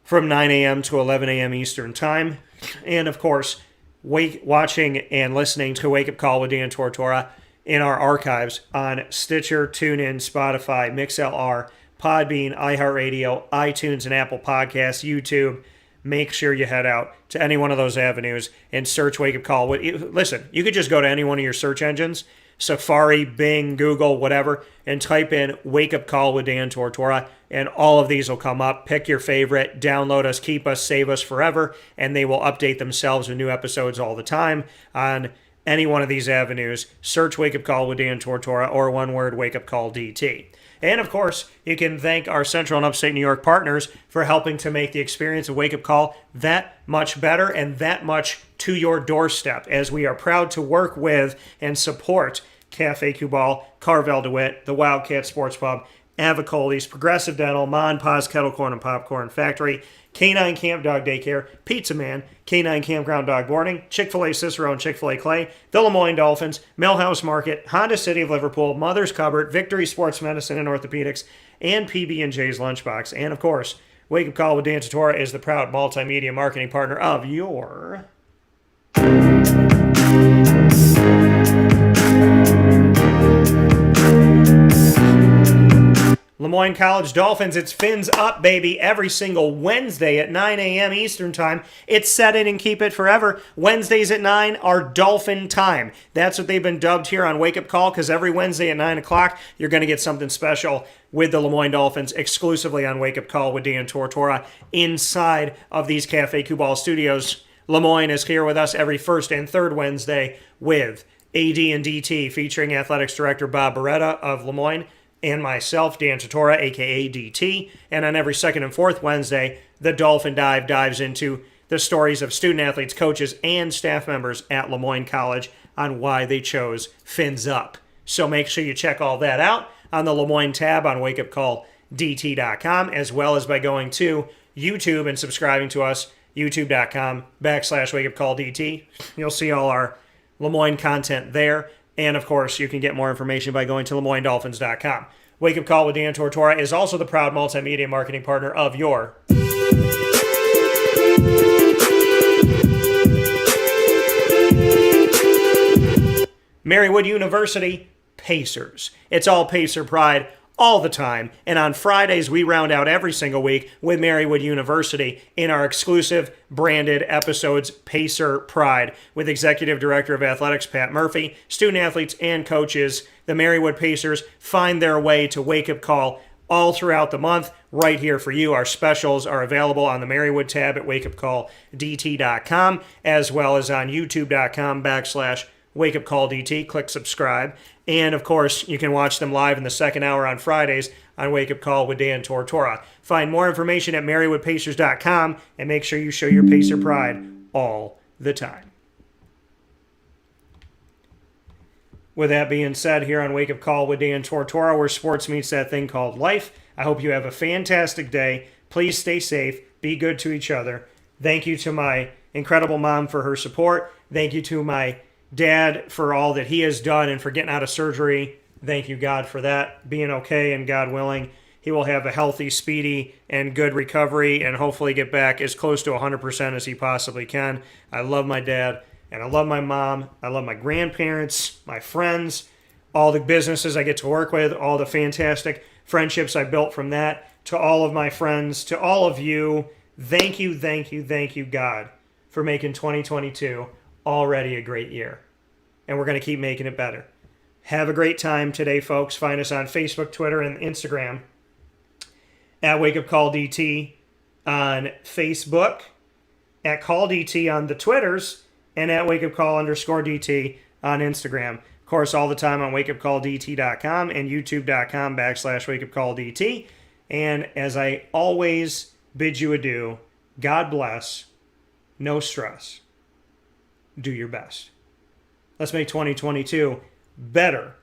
from 9 a.m. to 11 a.m. Eastern Time. And, of course, watching and listening to Wake Up Call with Dan Tortora in our archives on Stitcher, TuneIn, Spotify, MixLR, Podbean, iHeartRadio, iTunes, and Apple Podcasts, YouTube. Make sure you head out to any one of those avenues and search Wake Up Call. Listen, you could just go to any one of your search engines, Safari, Bing, Google, whatever, and type in Wake Up Call with Dan Tortora, and all of these will come up. Pick your favorite, download us, keep us, save us forever, and they will update themselves with new episodes all the time on any one of these avenues. Search Wake Up Call with Dan Tortora, or one word, Wake Up Call DT. And, of course, you can thank our Central and Upstate New York partners for helping to make the experience of Wake Up Call that much better and that much to your doorstep, as we are proud to work with and support Cafe Cubal, Carvel DeWitt, the Wildcat Sports Pub, Avicoli's, Progressive Dental, Ma and Pa's Kettle Corn and Popcorn Factory, Canine Camp Dog Daycare, Pizza Man, Canine Campground Dog Boarding, Chick-fil-A Cicero and Chick-fil-A Clay, the Lemoyne Dolphins, Millhouse Market, Honda City of Liverpool, Mother's Cupboard, Victory Sports Medicine and Orthopedics, and PB&J's Lunchbox. And, of course, Wake Up Call with Dan Tortora is the proud multimedia marketing partner of your Lemoyne College Dolphins, it's Fins Up, baby, every single Wednesday at 9 a.m. Eastern Time. It's set it and keep it forever. Wednesdays at 9 are Dolphin time. That's what they've been dubbed here on Wake Up Call, because every Wednesday at 9 o'clock, you're going to get something special with the Lemoyne Dolphins exclusively on Wake Up Call with Dan Tortora inside of these Cafe Kubal studios. Lemoyne is here with us every first and third Wednesday with AD and DT, featuring Athletics Director Bob Beretta of Lemoyne, and myself, Dan Tortora, a.k.a. DT. And on every second and fourth Wednesday, the Dolphin Dive dives into the stories of student-athletes, coaches, and staff members at Lemoyne College on why they chose Fins Up. So make sure you check all that out on the Lemoyne tab on wakeupcalldt.com, as well as by going to YouTube and subscribing to us, youtube.com/wakeupcalldt. You'll see all our Lemoyne content there. And, of course, you can get more information by going to LeMoyneDolphins.com. Wake Up Call with Dan Tortora is also the proud multimedia marketing partner of your Marywood University Pacers. It's all Pacer pride all the time. And on Fridays, we round out every single week with Marywood University in our exclusive branded episodes, Pacer Pride, with Executive Director of Athletics, Pat Murphy, student athletes, and coaches. The Marywood Pacers find their way to Wake Up Call all throughout the month, right here for you. Our specials are available on the Marywood tab at wakeupcalldt.com, as well as on youtube.com/wakeupcalldt. Click subscribe. And, of course, you can watch them live in the second hour on Fridays on Wake Up Call with Dan Tortora. Find more information at MarywoodPacers.com, and make sure you show your Pacer pride all the time. With that being said, here on Wake Up Call with Dan Tortora, where sports meets that thing called life, I hope you have a fantastic day. Please stay safe. Be good to each other. Thank you to my incredible mom for her support. Thank you to my Dad for all that he has done and for getting out of surgery. Thank you, God, for that being okay, and God willing, he will have a healthy, speedy, and good recovery and hopefully get back as close to 100% as he possibly can. I love my dad, and I love my mom. I love my grandparents, my friends, all the businesses I get to work with, all the fantastic friendships I built from that. To all of my friends, to all of you, thank you, God, for making 2022 already a great year. And we're going to keep making it better. Have a great time today, folks. Find us on Facebook, Twitter, and Instagram at Wake Up Call DT on Facebook, at Call DT on the Twitters, and at Wake Up Call _DT on Instagram. Of course, all the time on wakeupcalldt.com and youtube.com/wakeupcalldt. And as I always bid you adieu, God bless, no stress, do your best. Let's make 2022 better